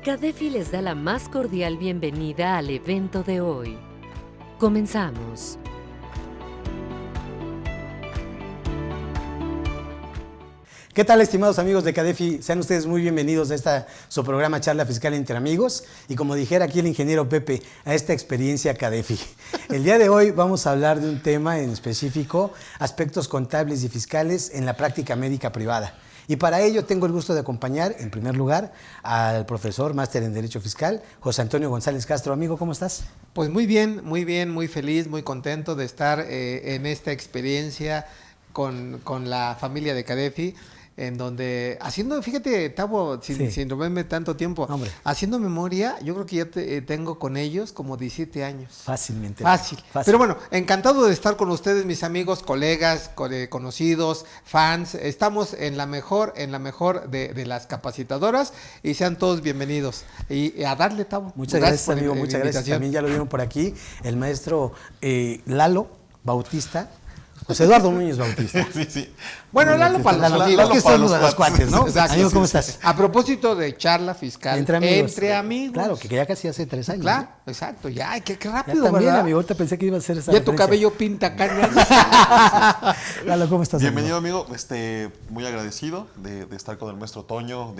CADEFI les da la más cordial bienvenida al evento de hoy. Comenzamos. ¿Qué tal, estimados amigos de CADEFI? Sean ustedes muy bienvenidos a su programa Charla Fiscal entre Amigos y, como dijera aquí el ingeniero Pepe, a esta experiencia CADEFI. El día de hoy vamos a hablar de un tema en específico, aspectos contables y fiscales en la práctica médica privada. Y para ello tengo el gusto de acompañar, en primer lugar, al profesor máster en Derecho Fiscal, José Antonio González Castro. Amigo, ¿cómo estás? Pues muy bien, muy feliz, muy contento de estar en esta experiencia con la familia de CADEFI, en donde, fíjate, Tavo, sin robarme tanto tiempo, hombre, haciendo memoria, yo creo que ya tengo con ellos como 17 años. Fácilmente. Fácil. Pero bueno, encantado de estar con ustedes, mis amigos, colegas, conocidos, fans. Estamos en la mejor de las capacitadoras y sean todos bienvenidos. Y a darle, Tavo. Muchas gracias, amigo, muchas gracias. También ya lo vieron por aquí, el maestro Lalo Bautista. José Eduardo Núñez Bautista. Sí. Bueno, Lalo para los amigos. Los que son los cuates, ¿no? Exacto. Amigo, ¿cómo estás? A propósito de charla fiscal entre amigos. Claro, que ya casi hace 3 años. Claro, ¿no? Exacto. Ya, qué rápido, ya también, ¿verdad? amigo, ahorita pensé que iba a ser esa Ya referencia. tu cabello pinta cañas. Lalo, ¿cómo estás? Bienvenido, amigo. Muy agradecido de estar con el maestro Toño,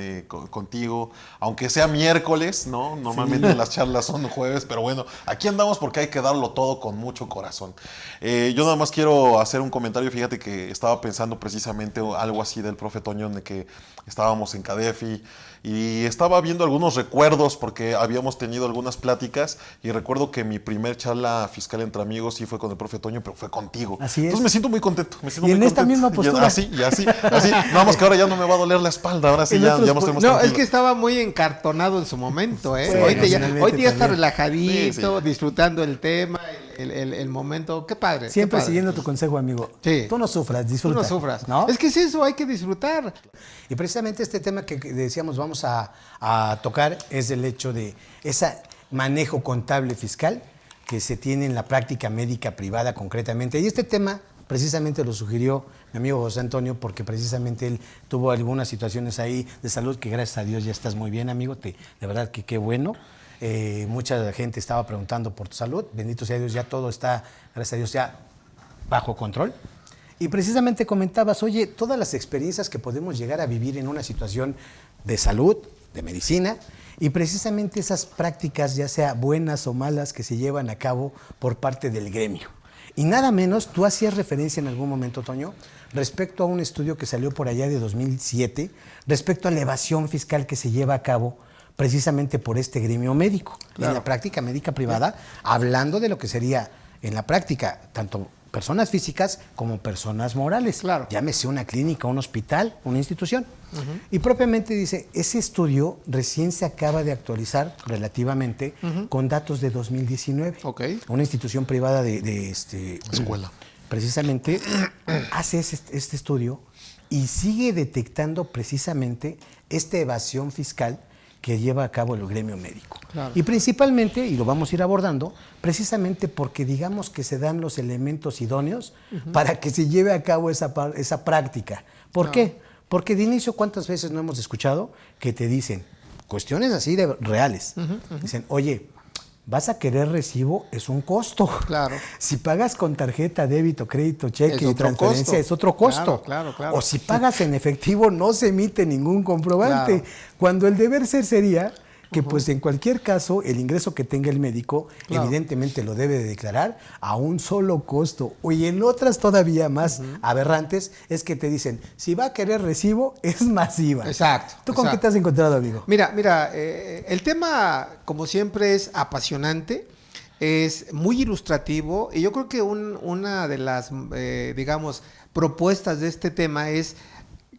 contigo, aunque sea miércoles, ¿no? Normalmente las charlas son jueves, pero bueno, aquí andamos porque hay que darlo todo con mucho corazón. Yo nada más quiero hacer un comentario. Fíjate que estaba pensando precisamente algo así del profe Toño, de que estábamos en CADEFI y estaba viendo algunos recuerdos porque habíamos tenido algunas pláticas y recuerdo que mi primer charla fiscal entre amigos sí fue con el profe Toño, pero fue contigo. Así es. Entonces me siento muy contento. Y en esta misma postura. Así. Nada más que ahora ya no me va a doler la espalda, ahora sí ya me estoy más No, tranquilo. es que estaba muy encartonado en su momento, ¿eh? Sí, hoy día está también relajadito, disfrutando el tema, el momento. Qué padre. Siempre qué padre. siguiendo tu consejo, amigo. Sí. Tú no sufras, disfruta. Tú no sufras. ¿No? Es que es eso, hay que disfrutar. Y precisamente este tema que decíamos vamos a tocar es el hecho de ese manejo contable fiscal que se tiene en la práctica médica privada concretamente. Y este tema precisamente lo sugirió mi amigo José Antonio porque precisamente él tuvo algunas situaciones ahí de salud que gracias a Dios ya estás muy bien, amigo. De verdad que qué bueno. Mucha gente estaba preguntando por tu salud. Bendito sea Dios, ya todo está, gracias a Dios, ya bajo control. Y precisamente comentabas, oye, todas las experiencias que podemos llegar a vivir en una situación de salud, de medicina, y precisamente esas prácticas, ya sea buenas o malas, que se llevan a cabo por parte del gremio. Y nada menos, tú hacías referencia en algún momento, Toño, respecto a un estudio que salió por allá de 2007, respecto a la evasión fiscal que se lleva a cabo precisamente por este gremio médico. Claro. En la práctica médica privada, hablando de lo que sería en la práctica, tanto personas físicas como personas morales. Claro. Llámese una clínica, un hospital, una institución. Y propiamente dice, ese estudio recién se acaba de actualizar relativamente con datos de 2019. Okay. Una institución privada de escuela. Precisamente hace este estudio y sigue detectando precisamente esta evasión fiscal que lleva a cabo el gremio médico. Claro. Y principalmente, y lo vamos a ir abordando, precisamente porque digamos que se dan los elementos idóneos para que se lleve a cabo esa práctica. ¿Por qué? Porque de inicio, ¿cuántas veces no hemos escuchado que te dicen cuestiones así de reales? Dicen, oye, vas a querer recibo, es un costo. Claro. Si pagas con tarjeta, débito, crédito, cheque y transferencia, costo. Es otro costo. Claro. O si pagas en efectivo, no se emite ningún comprobante. Claro. Cuando el deber ser sería que pues en cualquier caso el ingreso que tenga el médico evidentemente lo debe de declarar a un solo costo. Y en otras todavía más aberrantes es que te dicen, si va a querer recibo, es masiva. Exacto. ¿Tú con qué te has encontrado, amigo? Mira, el tema como siempre es apasionante, es muy ilustrativo y yo creo que una de las, digamos, propuestas de este tema es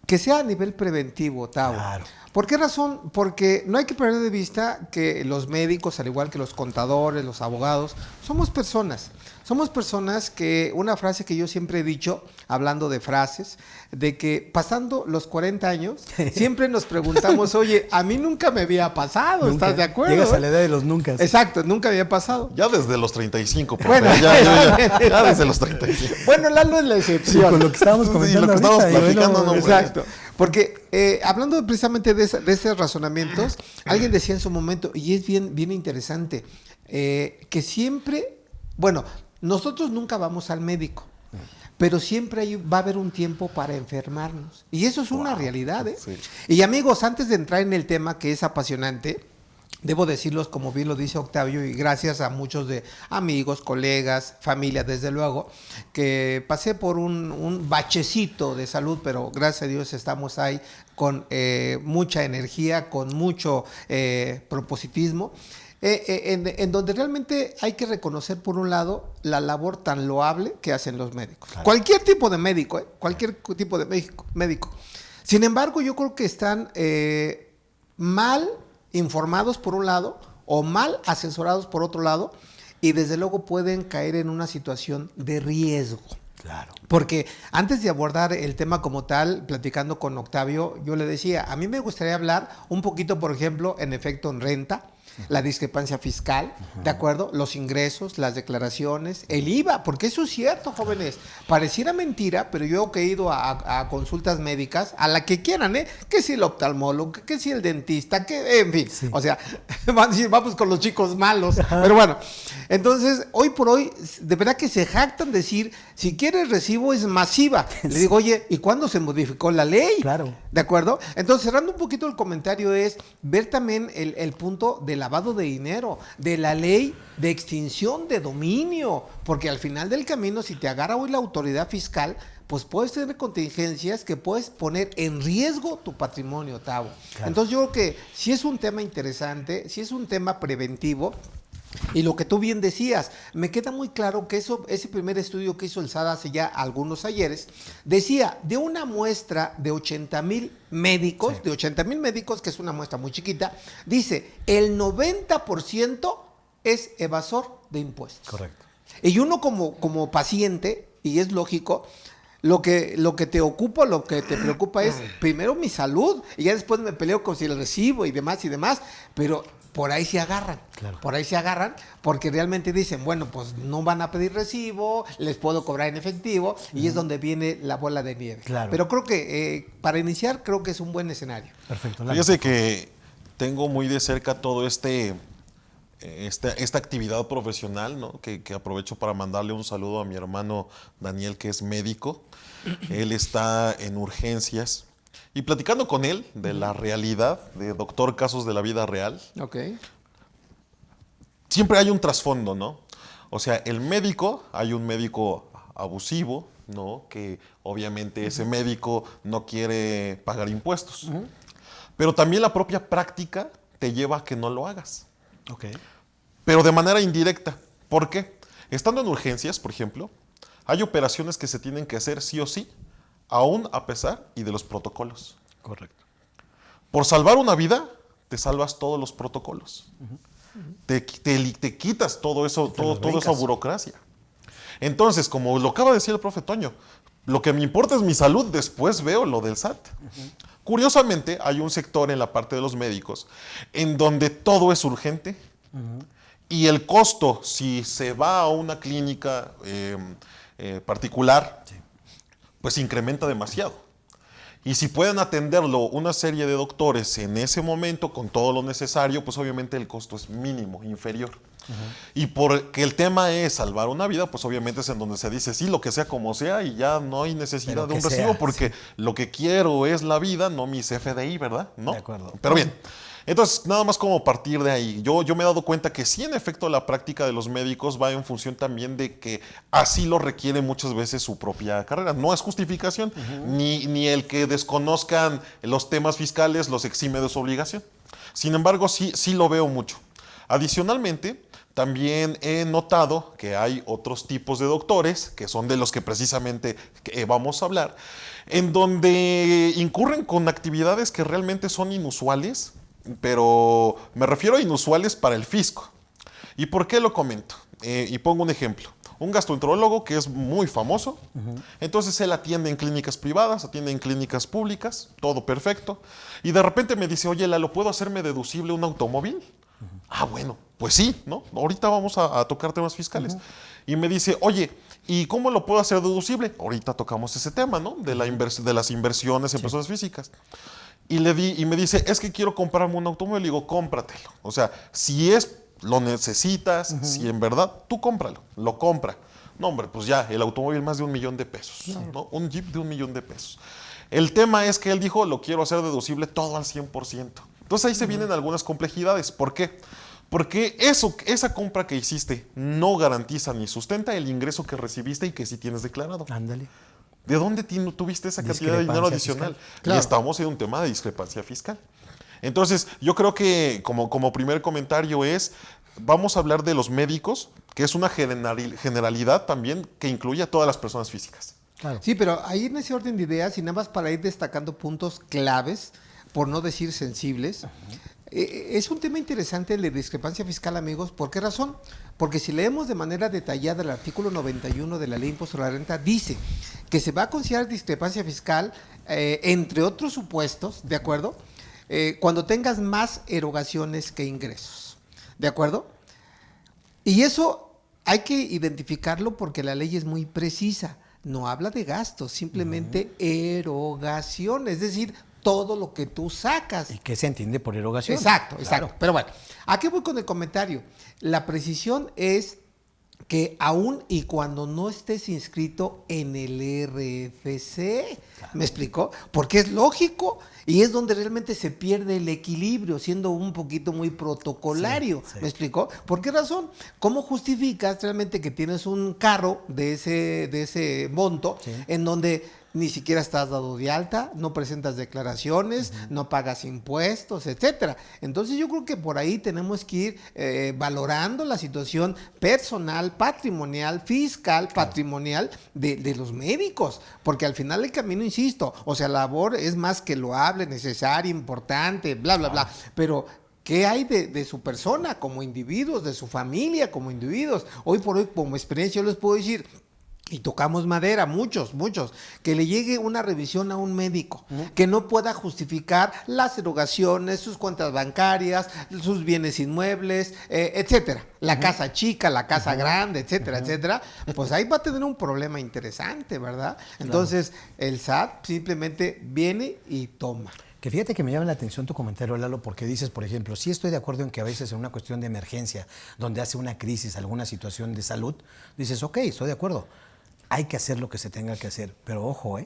que sea a nivel preventivo, Tavo. Claro. ¿Por qué razón? Porque no hay que perder de vista que los médicos, al igual que los contadores, los abogados, somos personas. Somos personas que, una frase que yo siempre he dicho, hablando de frases, de que pasando los 40 años, siempre nos preguntamos, oye, a mí nunca me había pasado, Nunca. ¿estás de acuerdo? Llegas a la edad de los nunca. Exacto, nunca había pasado. Ya desde los 35, profe. Bueno, ya desde los 35. Bueno, Lalo es la excepción. Sí, con lo que estábamos comentando lo que estábamos ahorita, platicando, no, Exacto, porque hablando precisamente de esos razonamientos, alguien decía en su momento, y es bien interesante, que siempre, bueno, nosotros nunca vamos al médico, pero siempre va a haber un tiempo para enfermarnos. Y eso es una realidad, ¿eh? Sí. Y amigos, antes de entrar en el tema que es apasionante, debo decirlos, como bien lo dice Octavio, y gracias a muchos de amigos, colegas, familia, desde luego, que pasé por un bachecito de salud, pero gracias a Dios estamos ahí con mucha energía, con mucho propositismo. En donde realmente hay que reconocer, por un lado, la labor tan loable que hacen los médicos. Claro. Cualquier tipo de médico, cualquier tipo de médico. Sin embargo, yo creo que están mal informados por un lado o mal asesorados por otro lado, y desde luego pueden caer en una situación de riesgo. Claro. Porque antes de abordar el tema como tal, platicando con Octavio, yo le decía, a mí me gustaría hablar un poquito, por ejemplo, en efecto en renta, la discrepancia fiscal, ¿de acuerdo? Los ingresos, las declaraciones, el IVA, porque eso es cierto, jóvenes. Pareciera mentira, pero yo que he ido a consultas médicas, a la que quieran, que si el oftalmólogo, que si el dentista, que en fin, sí. O sea, van a decir, vamos con los chicos malos. Pero bueno, entonces, hoy por hoy, de verdad que se jactan decir, si quieres recibo es masiva. Le digo, oye, ¿y cuándo se modificó la ley? Claro. ¿De acuerdo? Entonces, cerrando un poquito el comentario, es ver también el punto del lavado de dinero, de la ley de extinción de dominio, porque al final del camino, si te agarra hoy la autoridad fiscal, pues puedes tener contingencias que puedes poner en riesgo tu patrimonio, Tavo. Claro. Entonces yo creo que sí es un tema interesante, sí es un tema preventivo. Y lo que tú bien decías, me queda muy claro que ese primer estudio que hizo el SAT hace ya algunos ayeres, decía, de una muestra de 80,000 médicos, sí. De 80,000 médicos, que es una muestra muy chiquita, dice, el 90% es evasor de impuestos. Correcto. Y uno como paciente, y es lógico, lo que te ocupa, lo que te preocupa es primero mi salud, y ya después me peleo con si el recibo y demás, pero por ahí se agarran, claro. Por ahí se agarran, porque realmente dicen, bueno, pues no van a pedir recibo, les puedo cobrar en efectivo, y es donde viene la bola de nieve. Claro. Pero creo que para iniciar, creo que es un buen escenario. Perfecto. Fíjese que tengo muy de cerca todo esta actividad profesional, ¿no? Que aprovecho para mandarle un saludo a mi hermano Daniel, que es médico. Él está en urgencias. Y platicando con él de la realidad, de doctor casos de la vida real, okay. Siempre hay un trasfondo, ¿no? O sea, el médico, hay un médico abusivo, ¿no? Que obviamente ese médico no quiere pagar impuestos. Pero también la propia práctica te lleva a que no lo hagas. Okay. Pero de manera indirecta. ¿Por qué? Estando en urgencias, por ejemplo, hay operaciones que se tienen que hacer sí o sí, aún a pesar y de los protocolos. Correcto. Por salvar una vida, te salvas todos los protocolos. Te quitas todo eso, toda esa burocracia. Entonces, como lo acaba de decir el profe Toño, lo que me importa es mi salud, después veo lo del SAT. Curiosamente, hay un sector en la parte de los médicos en donde todo es urgente y el costo, si se va a una clínica particular, sí, pues incrementa demasiado. Y si pueden atenderlo una serie de doctores en ese momento con todo lo necesario, pues obviamente el costo es mínimo, inferior. Y porque el tema es salvar una vida, pues obviamente es en donde se dice, sí, lo que sea como sea, y ya no hay necesidad de un recibo, porque sí, lo que quiero es la vida, no mis FDI, ¿verdad? ¿No? De acuerdo. Pero bien, entonces nada más como partir de ahí. Yo me he dado cuenta que sí, en efecto, la práctica de los médicos va en función también de que así lo requiere muchas veces su propia carrera. No es justificación, ni el que desconozcan los temas fiscales los exime de su obligación. Sin embargo, sí lo veo mucho. Adicionalmente, también he notado que hay otros tipos de doctores, que son de los que precisamente vamos a hablar, en donde incurren con actividades que realmente son inusuales, pero me refiero a inusuales para el fisco. ¿Y por qué lo comento? Y pongo un ejemplo. Un gastroenterólogo que es muy famoso, entonces él atiende en clínicas privadas, atiende en clínicas públicas, todo perfecto, y de repente me dice, oye, Lalo, ¿puedo hacerme deducible un automóvil? Ah, bueno, pues sí, ¿no? Ahorita vamos a tocar temas fiscales. Y me dice, oye, ¿y cómo lo puedo hacer deducible? Ahorita tocamos ese tema, ¿no? De las inversiones en personas físicas. y me dice, es que quiero comprarme un automóvil. Le digo, cómpratelo. O sea, si lo necesitas, si en verdad, tú cómpralo, lo compra. No, hombre, pues ya, el automóvil más de $1,000,000, ¿no? Un Jeep de $1,000,000. El tema es que él dijo, lo quiero hacer deducible todo al 100%. Entonces ahí se vienen algunas complejidades. ¿Por qué? Porque esa compra que hiciste no garantiza ni sustenta el ingreso que recibiste y que sí tienes declarado. Ándale. ¿De dónde tuviste esa cantidad de dinero adicional? Claro. Y estamos en un tema de discrepancia fiscal. Entonces, yo creo que como primer comentario vamos a hablar de los médicos, que es una generalidad también que incluye a todas las personas físicas. Claro. Sí, pero ahí en ese orden de ideas, y nada más para ir destacando puntos claves, por no decir sensibles, es un tema interesante el de discrepancia fiscal, amigos. ¿Por qué razón? Porque si leemos de manera detallada el artículo 91 de la Ley de Impuesto a la Renta, dice que se va a considerar discrepancia fiscal, entre otros supuestos, ¿de acuerdo? Cuando tengas más erogaciones que ingresos, ¿de acuerdo? Y eso hay que identificarlo porque la ley es muy precisa. No habla de gastos, simplemente erogación, es decir, todo lo que tú sacas. ¿Y qué se entiende por erogación? Exacto. Claro. Pero bueno, ¿a qué voy con el comentario? La precisión es que aún y cuando no estés inscrito en el RFC, ¿me explicó? Porque es lógico y es donde realmente se pierde el equilibrio, siendo un poquito muy protocolario, Sí. ¿me explicó? ¿Por qué razón? ¿Cómo justificas realmente que tienes un carro de ese monto en donde ni siquiera estás dado de alta, no presentas declaraciones, no pagas impuestos, etcétera? Entonces yo creo que por ahí tenemos que ir valorando la situación personal, patrimonial, fiscal, patrimonial de los médicos, porque al final el camino, insisto, o sea, la labor es más que loable, necesaria, importante, bla, bla, bla, pero ¿qué hay de su persona como individuos, de su familia como individuos? Hoy por hoy, como experiencia, yo les puedo decir, y tocamos madera, muchos, que le llegue una revisión a un médico, que no pueda justificar las erogaciones, sus cuentas bancarias, sus bienes inmuebles, etcétera. La casa chica, la casa grande, etcétera, etcétera. Pues ahí va a tener un problema interesante, ¿verdad? Entonces, el SAT simplemente viene y toma. Que fíjate que me llama la atención tu comentario, Lalo, porque dices, por ejemplo, sí estoy de acuerdo en que a veces en una cuestión de emergencia, donde hace una crisis, alguna situación de salud, dices, ok, estoy de acuerdo. Hay que hacer lo que se tenga que hacer, pero ojo,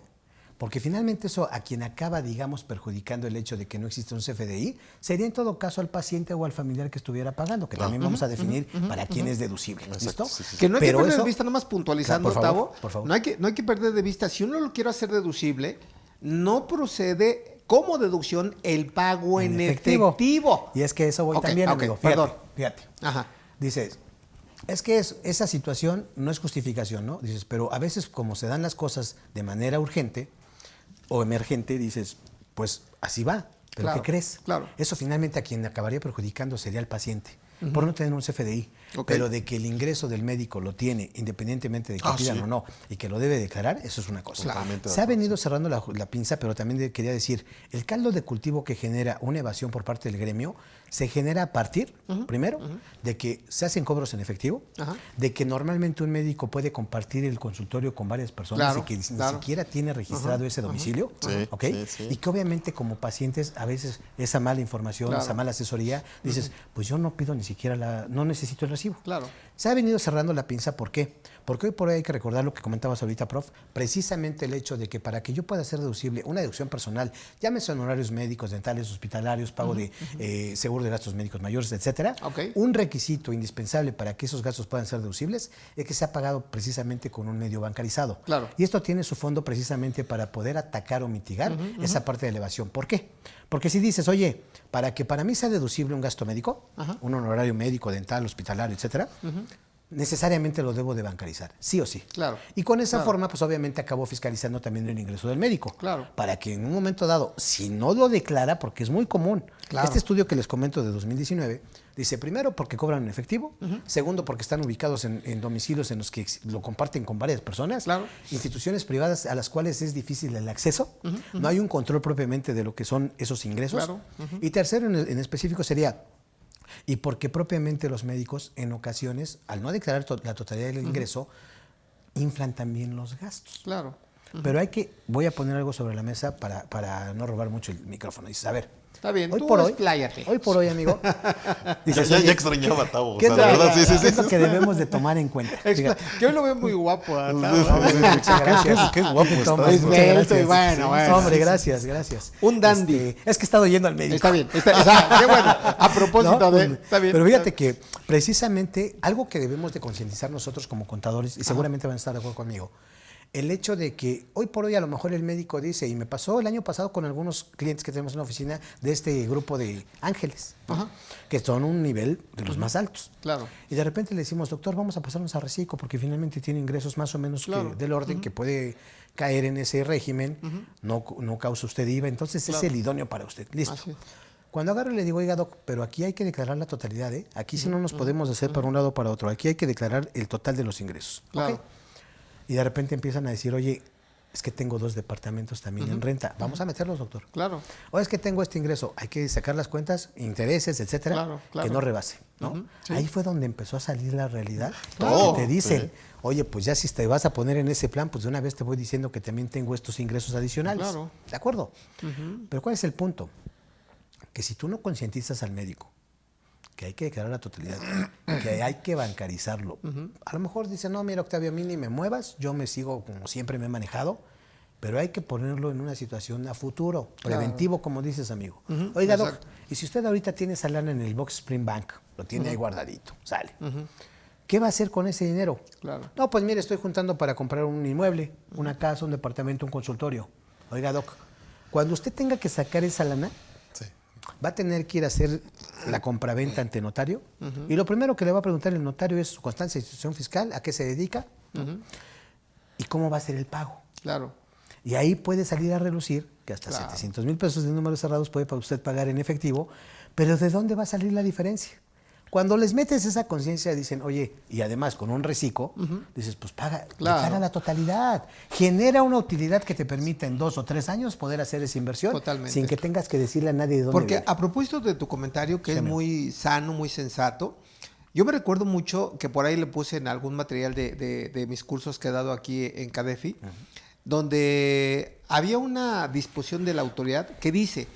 porque finalmente eso a quien acaba, digamos, perjudicando el hecho de que no existe un CFDI, sería en todo caso al paciente o al familiar que estuviera pagando, que también vamos a definir para quién es deducible, ¿listo? Sí. Que no hay Pero que perder eso, de vista, nomás puntualizando, por favor, Tavo, por favor. no hay que perder de vista, si uno lo quiere hacer deducible, no procede como deducción el pago en efectivo. Y es que eso voy Ok, también, ok, amigo. perdón. Fíjate. Ajá. Dices, es que esa situación no es justificación, ¿no? Dices, pero a veces como se dan las cosas de manera urgente o emergente, dices, pues así va. ¿Pero Claro, qué crees? claro. Eso finalmente a quien acabaría perjudicando sería el paciente, por no tener un CFDI. Ok. Pero de que el ingreso del médico lo tiene, independientemente de que pidan sí. o no, y que lo debe declarar, eso es una cosa. Totalmente de Se ha acuerdo, venido cerrando la pinza, pero también quería decir, el caldo de cultivo que genera una evasión por parte del gremio se genera a partir, primero, de que se hacen cobros en efectivo, de que normalmente un médico puede compartir el consultorio con varias personas Claro, y que ni claro. siquiera tiene registrado ese domicilio, Sí, ¿ok? sí. Y que obviamente como pacientes a veces esa mala información, Claro. esa mala asesoría, dices, pues yo no pido ni siquiera no necesito el recibo. Claro. Se ha venido cerrando la pinza, ¿por qué? Porque hoy por hoy hay que recordar lo que comentabas ahorita, prof, precisamente el hecho de que para que yo pueda hacer deducible una deducción personal, llámese honorarios médicos, dentales, hospitalarios, pago de seguro de gastos médicos mayores, etcétera, Ok. un requisito indispensable para que esos gastos puedan ser deducibles es que sea pagado precisamente con un medio bancarizado. Claro. Y esto tiene su fondo precisamente para poder atacar o mitigar esa parte de elevación. ¿Por qué? Porque si dices, oye, para que para mí sea deducible un gasto médico, un honorario médico, dental, hospitalario, etcétera, necesariamente lo debo de bancarizar, sí o sí. Claro. Y con esa Claro. forma, pues obviamente acabo fiscalizando también el ingreso del médico. Claro. Para que en un momento dado, si no lo declara, porque es muy común, Claro. este estudio que les comento de 2019, dice, primero, porque cobran en efectivo, segundo, porque están ubicados en domicilios en los que lo comparten con varias personas, Claro. instituciones privadas a las cuales es difícil el acceso, no hay un control propiamente de lo que son esos ingresos, Claro. y tercero, en específico, sería, y porque propiamente los médicos en ocasiones, al no declarar la totalidad del ingreso, inflan también los gastos. Claro. Pero voy a poner algo sobre la mesa para no robar mucho el micrófono. Dices, a ver, Está bien, hoy tú por hoy, expláyate. hoy por hoy, amigo. Dices, Ya oye, extrañaba a Tavo, o ¿qué sea, es la lo- verdad, sí. qué es lo que debemos de tomar en cuenta? Fíjate. Yo lo veo muy guapo. Muchas gracias. Qué guapo Toma, estás, muchas esbelto gracias. y bueno, bueno. Hombre, gracias. Un dandy. Es que he estado yendo al médico. Está bien, qué bueno. A propósito ¿No? de... Está bien. Pero fíjate que precisamente algo que debemos de concientizar nosotros como contadores, y seguramente van a estar de acuerdo conmigo, el hecho de que hoy por hoy a lo mejor el médico dice, y me pasó el año pasado con algunos clientes que tenemos en la oficina de este grupo de ángeles, ¿no? Ajá. Que son un nivel de los más altos. Claro. Y de repente le decimos, doctor, vamos a pasarnos a reciclo porque finalmente tiene ingresos más o menos Claro. del orden que puede caer en ese régimen, no causa usted IVA, entonces es Claro. el idóneo para usted. Listo. Así es. Cuando agarro y le digo, oiga, doc, pero aquí hay que declarar la totalidad, ¿eh? Aquí sí no nos podemos hacer para un lado o para otro. Aquí hay que declarar el total de los ingresos. Claro. ¿Ok? Y de repente empiezan a decir, oye, es que tengo 2 departamentos también en renta. Vamos a meterlos, doctor. Claro. O es que tengo este ingreso. Hay que sacar las cuentas, intereses, etcétera, Claro, claro. que no rebase, ¿no? Sí. Ahí fue donde empezó a salir la realidad. Todo, Que te dicen, sí. oye, pues ya si te vas a poner en ese plan, pues de una vez te voy diciendo que también tengo estos ingresos adicionales. Claro. ¿De acuerdo? Pero ¿cuál es el punto? Que si tú no concientizas al médico que hay que declarar la totalidad, que hay que bancarizarlo, a lo mejor dice, no, mira, Octavio, a mí ni me muevas, yo me sigo como siempre me he manejado, pero hay que ponerlo en una situación a futuro, preventivo, como dices, amigo. Oiga, doc, exacto. y si usted ahorita tiene esa lana en el Box Spring Bank, lo tiene ahí guardadito, sale. ¿Qué va a hacer con ese dinero? Claro. No, pues mire, estoy juntando para comprar un inmueble, una casa, un departamento, un consultorio. Oiga, doc, cuando usted tenga que sacar esa lana, Sí. va a tener que ir a hacer la compraventa ante notario. Y lo primero que le va a preguntar el notario es su constancia de institución fiscal, a qué se dedica y cómo va a ser el pago. Claro. Y ahí puede salir a relucir que hasta Claro. 700,000 pesos de números cerrados puede para usted pagar en efectivo, pero ¿de dónde va a salir la diferencia? Cuando les metes esa conciencia dicen, oye, y además con un reciclo, dices, pues paga, Claro. declara la totalidad. Genera una utilidad que te permita en 2 o 3 años poder hacer esa inversión Totalmente. sin que tengas que decirle a nadie de dónde Porque viene. a propósito de tu comentario, que Sí, es amigo. muy sano, muy sensato, yo me recuerdo mucho que por ahí le puse en algún material de mis cursos que he dado aquí en CADEFI, donde había una disposición de la autoridad que dice,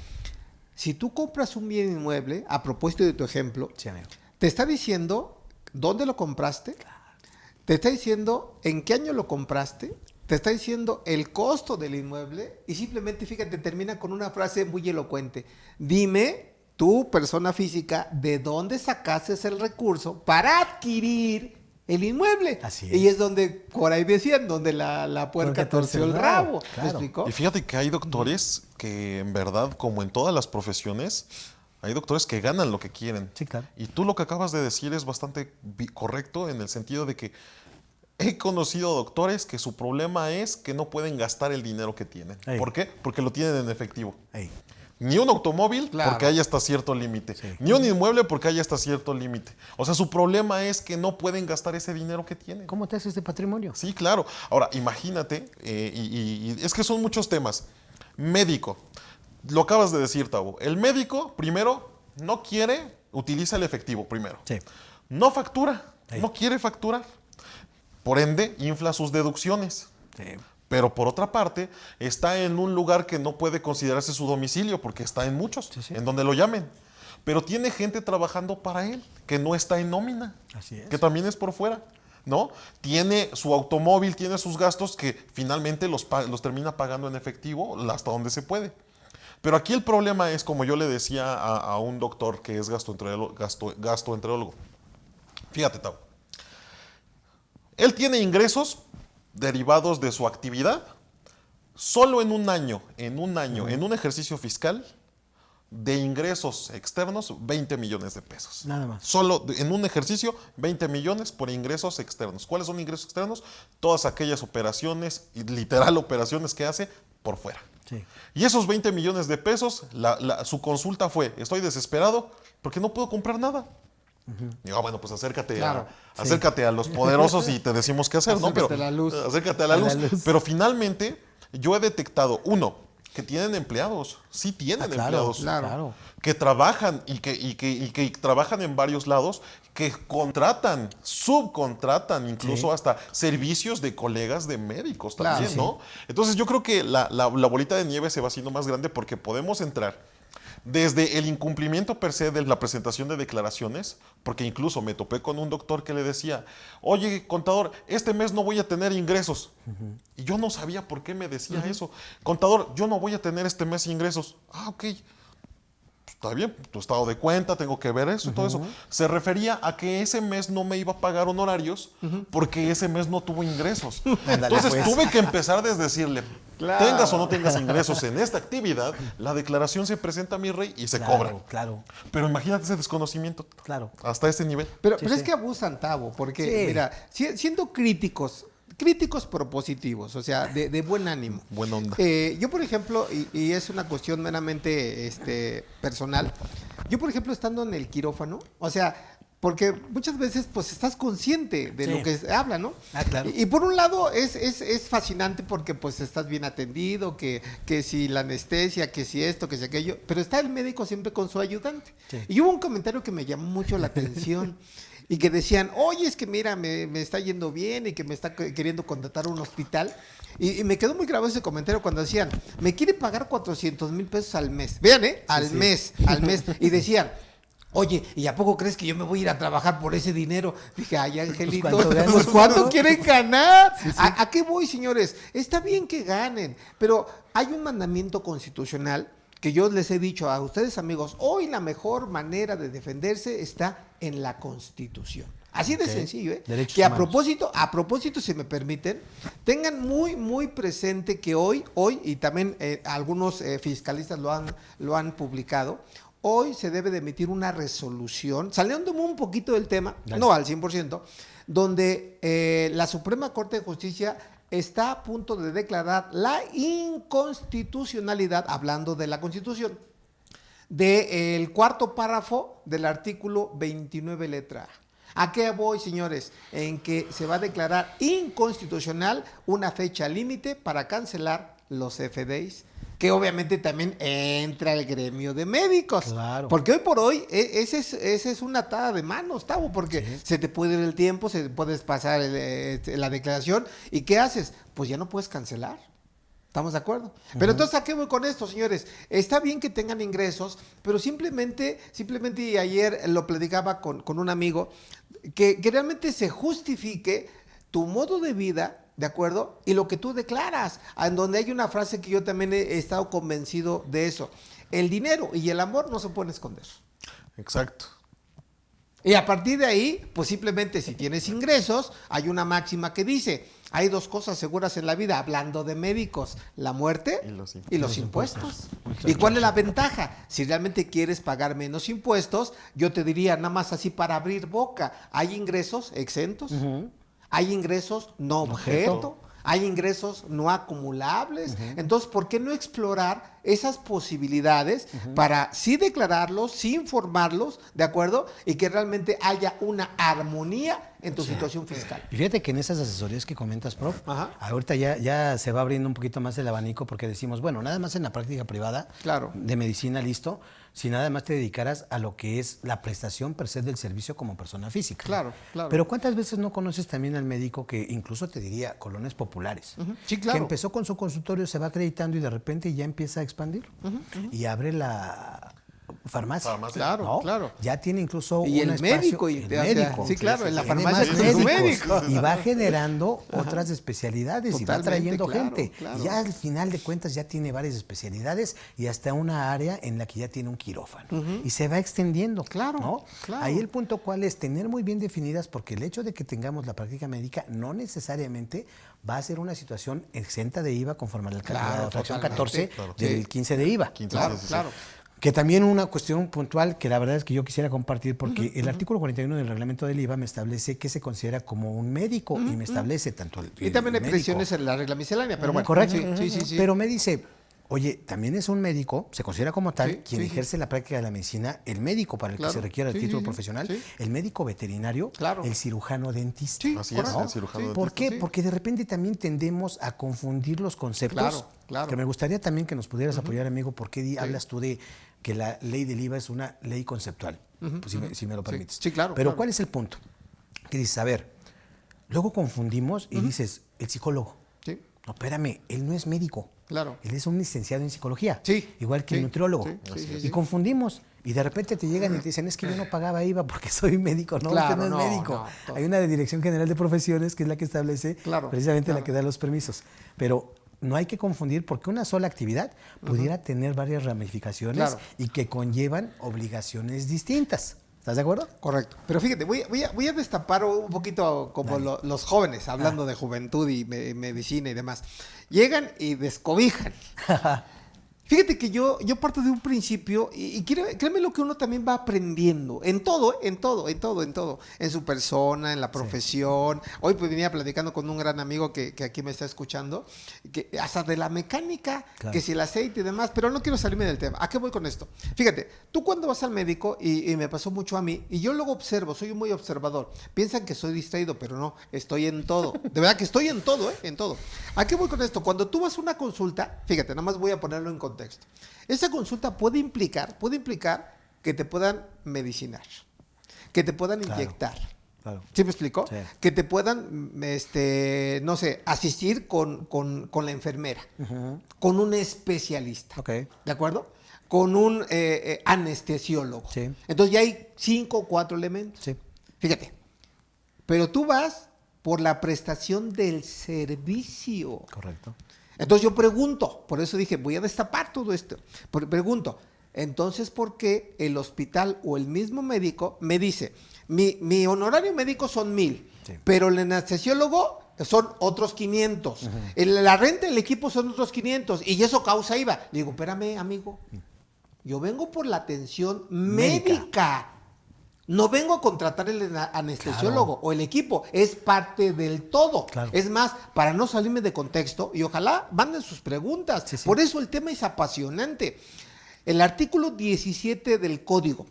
si tú compras un bien inmueble, a propósito de tu ejemplo, Sí, amigo. te está diciendo dónde lo compraste, te está diciendo en qué año lo compraste, te está diciendo el costo del inmueble y simplemente, fíjate, termina con una frase muy elocuente. Dime, tú, persona física, ¿de dónde sacaste el recurso para adquirir el inmueble? Así Y es. es donde, por ahí decían, donde la puerca torció el rabo. Claro. ¿Me explicó? Y fíjate que hay doctores que en verdad, como en todas las profesiones, hay doctores que ganan lo que quieren. Sí, claro. Y tú lo que acabas de decir es bastante correcto en el sentido de que he conocido doctores que su problema es que no pueden gastar el dinero que tienen. Ey. ¿Por qué? Porque lo tienen en efectivo. Ey. Ni un automóvil Claro. porque hay hasta cierto límite. Sí. Ni un inmueble porque hay hasta cierto límite. O sea, su problema es que no pueden gastar ese dinero que tienen. ¿Cómo te haces de patrimonio? Sí, claro. Ahora, imagínate, y es que son muchos temas. Médico. Lo acabas de decir, Tavo. El médico, primero, no quiere, utiliza el efectivo primero. Sí. No factura, Sí. no quiere facturar. Por ende, infla sus deducciones. Sí. Pero por otra parte, está en un lugar que no puede considerarse su domicilio porque está en muchos, Sí, sí. en donde lo llamen. Pero tiene gente trabajando para él que no está en nómina, Así es. que también es por fuera, ¿no? Tiene su automóvil, tiene sus gastos que finalmente los termina pagando en efectivo hasta donde se puede. Pero aquí el problema es, como yo le decía a un doctor que es gastroenterólogo. Fíjate, Tavo. Él tiene ingresos derivados de su actividad solo en un año, en un ejercicio fiscal de ingresos externos, 20 millones de pesos. Nada más. Solo en un ejercicio, 20 millones por ingresos externos. ¿Cuáles son ingresos externos? Todas aquellas operaciones, y literal operaciones que hace por fuera. Sí. Y esos 20 millones de pesos, su consulta fue, estoy desesperado porque no puedo comprar nada. Digo, bueno, pues acércate, Claro, acércate a los poderosos y te decimos qué hacer, ¿no? Acércate Pero, a la luz. acércate a la luz. Pero finalmente yo he detectado, uno, que tienen empleados, sí tienen Claro, empleados. claro. Que trabajan y que trabajan en varios lados, que contratan, subcontratan incluso Sí. hasta servicios de colegas de médicos Claro, también, sí. ¿no? Entonces yo creo que la bolita de nieve se va haciendo más grande porque podemos entrar desde el incumplimiento per se de la presentación de declaraciones, porque incluso me topé con un doctor que le decía, oye, contador, este mes no voy a tener ingresos. Y yo no sabía por qué me decía eso. Contador, yo no voy a tener este mes ingresos. Ah, ok. Está bien, tu estado de cuenta, tengo que ver eso y todo eso. Se refería a que ese mes no me iba a pagar honorarios porque ese mes no tuvo ingresos. Ándale, Entonces pues. tuve que empezar desde decirle, Claro. tengas o no tengas ingresos en esta actividad, la declaración se presenta a mi rey y se cobra. Claro, Pero imagínate ese desconocimiento claro. hasta este nivel. Pero Sí, es sí. que abusan, Tavo, porque, Sí. mira, siendo críticos propositivos, o sea, de buen ánimo. Buena onda. Yo, por ejemplo, y es una cuestión meramente personal, yo, por ejemplo, estando en el quirófano, o sea, porque muchas veces pues estás consciente de Sí. lo que habla, ¿no? Ah, claro. Y por un lado es fascinante porque pues estás bien atendido, que si la anestesia, que si esto, que si aquello, pero está el médico siempre con su ayudante. Sí. Y hubo un comentario que me llamó mucho la atención. Y que decían, oye, es que mira, me está yendo bien y que me está queriendo contratar un hospital. Y me quedó muy grabado ese comentario cuando decían, me quiere pagar 400,000 pesos al mes. Vean, al mes. Y decían, oye, ¿y a poco crees que yo me voy a ir a trabajar por ese dinero? Dije, ay, Angelito, ¿cuánto ganas? pues ¿cuánto quieren ganar? ¿A qué voy, señores? Está bien que ganen, pero hay un mandamiento constitucional que yo les he dicho a ustedes, amigos, hoy la mejor manera de defenderse está en la Constitución. Así de Ok. sencillo, ¿eh? Derechos Que a humanos. propósito, si me permiten, tengan muy presente que hoy, y también algunos fiscalistas lo han publicado, hoy se debe de emitir una resolución, saliéndome un poquito del tema, Dale. no al 100%, donde la Suprema Corte de Justicia está a punto de declarar la inconstitucionalidad, hablando de la Constitución, del cuarto párrafo del artículo 29 letra A. ¿A qué voy, señores? En que se va a declarar inconstitucional una fecha límite para cancelar los FDIs, que obviamente también entra el gremio de médicos. Claro. Porque hoy por hoy ese es una atada de manos, Tavo, porque se te puede ir el tiempo, se te puedes pasar la declaración, ¿y qué haces? Pues ya no puedes cancelar. ¿Estamos de acuerdo? Pero entonces, ¿a qué voy con esto, señores? Está bien que tengan ingresos, pero simplemente y ayer lo platicaba con un amigo, que realmente se justifique tu modo de vida, ¿de acuerdo? Y lo que tú declaras, en donde hay una frase que yo también he estado convencido de eso. El dinero y el amor no se pueden esconder. Exacto. Y a partir de ahí, pues simplemente si tienes ingresos, hay una máxima que dice, hay dos cosas seguras en la vida, hablando de médicos, la muerte Y los los impuestos. ¿Y cuál es la ventaja? Si realmente quieres pagar menos impuestos, yo te diría nada más así para abrir boca, hay ingresos exentos, hay ingresos no objeto, hay ingresos no acumulables. Entonces, ¿por qué no explorar esas posibilidades para sí declararlos, sí informarlos, ¿de acuerdo? Y que realmente haya una armonía en tu situación fiscal. Y fíjate que en esas asesorías que comentas, prof, Ajá. ahorita ya se va abriendo un poquito más el abanico porque decimos, bueno, nada más en la práctica privada Claro. de medicina, listo, si nada más te dedicaras a lo que es la prestación per se del servicio como persona física. Claro, claro. Pero ¿cuántas veces no conoces también al médico que incluso te diría colonias populares? Sí, claro. Que empezó con su consultorio, se va acreditando y de repente ya empieza a expandir y abre la farmacia. Claro, ¿no? claro. Ya tiene incluso Y un el espacio- médico, el o sea, médico. sí, claro, en la Tiene farmacia más con su médicos, médico. y va generando otras especialidades y va Totalmente, trayendo claro, gente. claro. Y ya al final de cuentas ya tiene varias especialidades y hasta una área en la que ya tiene un quirófano. Y se va extendiendo. Claro, ¿no? claro. Ahí el punto cuál es tener muy bien definidas, porque el hecho de que tengamos la práctica médica no necesariamente va a ser una situación exenta de IVA conforme a la Claro, fracción totalmente. 14 Claro. del Sí. 15 de IVA. 15, Claro, sí, sí, sí. claro. Que también una cuestión puntual que la verdad es que yo quisiera compartir porque el artículo 41 del reglamento del IVA me establece que se considera como un médico y me establece tanto el Y también hay médico. presiones en la regla miscelánea, pero bueno. Correcto. Sí. Pero me dice, Oye, también es un médico, se considera como tal, Sí, quien sí, ejerce la práctica de la medicina, el médico para el Claro. que se requiera el Sí, título sí, sí. profesional, Sí. el médico veterinario, Claro. el cirujano dentista. Sí, Así es, correcto. el cirujano Sí. ¿Por qué? Sí. Porque de repente también tendemos a confundir los conceptos. Claro, claro. Que me gustaría también que nos pudieras apoyar, amigo, porque hablas tú de que la ley del IVA es una ley conceptual, pues, si me lo permites. Sí, claro, Pero claro. ¿cuál es el punto? Que dices, a ver, luego confundimos y dices, el psicólogo. Sí, No, espérame, él no es médico. claro. Él es un licenciado en psicología. Sí, Igual que el sí, nutriólogo. sí, sí, sí, Y sí. confundimos. Y de repente te llegan y te dicen, es que yo no pagaba IVA porque soy médico. No, Claro, usted no no, es médico. no. Hay una Dirección General de Profesiones que es la que establece Claro, precisamente claro. la que da los permisos. Pero no hay que confundir porque una sola actividad pudiera tener varias ramificaciones Claro. y que conllevan obligaciones distintas. ¿Estás de acuerdo? Correcto. Pero fíjate, voy a destapar un poquito como los jóvenes, hablando de juventud y medicina y demás. Llegan y descobijan. Fíjate que yo parto de un principio y créeme lo que uno también va aprendiendo en todo. En su persona, en la profesión. Hoy pues venía platicando con un gran amigo que aquí me está escuchando, que hasta de la mecánica, Claro. que si el aceite y demás, pero no quiero salirme del tema. ¿A qué voy con esto? Fíjate, tú cuando vas al médico, y me pasó mucho a mí, y yo luego observo, soy muy observador. Piensan que soy distraído, pero no, estoy en todo. De verdad que estoy en todo, en todo. ¿A qué voy con esto? Cuando tú vas a una consulta, fíjate, nada más voy a ponerlo en contexto. Esa consulta puede implicar que te puedan medicinar, que te puedan Claro. inyectar. Claro. ¿Sí me explico? Sí. Que te puedan, no sé, asistir con la enfermera, con un especialista. Ok. ¿De acuerdo? Con un anestesiólogo. Sí. Entonces ya hay 5 o 4 elementos. Sí. Fíjate. Pero tú vas por la prestación del servicio. Correcto. Entonces yo pregunto, por eso dije, voy a destapar todo esto. Pregunto, entonces, ¿por qué el hospital o el mismo médico me dice, mi honorario médico son 1,000, Sí. pero el anestesiólogo son otros 500, la renta del equipo son otros 500 y eso causa IVA? Le digo, espérame, amigo, yo vengo por la atención médica. No vengo a contratar el anestesiólogo o el equipo, es parte del todo. Claro. Es más, para no salirme de contexto, y ojalá manden sus preguntas. Sí, sí. Por eso el tema es apasionante. El artículo 17 del código,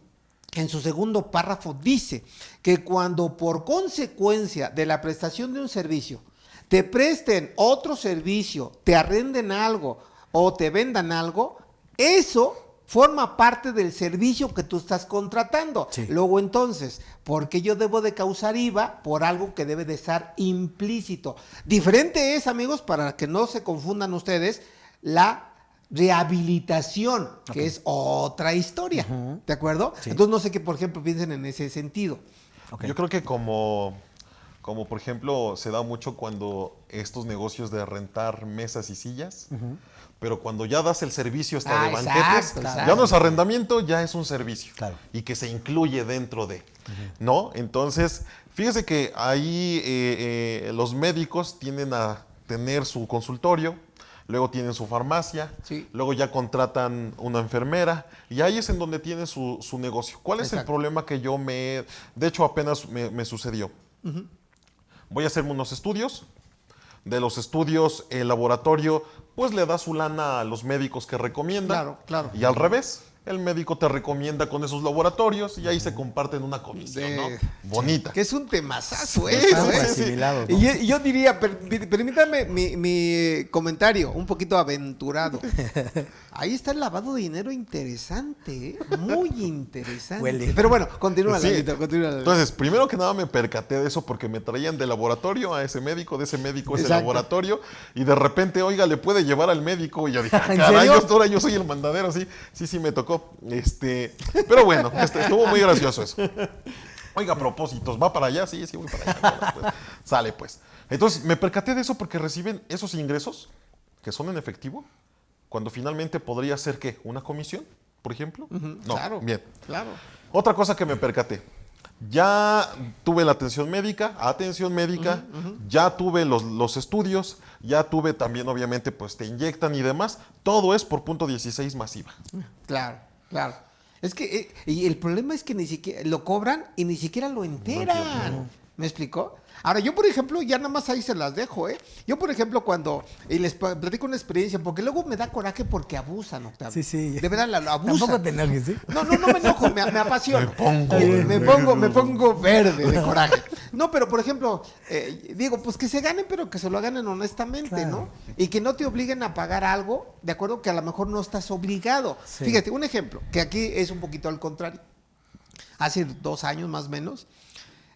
en su segundo párrafo, dice que cuando por consecuencia de la prestación de un servicio te presten otro servicio, te arrenden algo o te vendan algo, eso forma parte del servicio que tú estás contratando. Sí. Luego entonces, ¿por qué yo debo de causar IVA por algo que debe de estar implícito? Diferente es, amigos, para que no se confundan ustedes, la rehabilitación, que es otra historia. ¿De acuerdo? Sí. Entonces no sé qué, por ejemplo, piensen en ese sentido. Ok. Yo creo que como por ejemplo se da mucho cuando estos negocios de rentar mesas y sillas, pero cuando ya das el servicio hasta de exacto, banquetes, exacto. ya no es arrendamiento, ya es un servicio. Claro. Y que se incluye dentro de, ¿no? Entonces, fíjese que ahí los médicos tienden a tener su consultorio, luego tienen su farmacia, Sí. luego ya contratan una enfermera y ahí es en donde tienen su negocio. ¿Cuál es el Exacto. problema que de hecho apenas me sucedió? Voy a hacerme unos estudios. De los estudios, el laboratorio, pues le da su lana a los médicos que recomiendan. Claro, claro. Y al revés, el médico te recomienda con esos laboratorios y ahí se comparten una comisión, De- ¿no? Bonita. Que es un temazazo Sí, eso, estamos ¿eh? asimilados, ¿no? Y yo diría, permítame mi comentario, un poquito aventurado. Ahí está el lavado de dinero interesante, ¿eh? Muy interesante. Huele. Pero bueno, continúa, Sí. Lalito, continúa. Entonces, primero que nada me percaté de eso porque me traían de laboratorio a ese médico, de ese médico a ese Exacto. laboratorio, y de repente, oiga, le puede llevar al médico. Y yo dije, ¿En caray, serio? ahora yo soy el mandadero, sí, me tocó. Pero bueno, estuvo muy gracioso eso. Oiga, a propósitos, ¿va para allá? Sí, voy para allá. Bueno, pues, sale pues. Entonces, me percaté de eso porque reciben esos ingresos que son en efectivo, cuando finalmente podría ser, ¿qué? ¿Una comisión, por ejemplo? No, Claro, bien. claro. Otra cosa que me percaté. Ya tuve la atención médica, ya tuve los estudios, ya tuve también, obviamente, pues te inyectan y demás. Todo es por punto 16 masiva. Claro, claro. Es que y el problema es que ni siquiera lo cobran y ni siquiera lo enteran. ¿Me explicó? Ahora, yo, por ejemplo, ya nada más ahí se las dejo, ¿eh? Yo, por ejemplo, y les platico una experiencia, porque luego me da coraje porque abusan, Octavio. Sí, sí. De verdad, lo abusan. Tampoco te enojes, ¿sí? No me enojo, me apasiono. Me pongo verde de coraje. No, pero por ejemplo, digo, pues que se ganen, pero que se lo ganen honestamente, Claro. ¿no? Y que no te obliguen a pagar algo, de acuerdo, que a lo mejor no estás obligado. Sí. Fíjate, un ejemplo, que aquí es un poquito al contrario. Hace 2 años más o menos,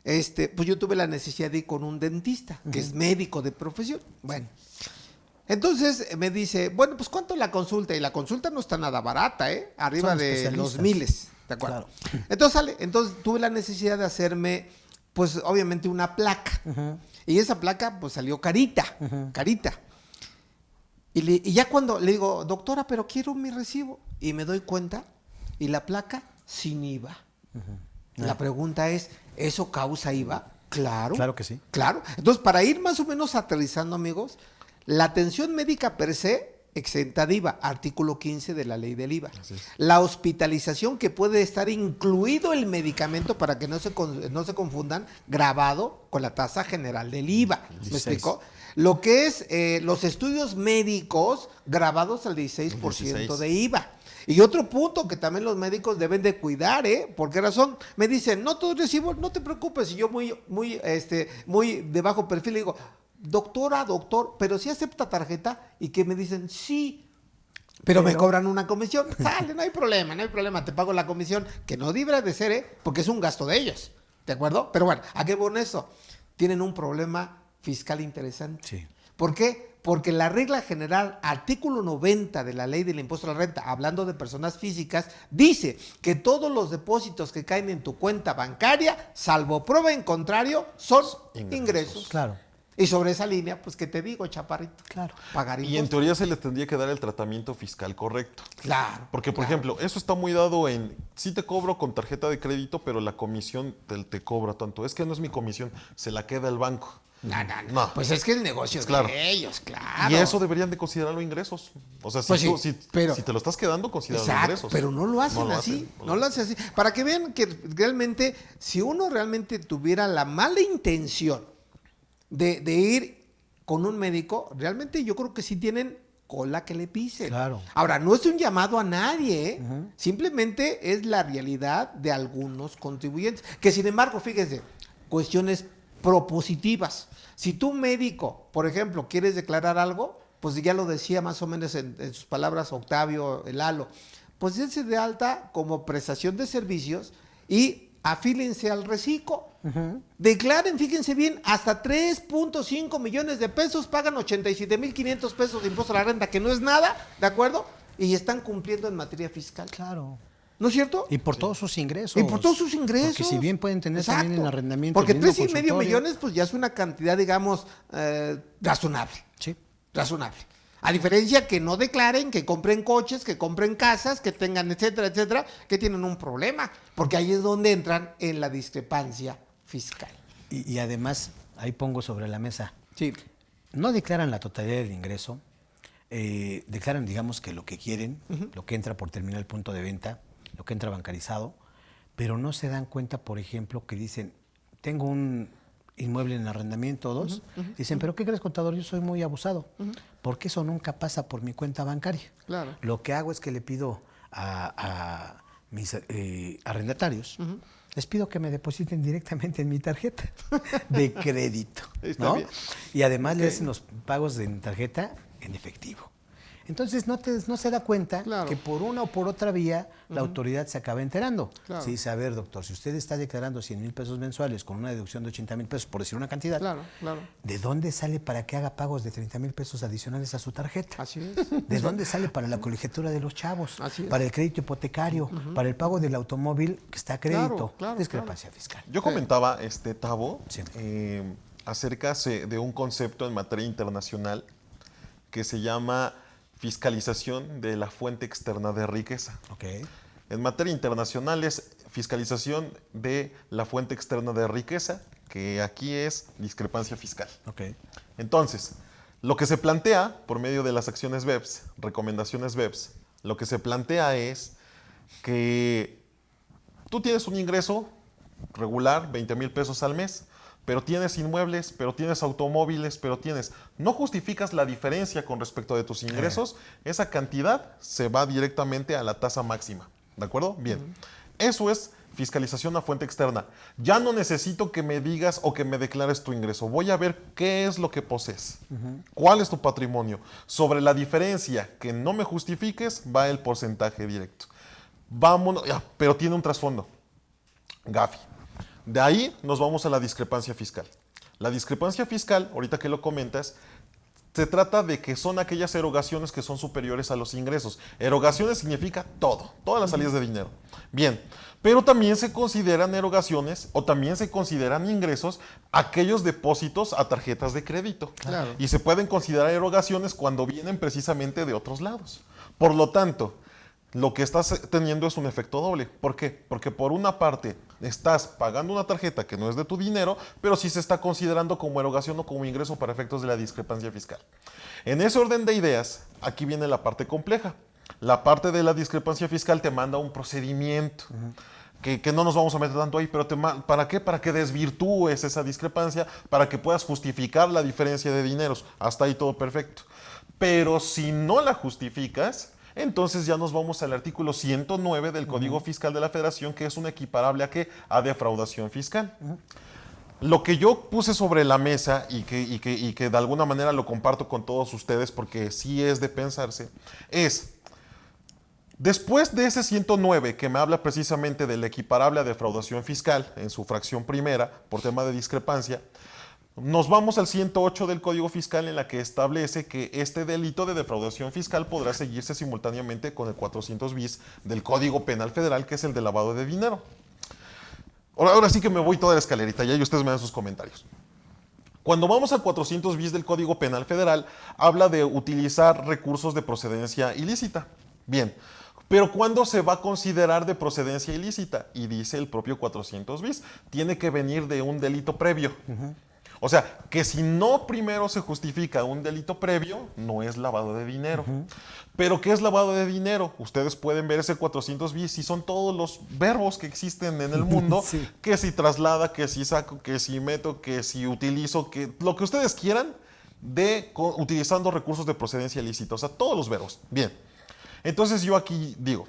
pues yo tuve la necesidad de ir con un dentista, que es médico de profesión. Bueno, entonces me dice, bueno, pues ¿cuánto la consulta? Y la consulta no está nada barata, ¿eh? Arriba Son de especialistas. los miles, ¿de acuerdo? Entonces tuve la necesidad de hacerme, pues obviamente una placa. Y esa placa pues salió carita. Y ya cuando le digo, doctora, pero quiero mi recibo. Y me doy cuenta, y la placa sin IVA. La pregunta es, ¿eso causa IVA? Claro. Claro que sí. Claro. Entonces, para ir más o menos aterrizando, amigos, la atención médica per se exenta de IVA, artículo 15 de la ley del IVA. La hospitalización, que puede estar incluido el medicamento, para que no se confundan, grabado con la tasa general del IVA. ¿Me 16. explico? Lo que es los estudios médicos grabados al 16% 16. de IVA. Y otro punto que también los médicos deben de cuidar, ¿por qué razón? Me dicen, no todo recibo, no te preocupes. Y yo muy de bajo perfil le digo, doctora, doctor, pero si acepta tarjeta, y que me dicen, sí, pero me cobran una comisión. Sale, no hay problema, te pago la comisión, que no debería de ser, porque es un gasto de ellos, ¿de acuerdo? Pero bueno, ¿a qué pone eso? Tienen un problema fiscal interesante. Sí. ¿Por qué? Porque la regla general, artículo 90 de la ley del impuesto a la renta, hablando de personas físicas, dice que todos los depósitos que caen en tu cuenta bancaria, salvo prueba en contrario, son ingresos. Claro. Y sobre esa línea, pues, ¿qué te digo, chaparrito? Claro. Pagar Y en impuestos. teoría se les tendría que dar el tratamiento fiscal correcto. Claro. Porque, por ejemplo, eso está muy dado en, sí te cobro con tarjeta de crédito, pero la comisión te cobra tanto. Es que no es mi comisión, se la queda el banco. No. Pues es que el negocio es Claro. de ellos, claro. Y eso deberían de considerarlo ingresos. O sea, Pues sí, si pero- te lo estás quedando, considéralo Exacto, ingresos. pero no lo hacen No lo así, hacen, no lo hacen así. Para que vean que realmente, si uno realmente tuviera la mala intención de ir con un médico, realmente yo creo que sí tienen cola que le pisen. Claro. Ahora, no es un llamado a nadie, ¿eh? Simplemente es la realidad de algunos contribuyentes. Que sin embargo, fíjense, cuestiones propositivas. Si tú médico, por ejemplo, quieres declarar algo, pues ya lo decía más o menos en sus palabras Octavio Lalo, pues dense de alta como prestación de servicios y afílense al reciclo. Declaren, fíjense bien, hasta 3.5 millones de pesos, pagan 87,500 pesos de impuesto a la renta, que no es nada, ¿de acuerdo? Y están cumpliendo en materia fiscal. Claro. ¿No es cierto? Y por todos sus ingresos. Y por todos sus ingresos. Porque si bien pueden tener Exacto. también el arrendamiento. Porque el mismo 3,5 consultorio. millones, pues ya es una cantidad, digamos, razonable. Sí. Razonable. A diferencia que no declaren, que compren coches, que compren casas, que tengan, etcétera, etcétera, que tienen un problema. Porque ahí es donde entran en la discrepancia fiscal. Y además, ahí pongo sobre la mesa, Sí. no declaran la totalidad del ingreso, declaran, digamos, que lo que quieren, lo que entra por terminar el punto de venta, lo que entra bancarizado, pero no se dan cuenta, por ejemplo, que dicen, tengo un inmueble en arrendamiento o dos, dicen, pero ¿qué crees, contador? Yo soy muy abusado, porque eso nunca pasa por mi cuenta bancaria. Claro. Lo que hago es que le pido a mis arrendatarios, les pido que me depositen directamente en mi tarjeta de crédito, Está ¿no? bien. Y además le hacen los pagos en tarjeta en efectivo. Entonces no se da cuenta Claro. que por una o por otra vía la autoridad se acaba enterando. Claro. Se dice, a ver, doctor, si usted está declarando 100,000 pesos mensuales con una deducción de 80,000 pesos, por decir una cantidad, Claro. ¿de dónde sale para que haga pagos de 30,000 pesos adicionales a su tarjeta? Así es. ¿De dónde sale para la colegiatura de los chavos? Así es. Para el crédito hipotecario, para el pago del automóvil que está a crédito. Claro, Discrepancia fiscal. Yo comentaba, Tavo, Sí. acerca de un concepto en materia internacional que se llama fiscalización de la fuente externa de riqueza. Ok. En materia internacional es fiscalización de la fuente externa de riqueza, que aquí es discrepancia fiscal. Ok. Entonces, lo que se plantea por medio de las acciones BEPS, recomendaciones BEPS, lo que se plantea es que tú tienes un ingreso regular, 20,000 pesos al mes, pero tienes inmuebles, pero tienes automóviles, pero tienes... No justificas la diferencia con respecto de tus ingresos, esa cantidad se va directamente a la tasa máxima. ¿De acuerdo? Bien. Eso es fiscalización a fuente externa. Ya no necesito que me digas o que me declares tu ingreso. Voy a ver qué es lo que posees. ¿Cuál es tu patrimonio? Sobre la diferencia que no me justifiques, va el porcentaje directo. Vámonos, ya, pero tiene un trasfondo. Gafi. De ahí nos vamos a la discrepancia fiscal. La discrepancia fiscal, ahorita que lo comentas, se trata de que son aquellas erogaciones que son superiores a los ingresos. Erogaciones significa todo, todas las salidas de dinero. Bien, pero también se consideran erogaciones o también se consideran ingresos aquellos depósitos a tarjetas de crédito. Claro. Y se pueden considerar erogaciones cuando vienen precisamente de otros lados. Por lo tanto, lo que estás teniendo es un efecto doble. ¿Por qué? Porque por una parte estás pagando una tarjeta que no es de tu dinero, pero sí se está considerando como erogación o como ingreso para efectos de la discrepancia fiscal. En ese orden de ideas, aquí viene la parte compleja. La parte de la discrepancia fiscal te manda un procedimiento. Que no nos vamos a meter tanto ahí, pero ¿para qué? Para que desvirtúes esa discrepancia, para que puedas justificar la diferencia de dineros. Hasta ahí todo perfecto. Pero si no la justificas, entonces ya nos vamos al artículo 109 del Código Fiscal de la Federación, que es un equiparable a ¿qué? A defraudación fiscal. Lo que yo puse sobre la mesa y que de alguna manera lo comparto con todos ustedes porque sí es de pensarse, es, después de ese 109 que me habla precisamente del equiparable a defraudación fiscal en su fracción primera por tema de discrepancia, nos vamos al 108 del Código Fiscal en la que establece que este delito de defraudación fiscal podrá seguirse simultáneamente con el 400 bis del Código Penal Federal, que es el de lavado de dinero. Ahora sí que me voy toda la escalerita y ahí ustedes me dan sus comentarios. Cuando vamos al 400 bis del Código Penal Federal, habla de utilizar recursos de procedencia ilícita. Bien, pero ¿cuándo se va a considerar de procedencia ilícita? Y dice el propio 400 bis, tiene que venir de un delito previo. O sea, que si no primero se justifica un delito previo, no es lavado de dinero. Pero ¿qué es lavado de dinero? Ustedes pueden ver ese 400 bis y son todos los verbos que existen en el mundo, Sí. que si traslada, que si saco, que si meto, que si utilizo, que lo que ustedes quieran, utilizando recursos de procedencia ilícita. O sea, todos los verbos. Bien. Entonces yo aquí digo,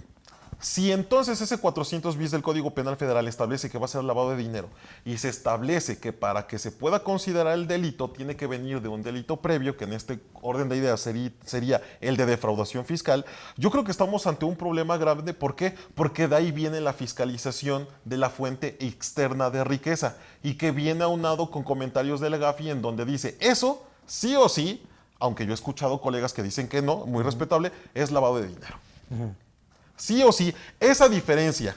si entonces ese 400 bis del Código Penal Federal establece que va a ser lavado de dinero y se establece que para que se pueda considerar el delito tiene que venir de un delito previo, que en este orden de ideas sería el de defraudación fiscal, yo creo que estamos ante un problema grave. ¿Por qué? Porque de ahí viene la fiscalización de la fuente externa de riqueza y que viene aunado con comentarios de la GAFI en donde dice eso sí o sí, aunque yo he escuchado colegas que dicen que no, muy respetable, es lavado de dinero. Sí o sí, esa diferencia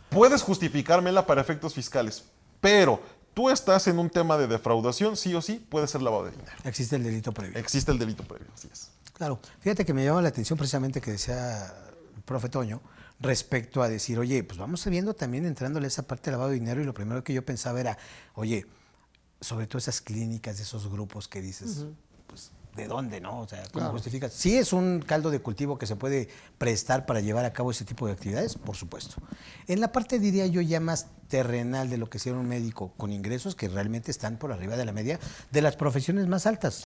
puedes justificármela para efectos fiscales, pero tú estás en un tema de defraudación, sí o sí, puede ser lavado de dinero. Existe el delito previo. Existe el delito previo, así es. Claro. Fíjate que me llama la atención precisamente que decía el profe Toño respecto a decir, oye, pues vamos viendo también entrándole esa parte de lavado de dinero y lo primero que yo pensaba era, oye, sobre todo esas clínicas de esos grupos que dices, pues, ¿de dónde, no? O sea, ¿cómo justificas? Sí es un caldo de cultivo que se puede prestar para llevar a cabo ese tipo de actividades, por supuesto. En la parte, diría yo, ya más terrenal de lo que sería un médico con ingresos que realmente están por arriba de la media de las profesiones más altas.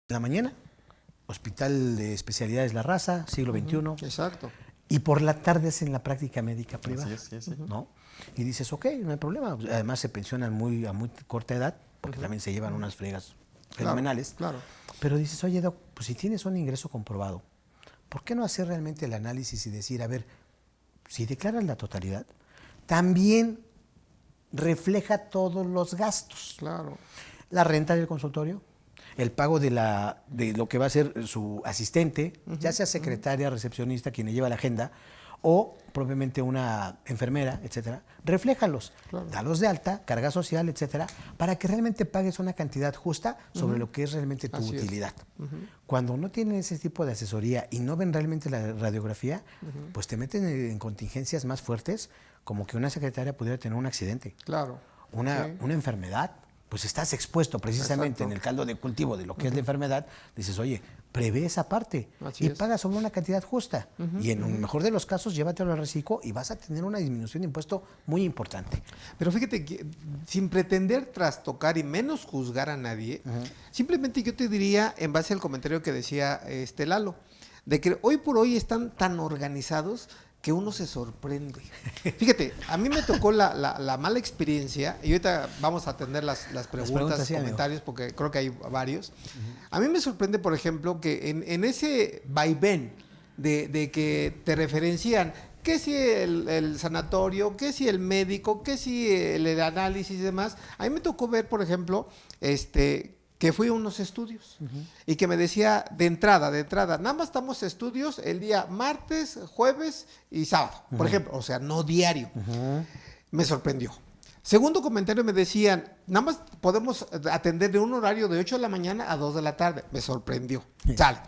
En la mañana, Hospital de Especialidades La Raza, siglo XXI. Exacto. Y por la tarde hacen la práctica médica privada. Así es, sí, sí. ¿No? Y dices, ok, no hay problema. Además se pensionan a muy corta edad, porque también se llevan unas fregas fenomenales. Claro. Pero dices, oye, Doc, pues si tienes un ingreso comprobado, ¿por qué no hacer realmente el análisis y decir, a ver, si declaras la totalidad, también refleja todos los gastos? Claro. La renta del consultorio, el pago de lo que va a ser su asistente, ya sea secretaria, recepcionista, quien le lleva la agenda, o propiamente una enfermera, etcétera, refléjalos, dalos de alta, carga social, etcétera, para que realmente pagues una cantidad justa sobre lo que es realmente tu utilidad. Cuando no tienen ese tipo de asesoría y no ven realmente la radiografía, pues te meten en contingencias más fuertes, como que una secretaria pudiera tener un accidente, una enfermedad. Pues estás expuesto precisamente en el caldo de cultivo de lo que es la enfermedad. Dices, oye, prevé esa parte y paga sobre una cantidad justa. Y en el mejor de los casos, llévatelo al reciclo y vas a tener una disminución de impuesto muy importante. Pero fíjate que sin pretender trastocar y menos juzgar a nadie, simplemente yo te diría, en base al comentario que decía Lalo, de que hoy por hoy están tan organizados que uno se sorprende. Fíjate, a mí me tocó la mala experiencia, y ahorita vamos a atender las preguntas, sí, comentarios, porque creo que hay varios. A mí me sorprende, por ejemplo, que en ese vaivén de que te referencian, que si el sanatorio, que si el médico, que si el análisis y demás, a mí me tocó ver, por ejemplo, que fui a unos estudios y que me decía de entrada, nada más estamos estudios el día martes, jueves y sábado, por ejemplo, o sea, no diario. Me sorprendió. Segundo comentario, me decían, nada más podemos atender de un horario de 8 de la mañana a 2 de la tarde. Me sorprendió. Sale.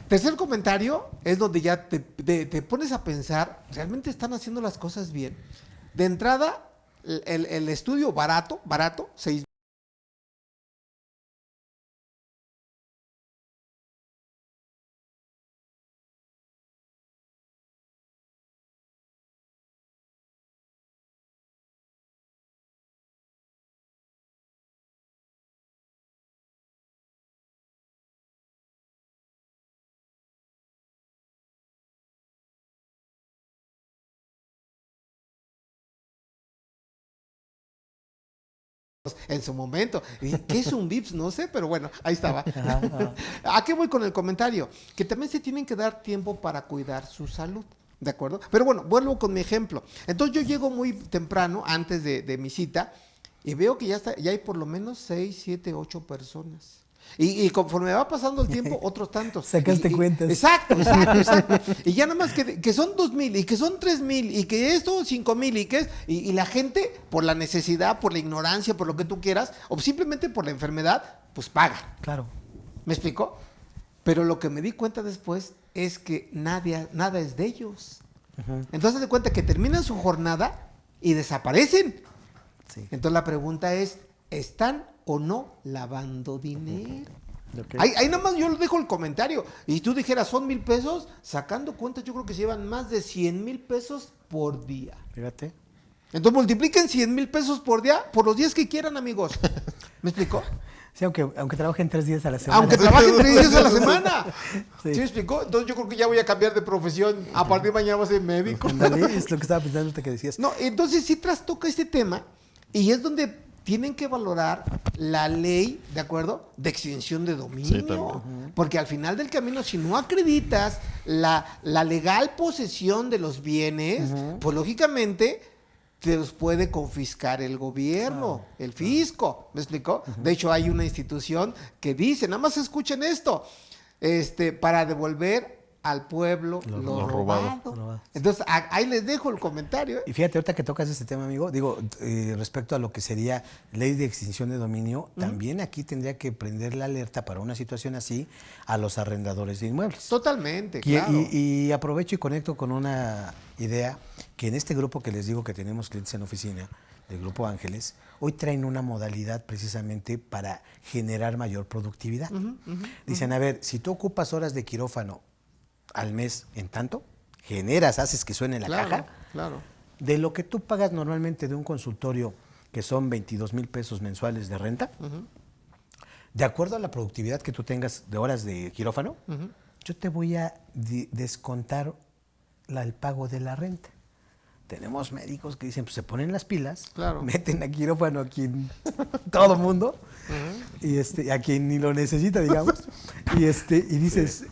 Tercer comentario es donde ya te pones a pensar, ¿realmente están haciendo las cosas bien? De entrada, el estudio barato, 6. En su momento. ¿Qué es un VIPS? No sé, pero bueno, ahí estaba. ¿A qué voy con el comentario? Que también se tienen que dar tiempo para cuidar su salud. ¿De acuerdo? Pero bueno, vuelvo con mi ejemplo. Entonces yo llego muy temprano, antes de mi cita, y veo que ya hay por lo menos 6, 7, 8 personas. Y conforme va pasando el tiempo, otros tantos. Sacaste cuentas. Exacto. Y ya nada más que son 2,000 y que son 3,000 y que esto 5,000 y la gente, por la necesidad, por la ignorancia, por lo que tú quieras, o simplemente por la enfermedad, pues paga. Claro. ¿Me explicó? Pero lo que me di cuenta después es que nada es de ellos. Entonces, de cuenta que terminan su jornada y desaparecen. Sí. Entonces la pregunta es, ¿están o no lavando dinero? Okay. Ahí nada más yo le dejo el comentario. Y tú dijeras, son 1,000 pesos, sacando cuentas, yo creo que se llevan más de 100,000 pesos por día. Fíjate. Entonces multipliquen 100,000 pesos por día, por los días que quieran, amigos. ¿Me explicó? Sí, aunque trabajen 3 días a la semana. Aunque trabajen 3 días a la semana. Sí. ¿Sí me explicó? Entonces yo creo que ya voy a cambiar de profesión. A partir de mañana voy a ser médico. Dale, es lo que estaba pensando que decías. No, entonces sí trastoca este tema y es donde tienen que valorar la ley, ¿de acuerdo?, de extinción de dominio. Sí, porque al final del camino, si no acreditas la legal posesión de los bienes, pues lógicamente te los puede confiscar el gobierno, el fisco. ¿Me explicó? De hecho, hay una institución que dice, nada más escuchen esto, para devolver al pueblo lo robado. Entonces, ahí les dejo el comentario. Y fíjate, ahorita que tocas este tema, amigo, digo, respecto a lo que sería ley de extinción de dominio, también aquí tendría que prender la alerta para una situación así a los arrendadores de inmuebles. Totalmente, claro. Y aprovecho y conecto con una idea que en este grupo que les digo que tenemos clientes en oficina, del Grupo Ángeles, hoy traen una modalidad precisamente para generar mayor productividad. Dicen, a ver, si tú ocupas horas de quirófano al mes en tanto, generas, haces que suene la caja. Claro. De lo que tú pagas normalmente de un consultorio, que son 22,000 pesos mensuales de renta, de acuerdo a la productividad que tú tengas de horas de quirófano, yo te voy a descontar el pago de la renta. Tenemos médicos que dicen, pues se ponen las pilas, meten a quirófano a quien todo mundo, y a quien ni lo necesita, digamos, y dices,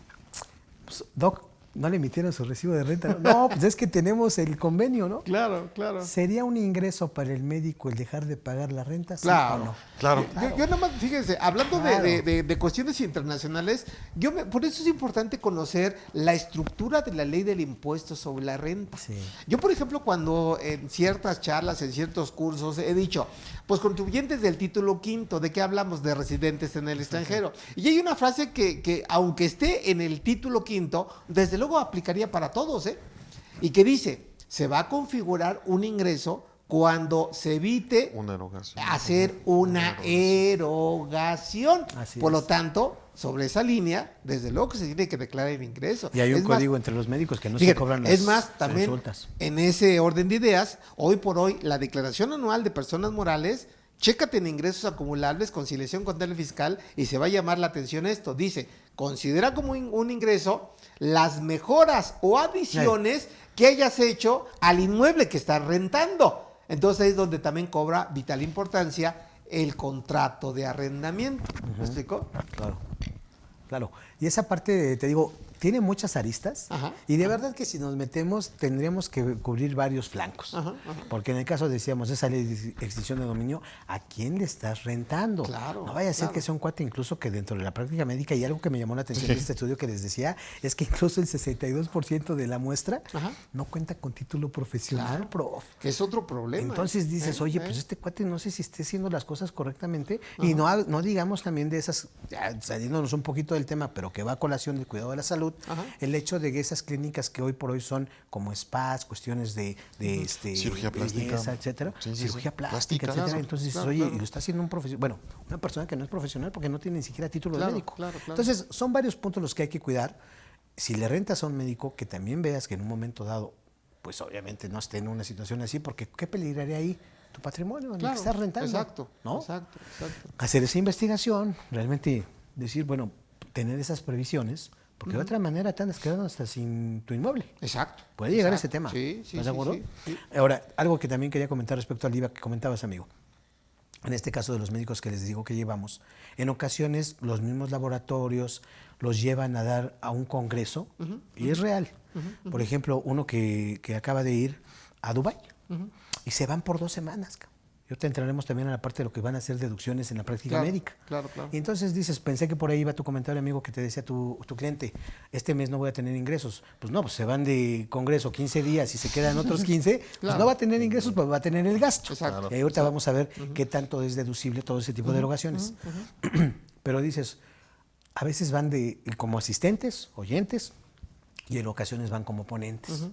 pues, doc, no le emitieron su recibo de renta. No, pues es que tenemos el convenio, ¿no? Claro, claro. ¿Sería un ingreso para el médico el dejar de pagar la renta? ¿Sí Claro. o no? Claro. Yo nada más, fíjense, hablando Claro. de cuestiones internacionales, por eso es importante conocer la estructura de la ley del impuesto sobre la renta. Sí. Yo, por ejemplo, cuando en ciertas charlas, en ciertos cursos, he dicho, pues contribuyentes del título quinto, ¿de qué hablamos? De residentes en el extranjero. Y hay una frase que aunque esté en el título quinto, desde luego aplicaría para todos, ¿eh? Y que dice, se va a configurar un ingreso cuando se evite Una erogación. hacer una erogación. Así Por lo es. tanto, sobre esa línea, desde luego que se tiene que declarar el ingreso. Y hay un Es más, código entre los médicos que no fíjate, se cobran las es más, también consultas. en ese orden de ideas, hoy por hoy, la declaración anual de personas morales, chécate en ingresos acumulables, conciliación contable fiscal, y se va a llamar la atención esto. Dice, considera como un ingreso las mejoras o adiciones que hayas hecho al inmueble que estás rentando. Entonces ahí es donde también cobra vital importancia el contrato de arrendamiento. ¿Me explicó? Claro, claro. Y esa parte, te digo, tiene muchas aristas. Ajá, Y de verdad que si nos metemos, tendríamos que cubrir varios flancos. Ajá, ajá. Porque en el caso, decíamos, esa ley de extinción de dominio, ¿a quién le estás rentando? Claro, No vaya a ser claro. que sea un cuate incluso que dentro de la práctica médica, y algo que me llamó la atención de este estudio que les decía, es que incluso el 62% de la muestra Ajá. no cuenta con título profesional, Claro. prof. Que es otro problema. Entonces dices, oye, pues este cuate no sé si esté haciendo las cosas correctamente. Y no digamos también de esas, ya saliéndonos un poquito del tema, pero que va a colación del cuidado de la salud, Ajá. el hecho de que esas clínicas que hoy por hoy son como spas, cuestiones de Cirugía plástica. belleza, etcétera, Sí, sí, cirugía sí. plástica, Plástica, etcétera. claro, Entonces dices, claro, oye, claro. y lo está haciendo un profesional, bueno, una persona que no es profesional porque no tiene ni siquiera título Claro, de médico. claro, claro. Entonces, son varios puntos los que hay que cuidar. Si le rentas a un médico, que también veas que en un momento dado, pues obviamente no esté en una situación así, porque ¿qué peligraría ahí? Tu patrimonio, en el Claro, que estás rentando. Exacto, ¿no? exacto, exacto. Hacer esa investigación, realmente decir, bueno, tener esas previsiones, porque de otra manera te andas quedando hasta sin tu inmueble. Exacto. Puede llegar exacto. ese tema. Sí, sí. ¿Estás de sí, acuerdo? sí, sí. Ahora, algo que también quería comentar respecto al IVA que comentabas, amigo. En este caso de los médicos que les digo que llevamos, en ocasiones los mismos laboratorios los llevan a dar a un congreso y es real. Por ejemplo, uno que acaba de ir a Dubái y se van por 2 semanas. Yo te entraremos también a la parte de lo que van a hacer deducciones en la práctica Claro, médica. claro, claro. Y entonces dices, pensé que por ahí iba tu comentario, amigo, que te decía tu cliente, este mes no voy a tener ingresos. Pues no, pues se van de congreso 15 días y se quedan otros 15, pues Claro. no va a tener ingresos, pues va a tener el gasto. Exacto. Y ahí ahorita vamos a ver qué tanto es deducible todo ese tipo de erogaciones. Pero dices, a veces van como asistentes, oyentes, y en ocasiones van como ponentes.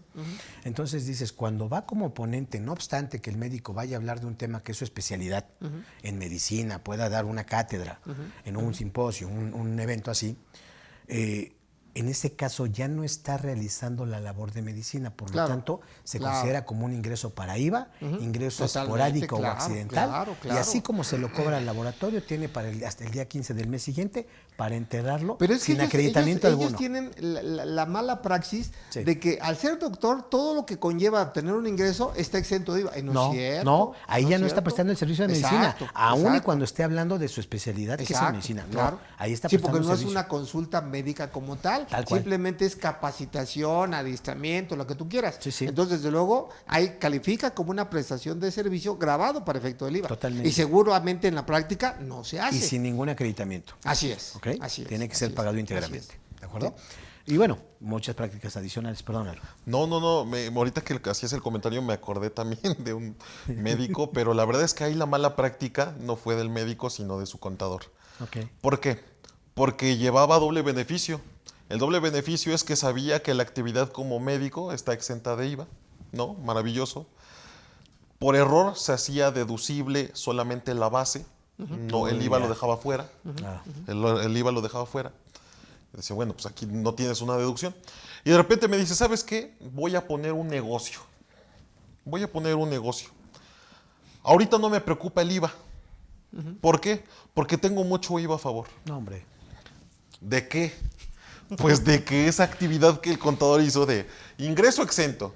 Entonces dices, cuando va como ponente, no obstante que el médico vaya a hablar de un tema que es su especialidad en medicina, pueda dar una cátedra en un simposio, un evento así, en ese caso ya no está realizando la labor de medicina, por Claro, lo tanto se claro. considera como un ingreso para IVA, ingreso Totalmente, esporádico claro, o accidental, claro, y claro. así como se lo cobra el laboratorio, tiene hasta el día 15 del mes siguiente para enterrarlo Pero es que sin acreditamiento ellos alguno. tienen la mala praxis Sí. de que al ser doctor, todo lo que conlleva obtener un ingreso está exento de IVA. Y no, es cierto. No, ahí ya es no está cierto. prestando el servicio de medicina, Exacto, aún y exacto. cuando esté hablando de su especialidad, que es en Exacto, medicina. No, claro. ahí está Sí, prestando porque no es servicio. una consulta médica como tal, Tal cual. simplemente es capacitación, adiestramiento, lo que tú quieras. Sí, sí. Entonces, desde luego, ahí califica como una prestación de servicio grabado para efecto del IVA. Totalmente. Y seguramente en la práctica no se hace. Y sin ningún acreditamiento. Así es. ¿Ok? Así es. Tiene que así ser es, pagado así íntegramente. es. ¿De acuerdo? Y bueno, muchas prácticas adicionales, perdónalo. No, ahorita que hacías el comentario me acordé también de un médico, pero la verdad es que ahí la mala práctica no fue del médico, sino de su contador. Ok. ¿Por qué? Porque llevaba doble beneficio. El doble beneficio es que sabía que la actividad como médico está exenta de IVA, ¿no? Maravilloso. Por error se hacía deducible solamente la base, no, el IVA lo dejaba fuera. Ah, El IVA lo dejaba fuera. Y decía, bueno, pues aquí no tienes una deducción. Y de repente me dice, ¿sabes qué? Voy a poner un negocio. Voy a poner un negocio. Ahorita no me preocupa el IVA. ¿Por qué? Porque tengo mucho IVA a favor. no, hombre. ¿De qué? Pues de que esa actividad que el contador hizo de ingreso exento,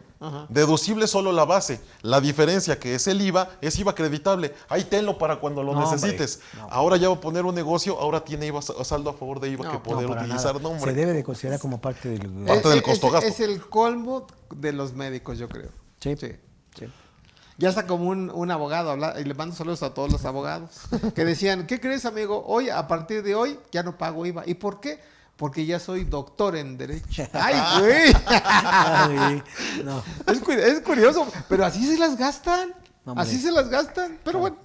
deducible solo la base, la diferencia que es el IVA, es IVA acreditable. Ahí tenlo para cuando lo No, necesites. hombre, no. Ahora ya va a poner un negocio, ahora tiene IVA, saldo a favor de IVA No, que poder para utilizar. nada. No, hombre. Se debe de considerar como parte del... Parte del costo gasto. Es el colmo de los médicos, yo creo. Sí, Sí. sí. Ya está como un abogado, y le mando saludos a todos los abogados, que decían, ¿qué crees, amigo? Hoy, a partir de hoy, ya no pago IVA. ¿Y por qué? Porque ya soy doctor en Derecho. ¡Ay, güey! Ay, no. Es curioso, pero así se las gastan. Hombre. Así se las gastan. Pero bueno.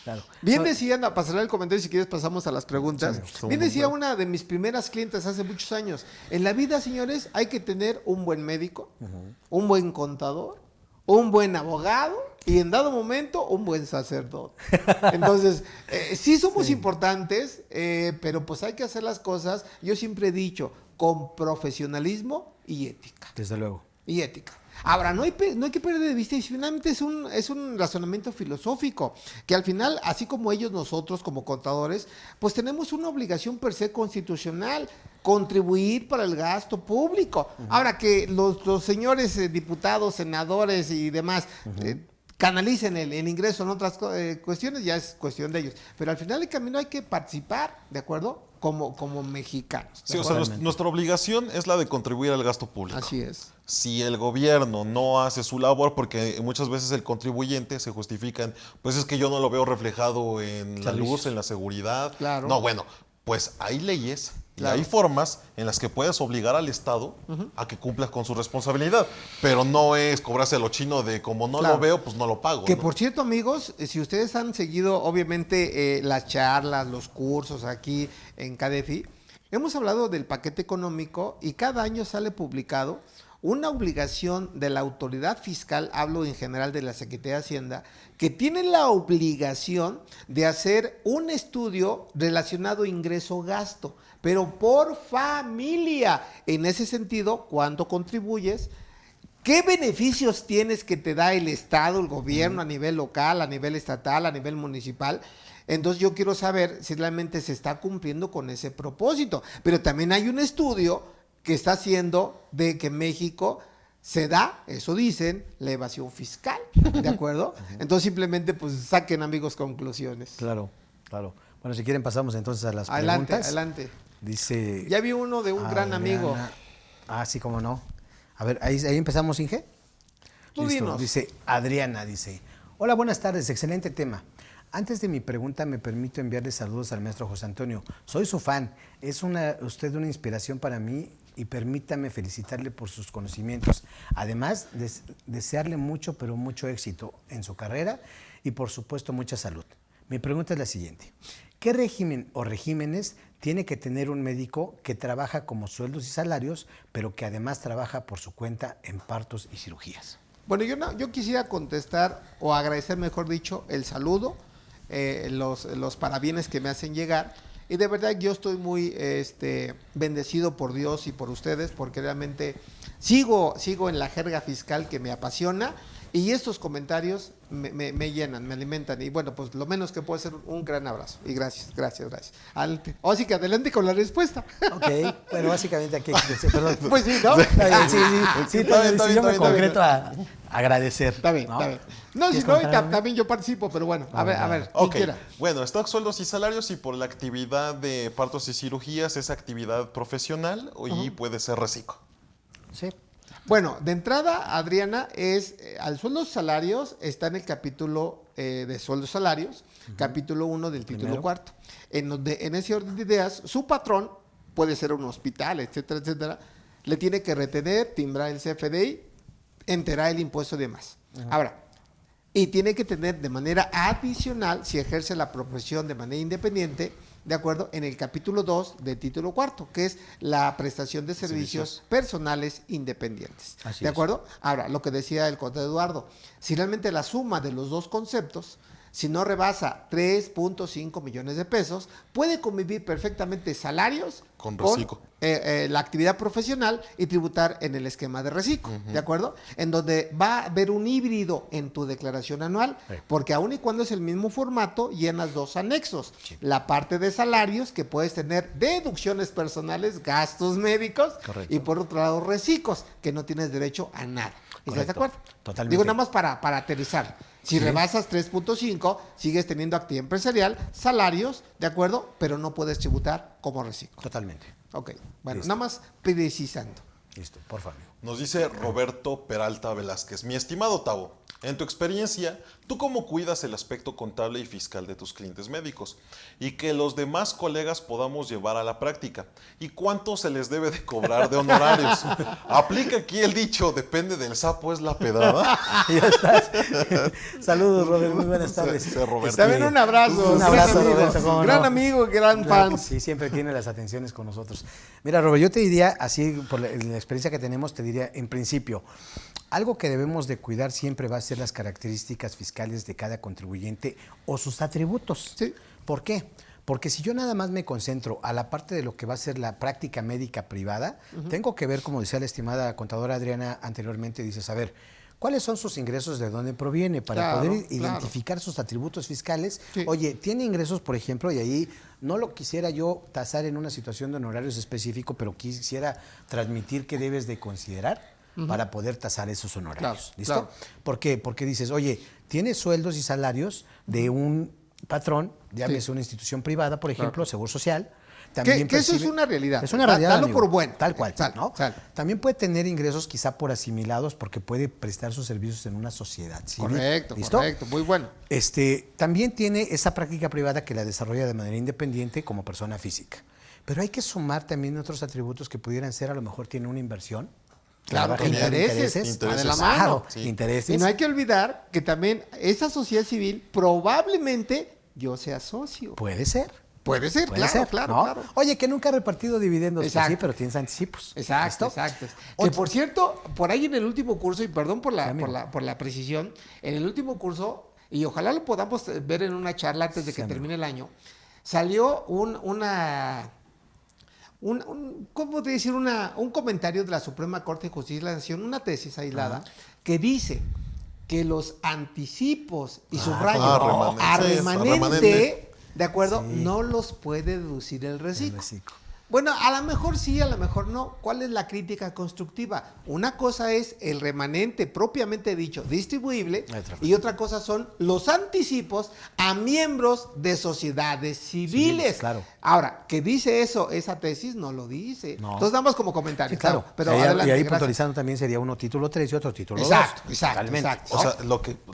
Claro. Bien No, decían, a pasar el comentario, si quieres pasamos a las preguntas. Sí, Bien decía una de mis primeras clientes hace muchos años. En la vida, señores, hay que tener un buen médico, un buen contador, un buen abogado y en dado momento un buen sacerdote. Entonces, sí somos importantes, pero pues hay que hacer las cosas, yo siempre he dicho, con profesionalismo y ética. Desde luego. Y ética. Ahora, no hay que perder de vista, y finalmente es un razonamiento filosófico, que al final, así como ellos, nosotros como contadores, pues tenemos una obligación per se constitucional, contribuir para el gasto público. Ahora, que los señores diputados, senadores y demás canalicen el ingreso en otras cuestiones, ya es cuestión de ellos. Pero al final del camino hay que participar, ¿de acuerdo? Como mexicanos. ¿de Sí, o sea, acuerdo? nuestra obligación es la de contribuir al gasto público. Así es. Si el gobierno no hace su labor, porque muchas veces el contribuyente se justifica en, pues es que yo no lo veo reflejado en la luz, en la seguridad. Claro. No, bueno, pues hay leyes Claro. y hay formas en las que puedes obligar al Estado a que cumpla con su responsabilidad, pero no es cobrarse lo chino de como no Claro. lo veo, pues no lo pago. Que ¿no? por cierto, amigos, si ustedes han seguido obviamente las charlas, los cursos aquí en CADEFI, hemos hablado del paquete económico y cada año sale publicado una obligación de la autoridad fiscal, hablo en general de la Secretaría de Hacienda, que tiene la obligación de hacer un estudio relacionado ingreso-gasto, pero por familia. En ese sentido, ¿cuánto contribuyes? ¿Qué beneficios tienes que te da el Estado, el gobierno a nivel local, a nivel estatal, a nivel municipal? Entonces yo quiero saber si realmente se está cumpliendo con ese propósito. Pero también hay un estudio que está haciendo de que México se da, eso dicen, la evasión fiscal, ¿de acuerdo? Entonces simplemente pues saquen, amigos, conclusiones. Claro, claro. Bueno, si quieren pasamos entonces a las Adelante, preguntas. adelante. Dice... Ya vi uno de un gran amigo. Adriana. Ah, sí, cómo no. A ver, ahí empezamos, Inge. Tú dinos. Dice Adriana, dice, hola, buenas tardes, excelente tema. Antes de mi pregunta me permito enviarle saludos al maestro José Antonio. Soy su fan, es usted una inspiración para mí y permítame felicitarle por sus conocimientos. Además, desearle mucho, pero mucho éxito en su carrera y por supuesto mucha salud. Mi pregunta es la siguiente. ¿Qué régimen o regímenes tiene que tener un médico que trabaja como sueldos y salarios, pero que además trabaja por su cuenta en partos y cirugías? Bueno, yo quisiera contestar o agradecer, mejor dicho, el saludo, los parabienes que me hacen llegar. Y de verdad yo estoy muy bendecido por Dios y por ustedes, porque realmente sigo en la jerga fiscal que me apasiona. Y estos comentarios me llenan, me alimentan. Y bueno, pues lo menos que puedo hacer un gran abrazo. Y gracias. Adelante. Así que adelante con la respuesta. Ok, bueno, básicamente aquí... Perdón. Pues sí, ¿no? Está bien, sí, Está bien, yo me está concreto a agradecer. Está bien, ¿no? está bien. No, si ¿Quieres no, contar algo? también yo participo, pero bueno, a ver, quien Ok, quiera. bueno, stock, sueldos y salarios, y por la actividad de partos y cirugías es actividad profesional y puede ser reciclo. Sí. Bueno, de entrada, Adriana, al sueldos salarios está en el capítulo de sueldos salarios, capítulo 1 del título Primero. 4. En ese orden de ideas, su patrón, puede ser un hospital, etcétera, etcétera, le tiene que retener, timbrar el CFDI, enterar el impuesto y demás. Ahora, y tiene que tener de manera adicional, si ejerce la profesión de manera independiente, de acuerdo, en el capítulo 2 del título 4, que es la prestación de servicios personales independientes. Así ¿De es. acuerdo? Ahora, lo que decía el contador Eduardo, si realmente la suma de los dos conceptos si no rebasa 3.5 millones de pesos, puede convivir perfectamente salarios Con reciclo. la actividad profesional y tributar en el esquema de reciclo, ¿de acuerdo? En donde va a haber un híbrido en tu declaración anual, porque aun y cuando es el mismo formato, llenas dos anexos. Sí. La parte de salarios, que puedes tener deducciones personales, gastos médicos, Correcto. y por otro lado reciclos, que no tienes derecho a nada. ¿Estás de Correcto. acuerdo? Totalmente. Digo, nada más para aterrizar. Si rebasas 3.5, sigues teniendo actividad empresarial, salarios, ¿de acuerdo? Pero no puedes tributar como reciclo. Totalmente. Ok, bueno, Listo. nada más precisando. Listo, por favor. Nos dice Roberto Peralta Velázquez. Mi estimado Tavo, en tu experiencia, ¿tú cómo cuidas el aspecto contable y fiscal de tus clientes médicos? Y que los demás colegas podamos llevar a la práctica. ¿Y cuánto se les debe de cobrar de honorarios? Aplica aquí el dicho, depende del sapo es la pedrada. Ya estás. Saludos, Robert. Muy buenas tardes. Sí, Roberto. También un abrazo. Un abrazo, gran amigo, Roberto, cómo no. gran amigo, gran Claro fan. que sí, siempre tiene las atenciones con nosotros. Mira, Robert, yo te diría, así por la experiencia que tenemos, te diría, en principio, algo que debemos de cuidar siempre va a ser las características fiscales de cada contribuyente o sus atributos. Sí. ¿Por qué? Porque si yo nada más me concentro a la parte de lo que va a ser la práctica médica privada, tengo que ver, como decía la estimada contadora Adriana anteriormente, dices, a ver, ¿cuáles son sus ingresos? ¿De dónde proviene? Para Claro, poder claro. identificar sus atributos fiscales. Sí. Oye, tiene ingresos, por ejemplo, y ahí no lo quisiera yo tasar en una situación de honorarios específico, pero quisiera transmitir que debes de considerar para poder tasar esos honorarios. Claro, ¿Listo? claro. ¿Por qué? Porque dices, oye, tiene sueldos y salarios de un patrón, llámese una institución privada, por ejemplo, Seguro Social. También Que eso es percibe- una realidad. Es una realidad, Dalo amigo. por bueno. Tal cual, Sale, ¿no? sale. También puede tener ingresos quizá por asimilados porque puede prestar sus servicios en una sociedad civil. Correcto, ¿Listo? correcto. Muy bueno. También tiene esa práctica privada que la desarrolla de manera independiente como persona física. Pero hay que sumar también otros atributos que pudieran ser, a lo mejor tiene una inversión. Claro, trabaja en intereses, va de la mano. Claro, Sí. intereses. Y no hay que olvidar que también esa sociedad civil probablemente yo sea socio. Puede ser. Puede ser, Puede claro, ser, claro, ¿no? claro. Oye, que nunca ha repartido dividendos, pues Exacto. sí, pero tienes anticipos. Exacto, ¿Listo? exacto. Que Otro- por cierto, por ahí en el último curso, y perdón por la, amigo. por la precisión, en el último curso, y ojalá lo podamos ver en una charla antes de Sí, que amigo. termine el año, salió ¿cómo te decir? Un comentario de la Suprema Corte de Justicia de la Nación, una tesis aislada, que dice que los anticipos y subrayo remanente. a Sí, es remanente, remanente. ¿de acuerdo? Sí. No los puede deducir el reciclo. El reciclo. Bueno, a lo mejor sí, a lo mejor no. ¿Cuál es la crítica constructiva? Una cosa es el remanente propiamente dicho, distribuible, y otra cosa son los anticipos a miembros de sociedades civiles. claro. Ahora, ¿qué dice eso? Esa tesis no lo dice. No. Entonces, damos como comentario. Sí, claro. Pero y ahí, adelante, y ahí gracias. puntualizando también sería uno título 3 y otro título 2. Exacto, exacto, Totalmente. exacto. O sea,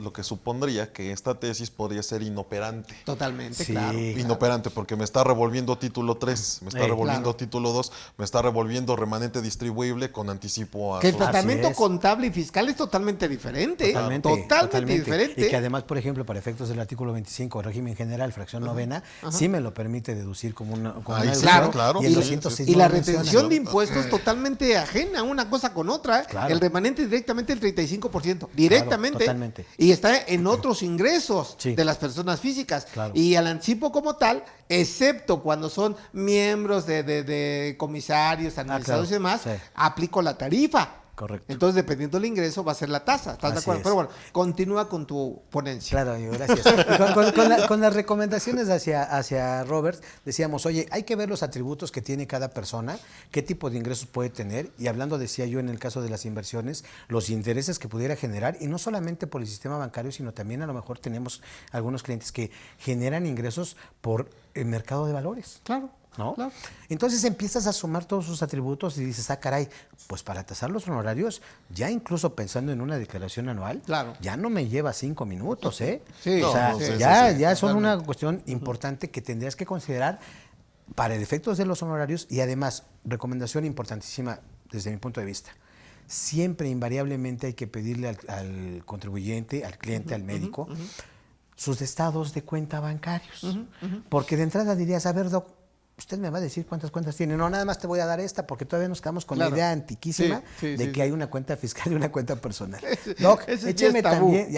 lo que supondría que esta tesis podría ser inoperante. Totalmente, Sí. claro. Inoperante, porque me está revolviendo título 3, me está revolviendo claro. título 2, me está revolviendo remanente distribuible con anticipo a Que el sus- tratamiento es. contable y fiscal es totalmente diferente. Totalmente diferente. Y que además, por ejemplo, para efectos del artículo 25, régimen general, fracción novena, sí me lo permite deducir como una, Ahí una sí, deducción, claro. Y el Sí, 206 Y no la lo menciona. retención de impuestos totalmente ajena una cosa con otra. Claro. El remanente directamente el 35%. Directamente. totalmente. Y está en otros ingresos Sí. de las personas físicas. Claro. Y al anticipo como tal, excepto cuando son miembros de comisarios, administradores claro. y demás, Sí. aplico la tarifa. Correcto. Entonces, dependiendo del ingreso, va a ser la tasa. ¿Estás de Así acuerdo? es. Pero bueno, continúa con tu ponencia. Claro, amigo, gracias. Y con las recomendaciones hacia Robert, decíamos, oye, hay que ver los atributos que tiene cada persona, qué tipo de ingresos puede tener, y hablando, decía yo, en el caso de las inversiones, los intereses que pudiera generar, y no solamente por el sistema bancario, sino también a lo mejor tenemos algunos clientes que generan ingresos por el mercado de valores. Claro. ¿No? Claro. Entonces empiezas a sumar todos sus atributos y dices, ah, caray, pues para tasar los honorarios, ya incluso pensando en una declaración anual, Claro. ya no me lleva 5 minutos, ¿eh? Sí, o sea, no, sí, ya, sí, sí, ya son totalmente. una cuestión importante que tendrías que considerar para efectos de los honorarios y además, recomendación importantísima desde mi punto de vista. Siempre, invariablemente, hay que pedirle al contribuyente, al cliente, al médico, sus estados de cuenta bancarios. Porque de entrada dirías, a ver, doc, usted me va a decir cuántas cuentas tiene. No, nada más te voy a dar esta porque todavía nos quedamos con Claro. la idea antiquísima Sí, de sí, que sí. hay una cuenta fiscal y una cuenta personal. Doc, ese ya écheme es tabú. también,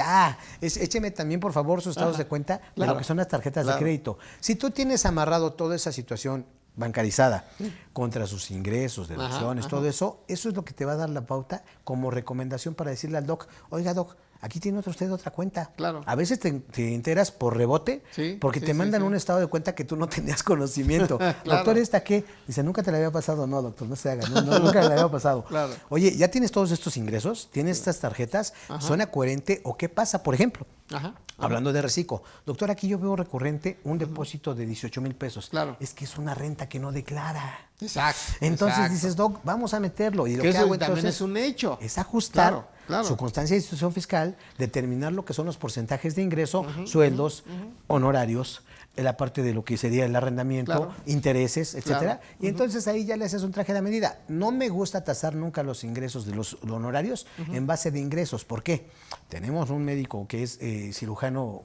écheme también, por favor, sus estados de cuenta de Claro. lo que son las tarjetas Claro. de crédito. Si tú tienes amarrado toda esa situación bancarizada contra sus ingresos, deducciones, todo eso es lo que te va a dar la pauta como recomendación para decirle al doc, oiga, doc, aquí tiene usted otra cuenta. Claro. A veces te enteras por rebote Sí, porque sí, te sí, mandan sí. un estado de cuenta que tú no tenías conocimiento. Claro. Doctor, ¿esta qué? Dice, nunca te la había pasado. No, doctor, no se haga. Nunca le había pasado. Claro. Oye, ¿ya tienes todos estos ingresos? ¿Tienes estas tarjetas? ¿Suena coherente? ¿O qué pasa? Por ejemplo, Ajá. hablando de reciclo. Doctor, aquí yo veo recurrente un depósito de 18,000 pesos. Claro. Es que es una renta que no declara. Exacto. Entonces exacto. dices, doc, vamos a meterlo. Y lo Que que eso hago también entonces es un hecho. es ajustar Claro, claro. su constancia de institución fiscal, determinar lo que son los porcentajes de ingreso, sueldos, honorarios, la parte de lo que sería el arrendamiento, Claro. intereses, etcétera. Claro. Y entonces ahí ya le haces un traje a la medida. No me gusta tasar nunca los ingresos de los honorarios en base de ingresos. ¿Por qué? Tenemos un médico que es cirujano,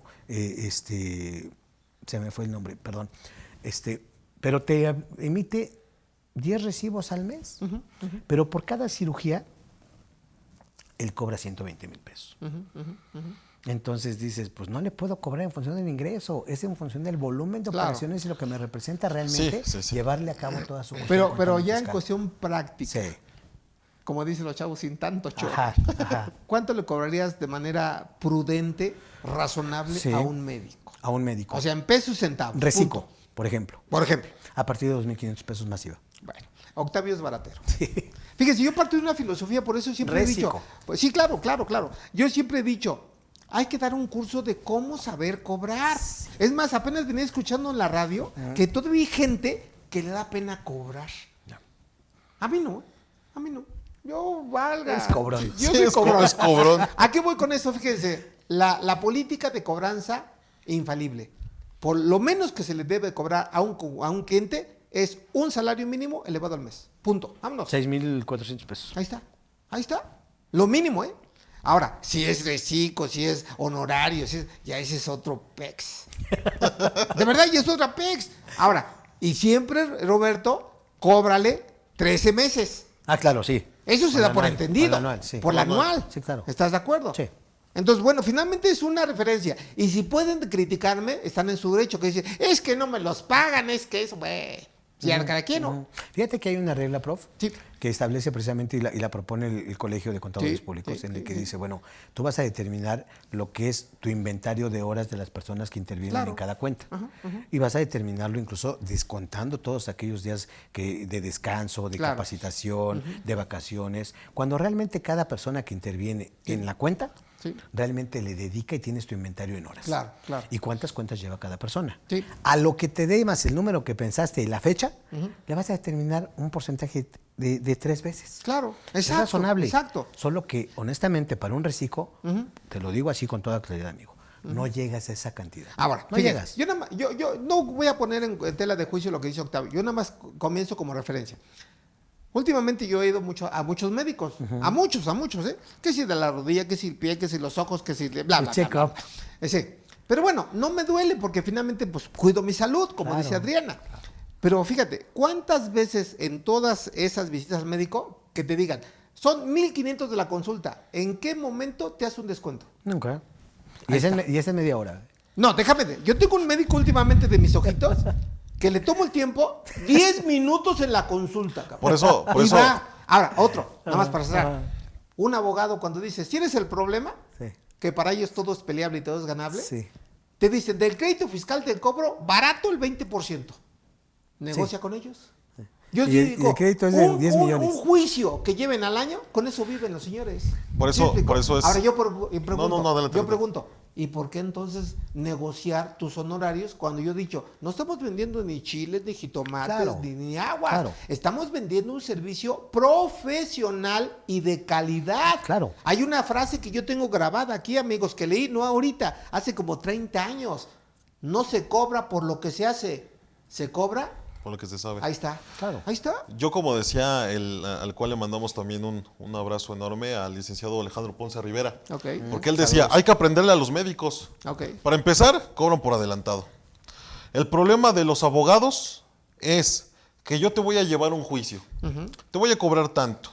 se me fue el nombre, perdón, pero te emite 10 recibos al mes, pero por cada cirugía él cobra 120,000 pesos. Entonces dices, pues no le puedo cobrar en función del ingreso, es en función del volumen de Claro. operaciones y lo que me representa realmente Sí. llevarle a cabo toda su Pero contable ya en fiscal. cuestión práctica, Sí. como dicen los chavos, sin tanto chorro. Ajá. ¿Cuánto le cobrarías de manera prudente, razonable Sí. a un médico? A un médico. O sea, en pesos y centavos. reciclo, punto. por ejemplo, Por ejemplo. a partir de 2,500 pesos masiva. Bueno, Octavio es baratero. Sí. Fíjese, yo parto de una filosofía, por eso siempre he Récico. dicho. Pues sí, claro. Yo siempre he dicho, hay que dar un curso de cómo saber cobrar. Es más, apenas venía escuchando en la radio que todavía hay gente que le da pena cobrar. A mí no. Yo valga. Es cobrón. Yo Sí, soy es cobrón. es cobrón. ¿A qué voy con eso? Fíjense, la política de cobranza infalible. Por lo menos que se le debe cobrar a un cliente es un salario mínimo elevado al mes. Punto. Vámonos. 6,400 pesos. Ahí está. Lo mínimo, ¿eh? Ahora, si es reciclo, si es honorario, ya ese es otro pex. De verdad, ya es otra pex. Ahora, y siempre, Roberto, cóbrale 13 meses. Ah, claro, sí. Eso se Por da la por anual, entendido. por la anual, sí. Por la anual. Sí, claro. ¿Estás de acuerdo? Sí. Entonces, bueno, finalmente es una referencia. Y si pueden criticarme, están en su derecho. Que dicen, es que no me los pagan, es que eso, güey. Si a cada quien, ¿no? Fíjate que hay una regla, prof, Sí. que establece precisamente y la propone el Colegio de Contadores Sí, Públicos, sí, en el sí, que sí. dice, bueno, tú vas a determinar lo que es tu inventario de horas de las personas que intervienen Claro. en cada cuenta. Y vas a determinarlo incluso descontando todos aquellos días de descanso, de Claro. capacitación, de vacaciones. Cuando realmente cada persona que interviene en la cuenta, Sí. realmente le dedica y tienes tu inventario en horas. Claro, claro. ¿Y cuántas cuentas lleva cada persona? Sí. A lo que te dé más el número que pensaste y la fecha, le vas a determinar un porcentaje de 3 veces. Claro, Es exacto. razonable. Exacto. Solo que, honestamente, para un reciclo, te lo digo así con toda claridad, amigo, no llegas a esa cantidad. Ahora, no fíjate, llegas. yo no voy a poner en tela de juicio lo que dice Octavio. Yo nada más comienzo como referencia. Últimamente yo he ido a muchos médicos, a muchos, ¿eh? Que si de la rodilla, que si el pie, que si los ojos, que si bla, bla, El bla, check-up. bla. Ese. Pero bueno, no me duele porque finalmente pues cuido mi salud, como Claro. dice Adriana. Pero fíjate, ¿cuántas veces en todas esas visitas al médico que te digan, son 1,500 de la consulta, ¿en qué momento te hace un descuento? Nunca. Y Ahí es, está. y es en media hora. No, yo tengo un médico últimamente de mis ojitos que le tomo el tiempo 10 minutos en la consulta, cabrón. Por eso. Y va. Ahora, otro, nada más para cerrar. Ajá. Un abogado cuando dice, ¿tienes el problema? Sí. Que para ellos todo es peleable y todo es ganable. Sí. Te dicen, del crédito fiscal te cobro barato el 20%. Negocia con ellos. Yo Y sí el- y el crédito es de 10 millones. Un juicio que lleven al año, con eso viven los señores. Por ¿Sí eso- me explico? por eso es- Ahora yo pregunto, No, adelante, yo adelante. pregunto, ¿y por qué entonces negociar tus honorarios cuando yo he dicho, no estamos vendiendo ni chiles, ni jitomates, Claro, ni agua? claro. Estamos vendiendo un servicio profesional y de calidad. Claro. Hay una frase que yo tengo grabada aquí, amigos, que leí, no ahorita, hace como 30 años. No se cobra por lo que se hace, se cobra. Por lo que se sabe. Ahí está. Claro. Ahí está. Yo, como decía, al cual le mandamos también un abrazo enorme al licenciado Alejandro Ponce Rivera. Ok. Porque él decía, hay que aprenderle a los médicos. Ok. Para empezar, cobran por adelantado. El problema de los abogados es que yo te voy a llevar a un juicio. Te voy a cobrar tanto.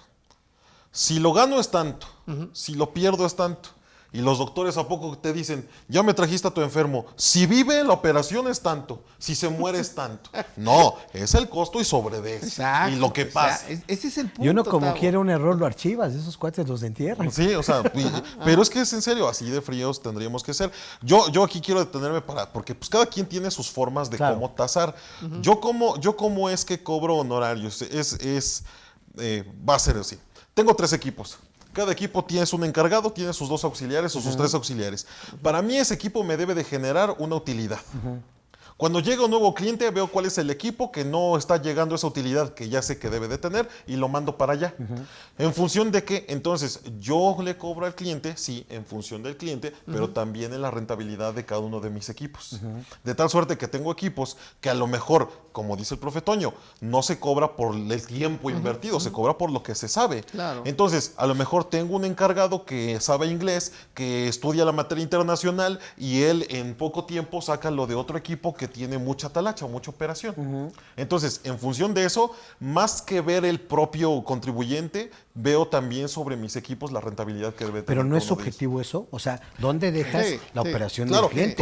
Si lo gano es tanto. Si lo pierdo es tanto. Y los doctores a poco te dicen, ya me trajiste a tu enfermo. Si vive, la operación es tanto. Si se muere es tanto. No, es el costo y sobre de eso. Exacto, Y lo que pasa. Ese es el punto. Y uno como Tavo. quiere un error lo archivas, esos cuates los entierran. Sí, o sea, pero es que es en serio, así de fríos tendríamos que ser. Yo aquí quiero detenerme porque pues cada quien tiene sus formas de Claro. cómo tasar. Yo como es que cobro honorarios, va a ser así. Tengo 3 equipos. Cada equipo tiene un encargado, tiene sus 2 auxiliares o sus 3 auxiliares. Para mí ese equipo me debe de generar una utilidad. Cuando llega un nuevo cliente, veo cuál es el equipo que no está llegando a esa utilidad que ya sé que debe de tener y lo mando para allá. En función de que, entonces, yo le cobro al cliente, sí, en función del cliente, pero también en la rentabilidad de cada uno de mis equipos. De tal suerte que tengo equipos que a lo mejor, como dice el profe Toño, no se cobra por el tiempo invertido, se cobra por lo que se sabe. Claro. Entonces, a lo mejor tengo un encargado que sabe inglés, que estudia la materia internacional y él en poco tiempo saca lo de otro equipo que tiene mucha talacha, mucha operación. Entonces, en función de eso, más que ver el propio contribuyente, veo también sobre mis equipos la rentabilidad que debe tener. Pero no es cada uno de ellos. objetivo eso. O sea, ¿dónde dejas Sí, la sí. operación Claro, del cliente?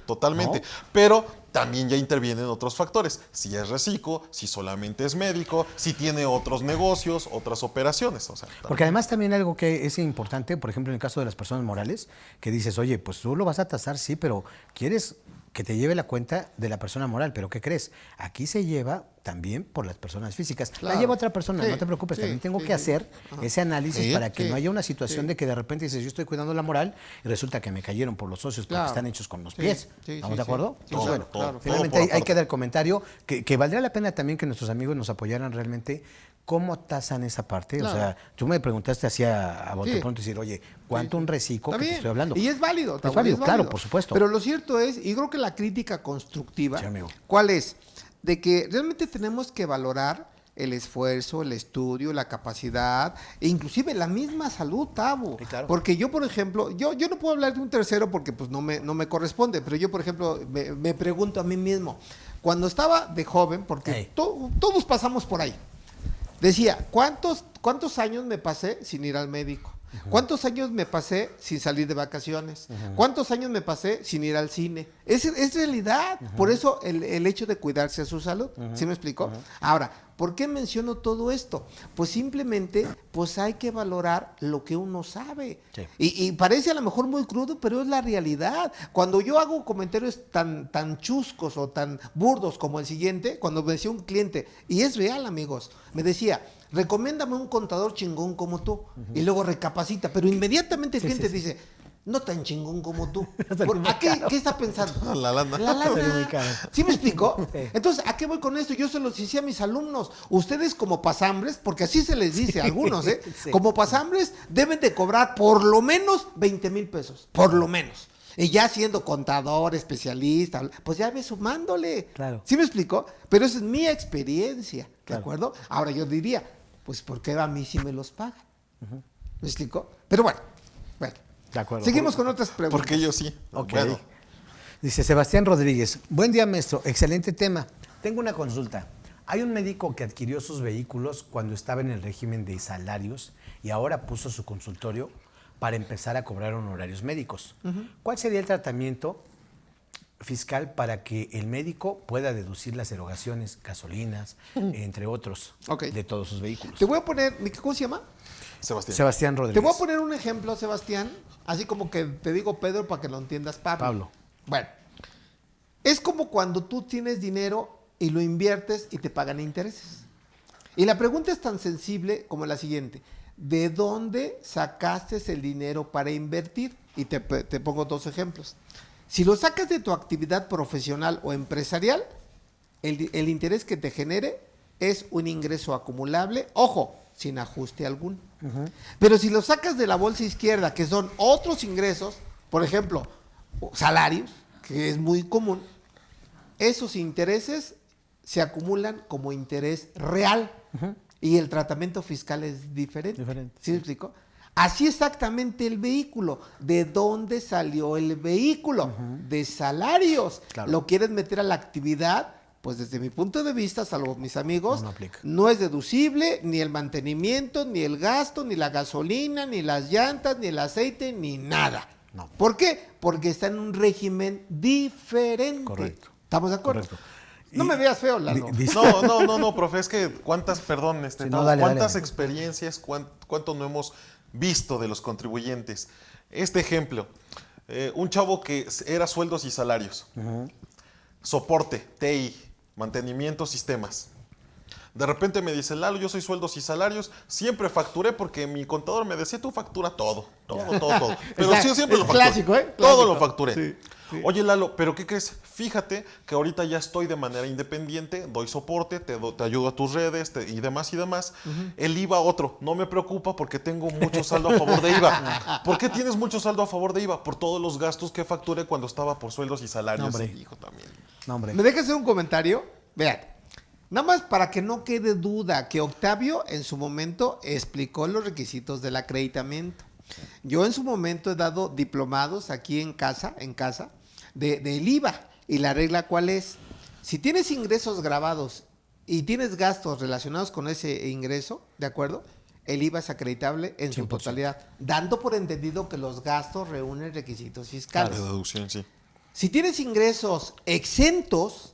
totalmente. ¿No? Pero también ya intervienen otros factores. Si es reciclo, si solamente es médico, si tiene otros negocios, otras operaciones. O sea, Porque además también algo que es importante, por ejemplo, en el caso de las personas morales, que dices, oye, pues tú lo vas a tasar, sí, pero quieres que te lleve la cuenta de la persona moral, pero ¿qué crees? Aquí se lleva también por las personas físicas. Claro. La lleva otra persona, Sí, no te preocupes, sí, también tengo sí, que sí. hacer Ajá. ese análisis Sí, para que sí, no haya una situación sí. de que de repente dices, yo estoy cuidando la moral y resulta que me cayeron por los socios porque Claro. están hechos con los Sí, pies. sí, ¿Estamos sí, de acuerdo? sí. Entonces, Todo, bueno, todo finalmente por hay aparte. que dar comentario que valdría la pena también que nuestros amigos nos apoyaran realmente. ¿Cómo tasan esa parte? Claro. O sea, tú me preguntaste así a bote Sí. pronto decir, oye, ¿cuánto un reciclo Está que te bien. estoy hablando? Y es válido. Tavo, Es válido, es claro, por supuesto. Pero lo cierto es, y creo que la crítica constructiva, Sí, amigo. ¿cuál es? De que realmente tenemos que valorar el esfuerzo, el estudio, la capacidad, e inclusive la misma salud, Tavo. Sí, claro. Porque yo, por ejemplo, yo no puedo hablar de un tercero porque pues no me corresponde, pero yo, por ejemplo, me pregunto a mí mismo, cuando estaba de joven, porque Ey. todos pasamos por ahí, decía, ¿cuántos años me pasé sin ir al médico? ¿Cuántos años me pasé sin salir de vacaciones? ¿Cuántos años me pasé sin ir al cine? Es realidad. Por eso el hecho de cuidarse a su salud. ¿Sí me explicó? Ahora, ¿por qué menciono todo esto? Pues simplemente, pues hay que valorar lo que uno sabe. Sí. Y parece a lo mejor muy crudo, pero es la realidad. Cuando yo hago comentarios tan chuscos o tan burdos como el siguiente, cuando me decía un cliente, y es real, amigos, me decía, recomiéndame un contador chingón como tú. Y luego recapacita, pero inmediatamente el cliente dice, no tan chingón como tú. ¿Qué está pensando? La lana. La lana. Salió muy caro. ¿Sí me explicó? Sí. Entonces, ¿a qué voy con esto? Yo se los decía a mis alumnos, ustedes como pasambres, porque así se les dice a algunos, Sí. como pasambres deben de cobrar por lo menos 20,000 pesos, por lo menos. Y ya siendo contador, especialista, pues ya ve sumándole. Claro. ¿Sí me explicó? Pero esa es mi experiencia, ¿de Claro. acuerdo? Ahora yo diría, pues ¿por qué a mí sí me los pagan? ¿Me explicó? Pero bueno. De acuerdo. Seguimos con otras preguntas. Porque yo sí. Ok. Bueno, Dice Sebastián Rodríguez, buen día maestro, excelente tema. Tengo una consulta. Hay un médico que adquirió sus vehículos cuando estaba en el régimen de salarios y ahora puso su consultorio para empezar a cobrar honorarios médicos. ¿Cuál sería el tratamiento fiscal para que el médico pueda deducir las erogaciones, gasolinas, entre otros, Ok. de todos sus vehículos? Te voy a poner, ¿cómo se llama? Sebastián. Sebastián Rodríguez. Te voy a poner un ejemplo, Sebastián, así como que te digo Pedro para que lo entiendas, Pablo. Bueno, es como cuando tú tienes dinero y lo inviertes y te pagan intereses. Y la pregunta es tan sensible como la siguiente. ¿De dónde sacaste el dinero para invertir? Y te pongo 2 ejemplos. Si lo sacas de tu actividad profesional o empresarial, el interés que te genere es un ingreso acumulable, ojo, sin ajuste alguno. Pero si lo sacas de la bolsa izquierda, que son otros ingresos, por ejemplo, salarios, que es muy común, esos intereses se acumulan como interés real y el tratamiento fiscal es diferente. Diferente, ¿Sí me explico? Así exactamente el vehículo. ¿De dónde salió el vehículo? De salarios. Claro. Lo quieres meter a la actividad pues desde mi punto de vista, salvo mis amigos, No aplica. no es deducible ni el mantenimiento, ni el gasto, ni la gasolina, ni las llantas, ni el aceite, ni nada. No. ¿Por qué? Porque está en un régimen diferente. Correcto. ¿Estamos de acuerdo? Correcto. No me veas feo, Lalo. Dice- No, profe, es que cuántas, perdón, Sí, no, Tavo, dale, cuántas dale. experiencias, cuánto no hemos visto de los contribuyentes. Este ejemplo, un chavo que era sueldos y salarios, soporte, TI, mantenimiento, sistemas. De repente me dice, Lalo, yo soy sueldos y salarios, siempre facturé porque mi contador me decía, tú factura todo. Pero Exacto, sí, siempre es lo facturé. clásico, ¿eh? Todo Clásico. lo facturé. Sí, sí. Oye, Lalo, ¿pero qué crees? Fíjate que ahorita ya estoy de manera independiente, doy soporte, te ayudo a tus redes y demás y demás. El IVA otro, no me preocupa porque tengo mucho saldo a favor de IVA. ¿Por qué tienes mucho saldo a favor de IVA? Por todos los gastos que facturé cuando estaba por sueldos y salarios. No, hombre. Hijo, también. No, hombre. ¿Me dejas hacer un comentario? Vean, nada más para que no quede duda que Octavio en su momento explicó los requisitos del acreditamiento. Yo en su momento he dado diplomados aquí en casa, del IVA. Y la regla, ¿cuál es? Si tienes ingresos grabados y tienes gastos relacionados con ese ingreso, ¿de acuerdo? El IVA es acreditable en su 100%. totalidad, dando por entendido que los gastos reúnen requisitos fiscales. De deducción, sí. Si tienes ingresos exentos,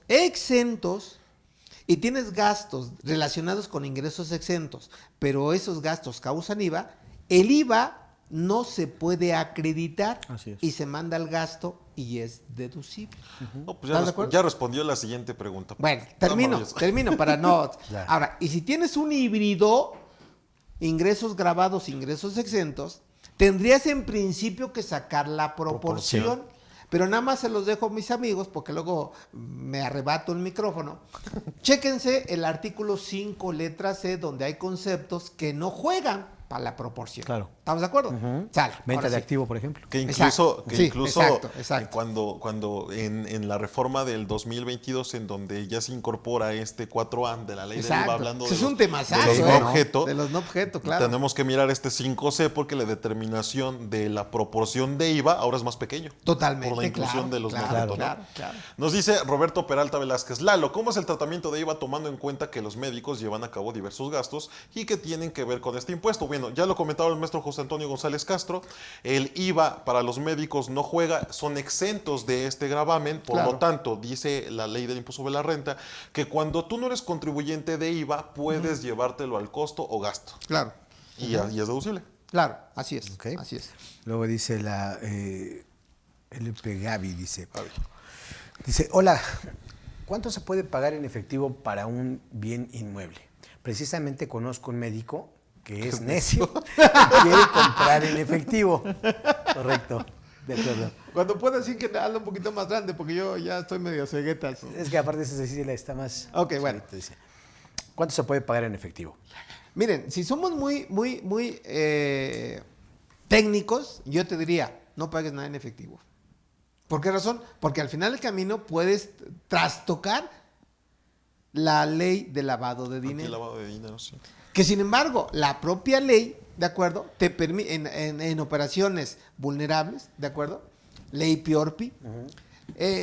y tienes gastos relacionados con ingresos exentos, pero esos gastos causan IVA, el IVA no se puede acreditar Así es. y se manda al gasto y es deducible. No, pues ¿Estás de acuerdo? ya respondió la siguiente pregunta. Bueno, Está termino maravilloso. para no... Ya. Ahora, y si tienes un híbrido, ingresos grabados, ingresos exentos, tendrías en principio que sacar la proporción. Pero nada más se los dejo a mis amigos porque luego me arrebato el micrófono. Chéquense el artículo 5, letra C, donde hay conceptos que no juegan para la proporción. Claro. ¿Estamos de acuerdo? Sale. Venta ahora de sí. activo, por ejemplo. Que Exacto, incluso sí, exacto. cuando en la reforma del 2022, en donde ya se incorpora este 4A de la ley del IVA, Exacto. hablando Ese de es un temazazo, de los ¿eh? no objeto, De los no objeto, claro. tenemos que mirar este 5C porque la determinación de la proporción de IVA ahora es más pequeño. Totalmente, Por la inclusión claro, de los no claro, objeto, ¿no? claro. Nos dice Roberto Peralta Velázquez, Lalo, ¿cómo es el tratamiento de IVA tomando en cuenta que los médicos llevan a cabo diversos gastos y que tienen que ver con este impuesto? Bueno, ya lo comentaba el maestro José Antonio González Castro, el IVA para los médicos no juega, son exentos de este gravamen, por Claro. lo tanto, dice la ley del impuesto sobre la renta, que cuando tú no eres contribuyente de IVA, puedes llevártelo al costo o gasto. Claro, Y es deducible. claro, así es, Ok. así es. Luego dice la LP Gaby, dice, hola, ¿cuánto se puede pagar en efectivo para un bien inmueble? Precisamente conozco un médico que es necio y quiere comprar en efectivo. Correcto, de acuerdo. Cuando puedo decir que hazlo un poquito más grande, porque yo ya estoy medio ceguetas. Es que aparte esa Cecilia está más... Ok, bueno. Dice, ¿cuánto se puede pagar en efectivo? Miren, si somos muy técnicos, yo te diría, no pagues nada en efectivo. ¿Por qué razón? Porque al final del camino puedes trastocar la ley de lavado de dinero. Lavado de dinero, sí. Que sin embargo, la propia ley, ¿de acuerdo? Te permite, en operaciones vulnerables, ¿de acuerdo? Ley PIORPI,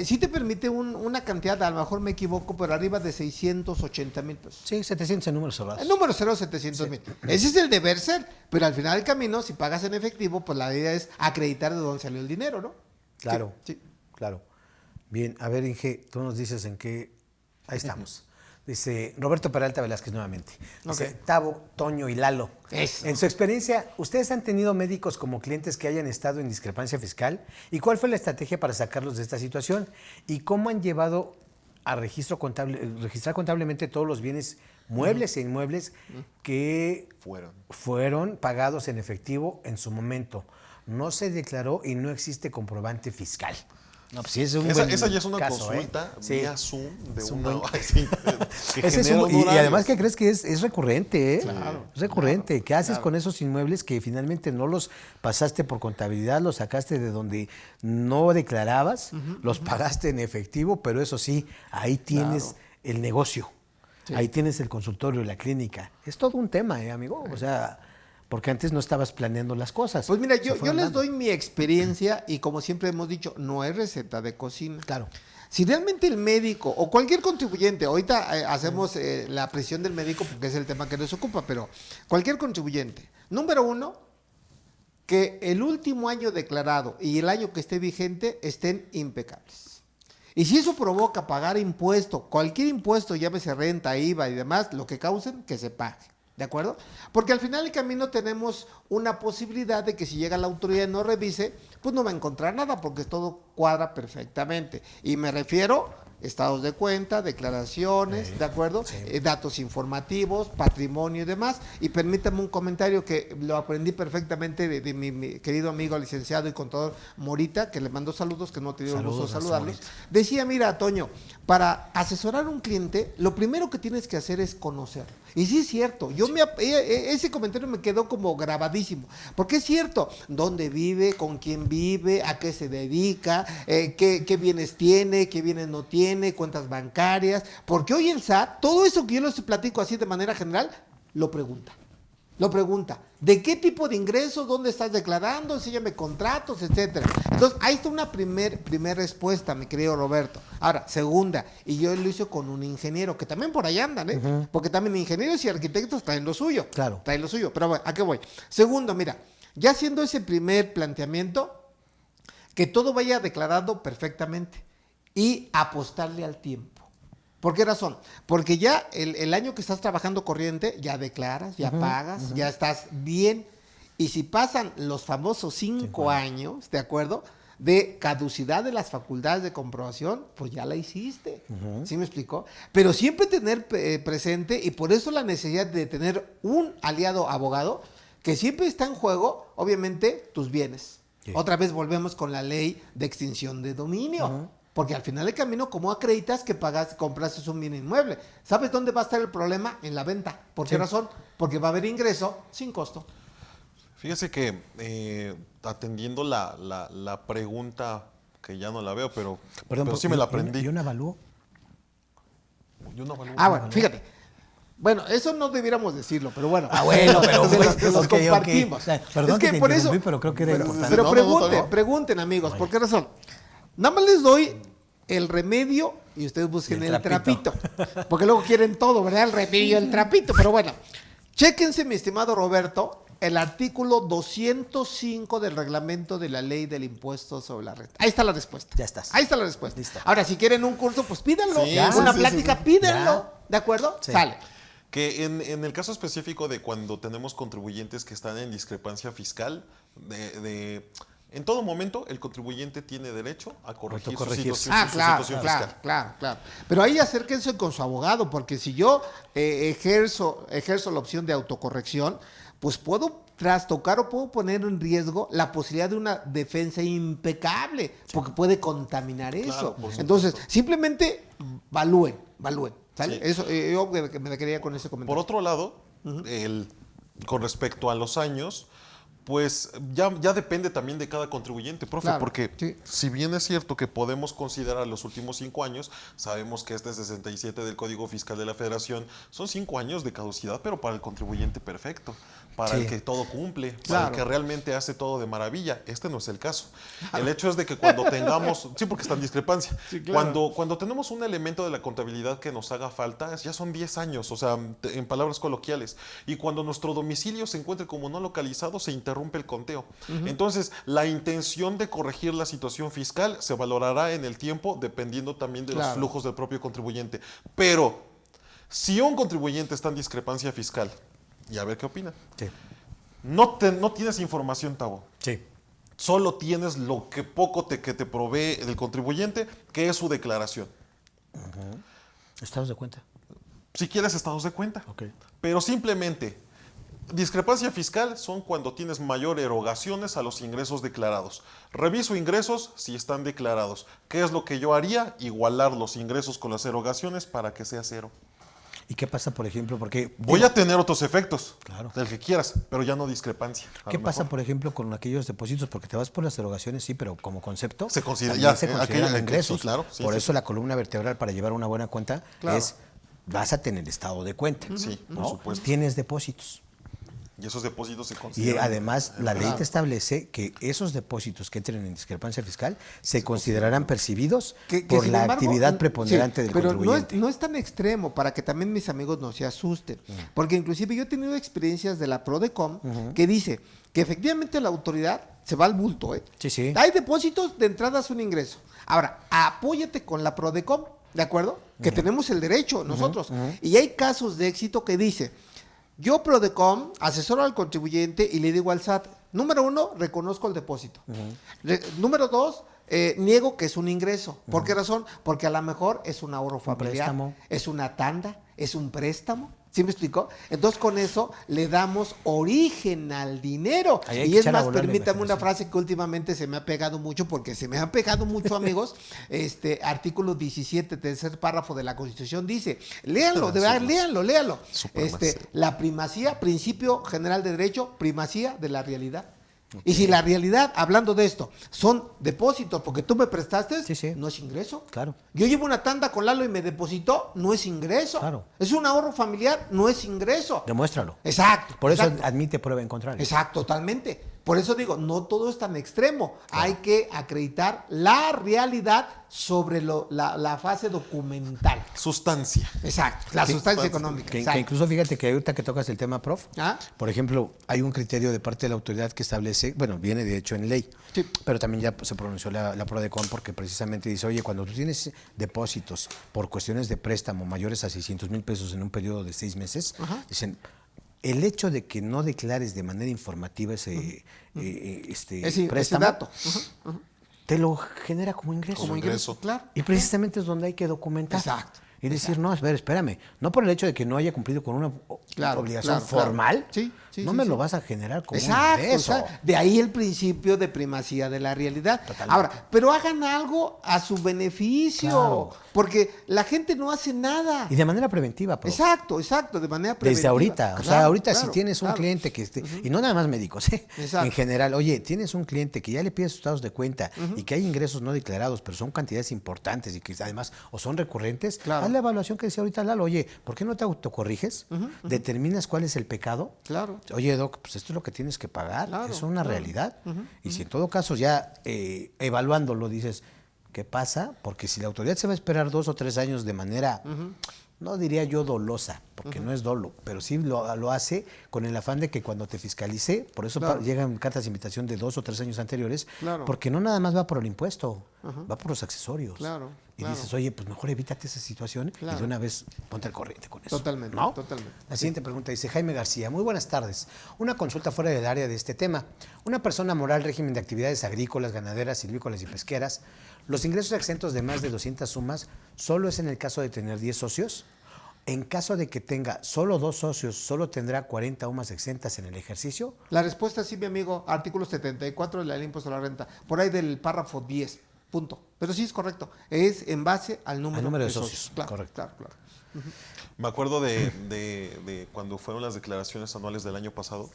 sí te permite una cantidad, a lo mejor me equivoco, pero arriba de 680,000 pesos. Sí, 700 en números cerrados. El número 0, 700,000. Ese es el deber ser, pero al final del camino, si pagas en efectivo, pues la idea es acreditar de dónde salió el dinero, ¿no? Claro, Sí. claro. Bien, a ver, Inge, tú nos dices en qué... Ahí estamos. Dice Roberto Peralta Velázquez nuevamente. Dice, Ok. Tavo, Toño y Lalo. Eso. En su experiencia, ¿ustedes han tenido médicos como clientes que hayan estado en discrepancia fiscal? ¿Y cuál fue la estrategia para sacarlos de esta situación? ¿Y cómo han llevado a registrar contablemente todos los bienes muebles e inmuebles que fueron pagados en efectivo en su momento? No se declaró y no existe comprobante fiscal. No, pues sí, es un buen Esa ya es una caso, consulta Sí. vía Zoom de Es un una buen- hora. Sí, que Ese es genera un- y honorarios. además, ¿qué crees que es recurrente? ¿eh? Claro, Es recurrente. claro, ¿Qué haces claro. con esos inmuebles que finalmente no los pasaste por contabilidad, los sacaste de donde no declarabas, los pagaste en efectivo, pero eso sí, ahí tienes Claro. el negocio, Sí. ahí tienes el consultorio, la clínica. Es todo un tema, amigo. O sea, porque antes no estabas planeando las cosas. Pues mira, Se yo fueron les dando. doy mi experiencia y como siempre hemos dicho, no es receta de cocina. Claro. Si realmente el médico o cualquier contribuyente, ahorita hacemos la presión del médico porque es el tema que nos ocupa, pero cualquier contribuyente, número uno, que el último año declarado y el año que esté vigente estén impecables. Y si eso provoca pagar impuesto, cualquier impuesto, llámese renta, IVA y demás, lo que causen, que se pague. ¿De acuerdo? Porque al final del camino tenemos una posibilidad de que si llega la autoridad y no revise, pues no va a encontrar nada porque todo cuadra perfectamente. Y me refiero estados de cuenta, declaraciones, ¿de acuerdo? Sí. Datos informativos, patrimonio y demás. Y permítame un comentario que lo aprendí perfectamente de mi querido amigo licenciado y contador Morita, que le mando saludos, que no he tenido el gusto de saludarlos. Decía, mira, Toño, para asesorar a un cliente, lo primero que tienes que hacer es conocerlo. Y sí es cierto, ese comentario me quedó como grabadísimo, porque es cierto, dónde vive, con quién vive, a qué se dedica, qué bienes tiene, qué bienes no tiene, cuentas bancarias, porque hoy el SAT, todo eso que yo les platico así de manera general, lo pregunta. ¿De qué tipo de ingresos? ¿Dónde estás declarando? Enséñame contratos, etcétera. Entonces, ahí está una primer respuesta, mi querido Roberto. Ahora, segunda, y yo lo hice con un ingeniero, que también por ahí andan, ¿eh? Uh-huh. Porque también ingenieros y arquitectos traen lo suyo. Claro. Traen lo suyo, pero bueno, ¿a qué voy? Segundo, mira, ya haciendo ese primer planteamiento, que todo vaya declarado perfectamente y apostarle al tiempo. ¿Por qué razón? Porque ya el año que estás trabajando corriente, ya declaras, ya pagas, ya estás bien. Y si pasan los famosos 5 años, ¿de acuerdo?, de caducidad de las facultades de comprobación, pues ya la hiciste. ¿Sí me explicó? Pero siempre tener presente, y por eso la necesidad de tener un aliado abogado, que siempre está en juego, obviamente, tus bienes. Sí. Otra vez volvemos con la ley de extinción de dominio. Porque al final del camino, ¿cómo acreditas que compraste un bien inmueble? ¿Sabes dónde va a estar el problema? En la venta. ¿Por qué razón? Porque va a haber ingreso sin costo. Fíjese que atendiendo la pregunta, que ya no la veo, pero sí me la aprendí. ¿Y un avalúo? Bueno, fíjate. Bueno, eso no debiéramos decirlo, pero bueno. Pero se los compartimos. Okay. Perdón, es que te por eso, pero creo que era importante. Pero pregunten, amigos, ¿por qué razón? Nada más les doy el remedio y ustedes busquen el trapito. Porque luego quieren todo, ¿verdad? El remedio y el trapito. Pero bueno, chéquense, mi estimado Roberto, el artículo 205 del reglamento de la ley del impuesto sobre la renta. Ahí está la respuesta. Ya estás. Ahí está la respuesta. Listo. Ahora, si quieren un curso, pues pídanlo. Sí, una plática, pídanlo. Ya. ¿De acuerdo? Sí. Sale. Que en el caso específico de cuando tenemos contribuyentes que están en discrepancia fiscal, en todo momento el contribuyente tiene derecho a corregir su situación fiscal. Claro. Pero ahí acérquense con su abogado, porque si yo ejerzo la opción de autocorrección, pues puedo trastocar o puedo poner en riesgo la posibilidad de una defensa impecable, porque puede contaminar eso. Entonces, simplemente valúen. ¿Sale? Sí. Eso, yo me quedaría con ese comentario. Por otro lado, con respecto a los años, pues ya depende también de cada contribuyente, profe, porque si bien es cierto que podemos considerar los últimos 5 años, sabemos que este 67 del Código Fiscal de la Federación son 5 años de caducidad, pero para el contribuyente perfecto, para el que todo cumple, para el que realmente hace todo de maravilla. Este no es el caso. El hecho es de que cuando tengamos, porque está en discrepancia, cuando tenemos un elemento de la contabilidad que nos haga falta, ya son 10 años, o sea, en palabras coloquiales, y cuando nuestro domicilio se encuentre como no localizado, se interrumpe el conteo. Entonces, la intención de corregir la situación fiscal se valorará en el tiempo, dependiendo también de los flujos del propio contribuyente. Pero, si un contribuyente está en discrepancia fiscal, y a ver qué opina. Sí. No tienes información, Tavo. Sí. Solo tienes lo que poco que te provee el contribuyente, que es su declaración. ¿Estados de cuenta? Si quieres, estados de cuenta. Okay. Pero simplemente, discrepancia fiscal son cuando tienes mayor erogaciones a los ingresos declarados. Reviso ingresos si están declarados. ¿Qué es lo que yo haría? Igualar los ingresos con las erogaciones para que sea cero. ¿Y qué pasa, por ejemplo? Porque voy a tener otros efectos, claro, del que quieras, pero ya no discrepancia. ¿Qué pasa, por ejemplo, con aquellos depósitos? Porque te vas por las erogaciones, sí, pero como concepto se considera ingresos. Sí, claro, por eso la columna vertebral para llevar una buena cuenta es vas a tener estado de cuenta. Sí, ¿no? por supuesto. Tienes depósitos. Y esos depósitos se Y consideran. además, la ley te establece que esos depósitos que entren en discrepancia fiscal se considerarán percibidos por sin la embargo, actividad preponderante del pero contribuyente. no es tan extremo para que también mis amigos no se asusten. Porque inclusive yo he tenido experiencias de la Prodecom que dice que efectivamente la autoridad se va al bulto. Sí, sí. Hay depósitos de entradas un ingreso. Ahora, apóyate con la Prodecom, ¿de acuerdo? Que tenemos el derecho nosotros. Y hay casos de éxito que dice, yo Prodecom asesoro al contribuyente y le digo al SAT, número 1, reconozco el depósito. Número 2, niego que es un ingreso. ¿Por qué razón? Porque a lo mejor es un ahorro familiar, préstamo. es una tanda, es un préstamo. ¿Sí me explicó? Entonces con eso le damos origen al dinero. Ahí hay Y que es echar a más, volar la permítame una imaginación. frase que últimamente se me ha pegado mucho, porque se me han pegado mucho, amigos. Artículo 17, tercer párrafo de la Constitución dice, léanlo, de verdad, léanlo. Supremacía. La primacía, principio general de derecho, primacía de la realidad. Y si la realidad, hablando de esto, son depósitos porque tú me prestaste, Sí, sí. no es ingreso. Claro. Yo llevo una tanda con Lalo y me depositó, no es ingreso. Claro. Es un ahorro familiar, no es ingreso. Demuéstralo. Exacto. Por eso exacto. admite prueba en contrario. Exacto, totalmente. Por eso digo, no todo es tan extremo. Hay que acreditar la realidad sobre la fase documental. Sustancia. Exacto, la sustancia sustancia. económica. Que exacto. incluso fíjate que ahorita que tocas el tema, prof, ¿Ah? por ejemplo, hay un criterio de parte de la autoridad que establece, bueno, viene de hecho en ley, Sí. pero también ya se pronunció la Prodecon porque precisamente dice, oye, cuando tú tienes depósitos por cuestiones de préstamo mayores a 600,000 pesos en un periodo de 6 meses, dicen, el hecho de que no declares de manera informativa ese Ese préstamo, dato. te lo genera como ingreso. Como ingreso. ingreso, claro. Y precisamente es donde hay que documentar. Exacto. Y decir, no, espérame, no por el hecho de que no haya cumplido con una Claro, obligación claro, claro. formal, Sí, no sí, me sí. lo vas a generar como un Exacto, ingreso. de ahí el principio de primacía de la realidad. Totalmente. Ahora, pero hagan algo a su beneficio, Claro. porque la gente no hace nada. Y de manera preventiva, profe. Exacto, de manera preventiva. Desde ahorita, o sea, Claro, ahorita si claro, tienes un claro. cliente que esté, y no nada más médicos, Exacto. en general, oye, tienes un cliente que ya le pides sus estados de cuenta y que hay ingresos no declarados, pero son cantidades importantes y que además o son recurrentes, Claro. haz la evaluación que decía ahorita Lalo, oye, ¿por qué no te autocorriges? Determinas cuál es el pecado. Claro. Oye, Doc, pues esto es lo que tienes que pagar, Claro, es una claro. realidad. Y si en todo caso ya evaluándolo dices, ¿qué pasa? Porque si la autoridad se va a esperar 2 o 3 años de manera, no diría yo dolosa, porque no es dolo, pero sí lo hace con el afán de que cuando te fiscalice, por eso Claro. llegan cartas de invitación de 2 o 3 años anteriores, Claro. porque no nada más va por el impuesto, va por los accesorios. Claro, Y claro. dices, oye, pues mejor evítate esa situación y Claro. de una vez ponte al corriente con eso. Totalmente, ¿no? totalmente. La siguiente pregunta dice Jaime García. Muy buenas tardes. Una consulta fuera del área de este tema. Una persona moral régimen de actividades agrícolas, ganaderas, silvícolas y pesqueras, ¿los ingresos exentos de más de 200 sumas solo es en el caso de tener 10 socios? En caso de que tenga solo 2 socios, ¿solo tendrá 40 UMAS exentas en el ejercicio? La respuesta es sí, mi amigo, artículo 74 de la ley de impuesto a la renta, por ahí del párrafo 10, punto. Pero sí es correcto, es en base al número número de de socios. socios, Claro, correcto. claro. Me acuerdo de cuando fueron las declaraciones anuales del año pasado,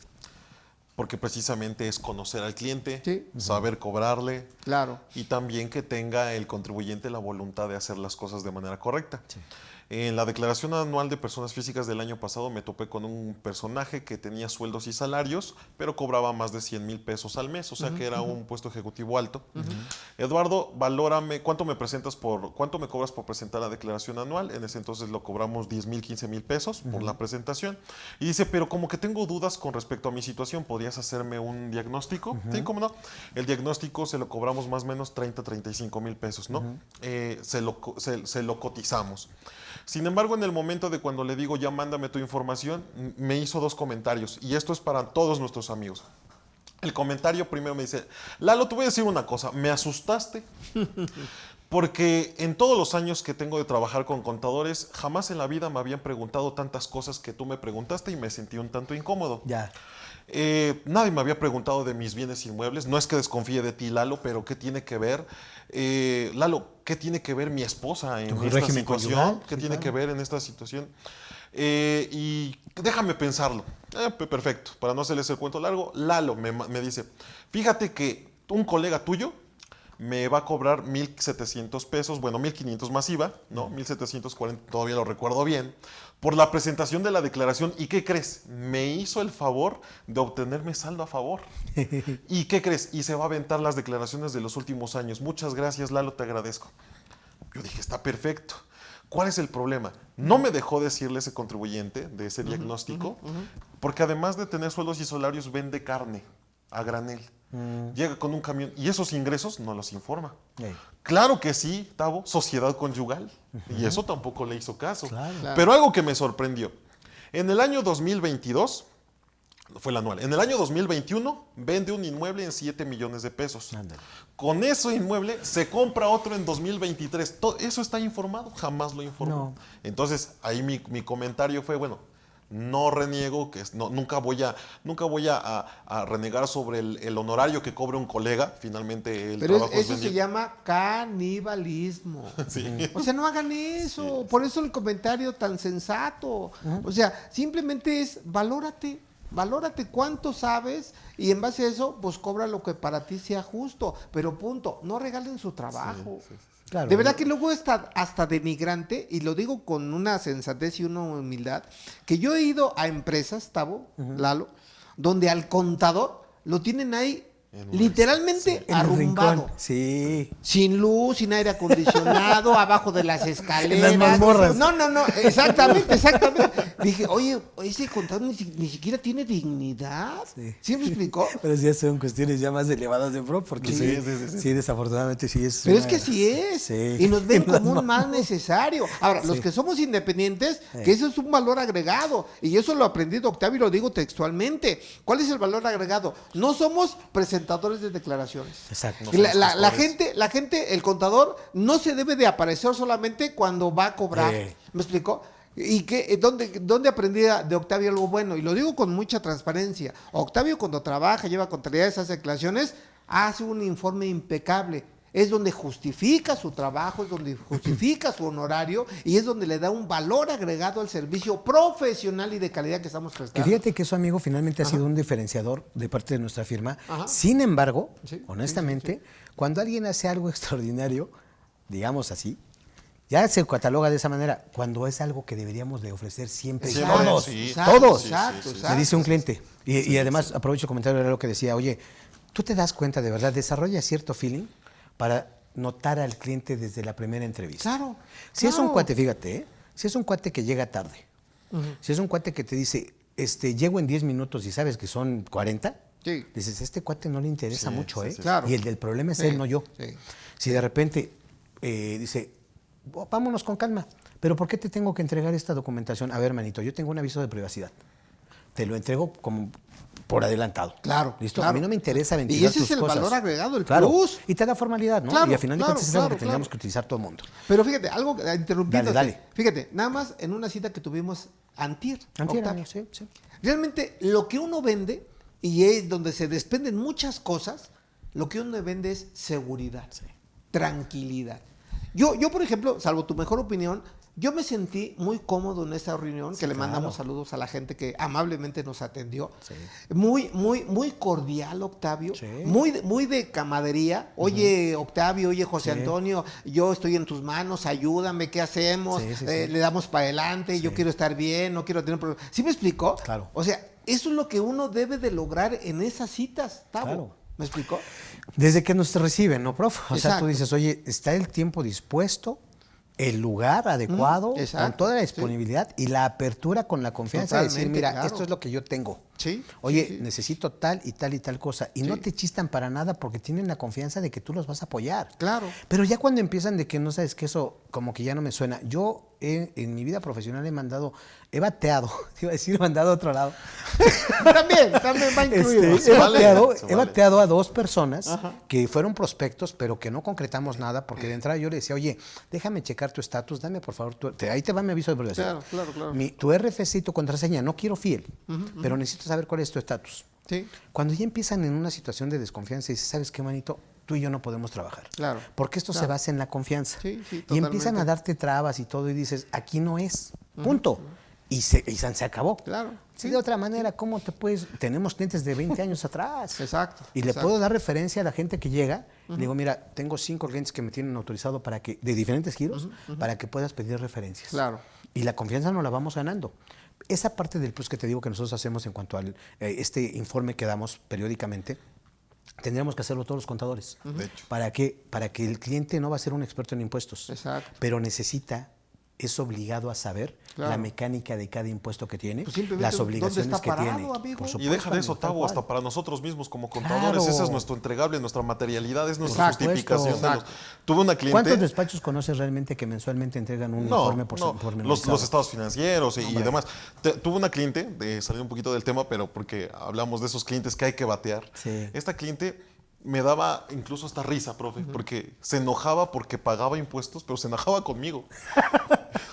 porque precisamente es conocer al cliente, Sí. saber cobrarle Claro. y también que tenga el contribuyente la voluntad de hacer las cosas de manera correcta. En la declaración anual de personas físicas del año pasado me topé con un personaje que tenía sueldos y salarios, pero cobraba más de 100,000 pesos al mes, o sea que era un puesto ejecutivo alto. Eduardo, valórame, ¿cuánto me cobras por presentar la declaración anual? En ese entonces lo cobramos 10,000, 15,000 pesos por la presentación. Y dice, pero como que tengo dudas con respecto a mi situación, ¿podrías hacerme un diagnóstico? Sí, cómo no. El diagnóstico se lo cobramos más o menos 30, 35,000 pesos, ¿no? Se lo cotizamos. Sin embargo, en el momento de cuando le digo ya mándame tu información, me hizo 2 comentarios y esto es para todos nuestros amigos. El comentario primero me dice, Lalo, te voy a decir una cosa, me asustaste porque en todos los años que tengo de trabajar con contadores, jamás en la vida me habían preguntado tantas cosas que tú me preguntaste y me sentí un tanto incómodo. Ya. Nadie me había preguntado de mis bienes inmuebles. No es que desconfíe de ti, Lalo, pero ¿qué tiene que ver? Lalo, ¿qué tiene que ver mi esposa en ¿Tu esta régimen situación? conyugal? ¿Qué Sí, tiene claro. que ver en esta situación? Y déjame pensarlo. Perfecto, para no hacerles el cuento largo, Lalo me dice, fíjate que un colega tuyo me va a cobrar 1,700 pesos, bueno, 1,500 más IVA, ¿no? 1,740, todavía lo recuerdo bien, por la presentación de la declaración. ¿Y qué crees? Me hizo el favor de obtenerme saldo a favor. ¿Y qué crees? Y se va a aventar las declaraciones de los últimos años. Muchas gracias, Lalo, te agradezco. Yo dije, está perfecto. ¿Cuál es el problema? No me dejó decirle ese contribuyente de ese diagnóstico, porque además de tener sueldos y salarios, vende carne a granel. Llega con un camión y esos ingresos no los informa. Claro que sí, Tavo, sociedad conyugal. Y eso tampoco le hizo caso. Claro. Pero algo que me sorprendió. En el año 2022, fue el anual, en el año 2021 vende un inmueble en 7 millones de pesos. Ándale. Con ese inmueble se compra otro en 2023. Eso está informado, jamás lo informó. No. Entonces, ahí mi comentario fue, bueno, no reniego, nunca voy a renegar sobre el honorario que cobra un colega. Finalmente, el Pero trabajo es eso se vendido. llama canibalismo. Sí. O sea, no hagan eso. Por eso el comentario tan sensato. O sea, simplemente es valórate. Valórate cuánto sabes y en base a eso, pues cobra lo que para ti sea justo. Pero punto, no regalen su trabajo. Claro. De verdad que luego está hasta denigrante, y lo digo con una sensatez y una humildad, que yo he ido a empresas, Tavo, Lalo, donde al contador lo tienen ahí literalmente En el arrumbado. rincón. Sí. Sin luz, sin aire acondicionado, abajo de las escaleras. En las mazmorras. No, exactamente. Dije, oye, ese contador ni siquiera tiene dignidad. Sí. ¿Sí me explicó? Pero sí son cuestiones ya más elevadas de pro, porque sí, desafortunadamente sí es. Pero es que sí es. Sí. Y nos ven Las como un mal mazmorras. necesario. Ahora, los que somos independientes, que eso es un valor agregado. Y eso lo aprendí de Octavio y lo digo textualmente. ¿Cuál es el valor agregado? No somos presentadores de declaraciones. Exacto. Y la gente, el contador, no se debe de aparecer solamente cuando va a cobrar. ¿Me explicó? ¿Y dónde aprendí de Octavio algo bueno? Y lo digo con mucha transparencia. Octavio, cuando trabaja, lleva contabilidad, esas declaraciones, hace un informe impecable. Es donde justifica su trabajo, es donde justifica su honorario y es donde le da un valor agregado al servicio profesional y de calidad que estamos Que prestando. fíjate que eso, amigo, finalmente ha sido un diferenciador de parte de nuestra firma. Ajá. Sin embargo, Sí, honestamente, cuando alguien hace algo extraordinario, digamos así, ya se cataloga de esa manera, cuando es algo que deberíamos de ofrecer siempre. Siempre, Todos, sí. todos. Exacto. Me dice un cliente, y además aprovecho el comentario, era lo que decía, oye, tú te das cuenta de verdad, desarrolla cierto feeling para notar al cliente desde la primera entrevista. Claro. Si es un claro. cuate, fíjate, si es un cuate que llega tarde, si es un cuate que te dice, llego en 10 minutos y sabes que son 40, Sí. dices, este cuate no le interesa Sí, mucho, sí, sí, claro. Y el del problema es Sí, él, no yo. sí. Si de repente dice, vámonos con calma, pero ¿por qué te tengo que entregar esta documentación? A ver, manito, yo tengo un aviso de privacidad. Te lo entrego como por adelantado. Claro. ¿Listo? claro. A mí no me interesa Y ventilar ese tus es el cosas. valor agregado, el Claro. plus. Y te da formalidad, ¿no? Claro, Y al final de claro, cuentas es algo claro, que tendríamos claro. que utilizar todo el mundo. Pero fíjate, algo interrumpiéndote. Dale. Fíjate, nada más en una cita que tuvimos antier, Antier, Octavio. sí, sí. Realmente lo que uno vende, y es donde se desprenden muchas cosas, lo que uno vende es seguridad, tranquilidad. Yo, por ejemplo, salvo tu mejor opinión, yo me sentí muy cómodo en esta reunión, que le mandamos saludos a la gente que amablemente nos atendió. Sí. Muy cordial, Octavio. Sí. Muy de camadería. Oye, Octavio, oye, José Sí. Antonio, yo estoy en tus manos, ayúdame, ¿qué hacemos? Sí, sí, sí. Le damos para adelante, yo quiero estar bien, no quiero tener problemas. ¿Sí me explicó? Claro. O sea, eso es lo que uno debe de lograr en esas citas, Tavo. Claro. ¿Me explicó? Desde que nos reciben, ¿no, prof? O sea, Exacto. tú dices, oye, está el tiempo dispuesto, el lugar adecuado, exacto, con toda la sí. disponibilidad y la apertura con la confianza de decir, Totalmente, mira, claro. esto es lo que yo tengo. Sí. Oye, sí, sí. necesito tal y tal y tal cosa. Y no Sí. te chistan para nada porque tienen la confianza de que tú los vas a apoyar. Claro. Pero ya cuando empiezan de que no sabes que eso como que ya no me suena. Yo en mi vida profesional he bateado, te iba a decir, mandado a otro lado. también va incluido. He vale, bateado, se he vale. bateado a 2 personas que fueron prospectos, pero que no concretamos nada, porque de entrada yo le decía, oye, déjame checar tu estatus, dame por favor, ahí te va mi aviso de privacidad. Claro. Tu RFC y tu contraseña, no quiero fiel, pero necesito saber cuál es tu estatus. Sí. Cuando ya empiezan en una situación de desconfianza y dices, ¿sabes qué, manito? Tú y yo no podemos trabajar. Claro. Porque esto se Claro. basa en la confianza. Sí, y empiezan a totalmente. darte trabas y todo y dices, aquí no es. Punto. y se acabó. Claro. Sí, de otra manera, ¿cómo te puedes...? Tenemos clientes de 20 años atrás. Exacto. Y le puedo dar referencia a la gente que llega. Le digo, mira, tengo 5 clientes que me tienen autorizado para que, de diferentes giros, para que puedas pedir referencias. Claro. Y la confianza nos la vamos ganando. Esa parte del plus que te digo que nosotros hacemos en cuanto al este informe que damos periódicamente, tendríamos que hacerlo todos los contadores. De hecho. Para que el cliente no va a ser un experto en impuestos. Exacto. Pero es obligado a saber Claro. la mecánica de cada impuesto que tiene, Pues simplemente, las ¿dónde obligaciones está que parado, tiene. amigo? Por Y supuesto, deja de eso, amigo, tal Tavo, cual. hasta para nosotros mismos como contadores. Claro. Ese es nuestro entregable, nuestra materialidad, es nuestra Por supuesto. justificación. Exacto. Tuve una cliente... ¿Cuántos despachos conoces realmente que mensualmente entregan un informe por los estados financieros y demás. Tuve una cliente, saliendo un poquito del tema, pero porque hablamos de esos clientes que hay que batear. Sí. Esta cliente me daba incluso hasta risa, profe, porque se enojaba porque pagaba impuestos, pero se enojaba conmigo.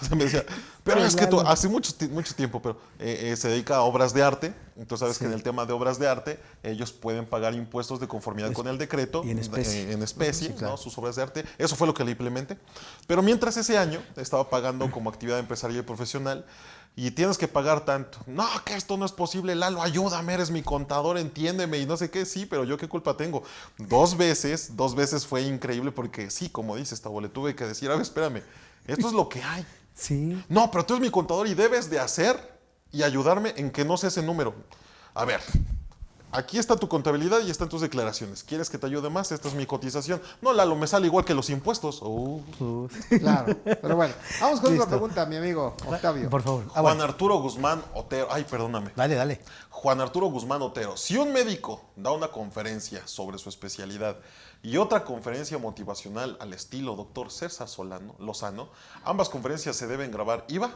O sea, me decía, pero es que tú, hace mucho tiempo, pero se dedica a obras de arte, entonces sabes que en el tema de obras de arte, ellos pueden pagar impuestos de conformidad con el decreto. Y en especie. En especie, Sí, claro. ¿no? Sus obras de arte. Eso fue lo que le implementé. Pero mientras ese año estaba pagando como actividad empresarial y profesional, y tienes que pagar tanto. No, que esto no es posible, Lalo, ayúdame, eres mi contador, entiéndeme, y no sé qué, sí, pero yo qué culpa tengo. Dos veces fue increíble porque sí, como dices, Tavo, le tuve que decir, a ver, espérame, esto es lo que hay. Sí. No, pero tú eres mi contador y debes de hacer y ayudarme en que no sea ese número. A ver, aquí está tu contabilidad y están tus declaraciones. ¿Quieres que te ayude más? Esta es mi cotización. No, Lalo, me sale igual que los impuestos. Claro. Pero bueno, vamos con Listo. otra pregunta, mi amigo Octavio. Por favor. Juan Arturo Guzmán Otero. Ay, perdóname. Dale. Juan Arturo Guzmán Otero. Si un médico da una conferencia sobre su especialidad y otra conferencia motivacional al estilo Dr. César Lozano, ambas conferencias se deben grabar IVA.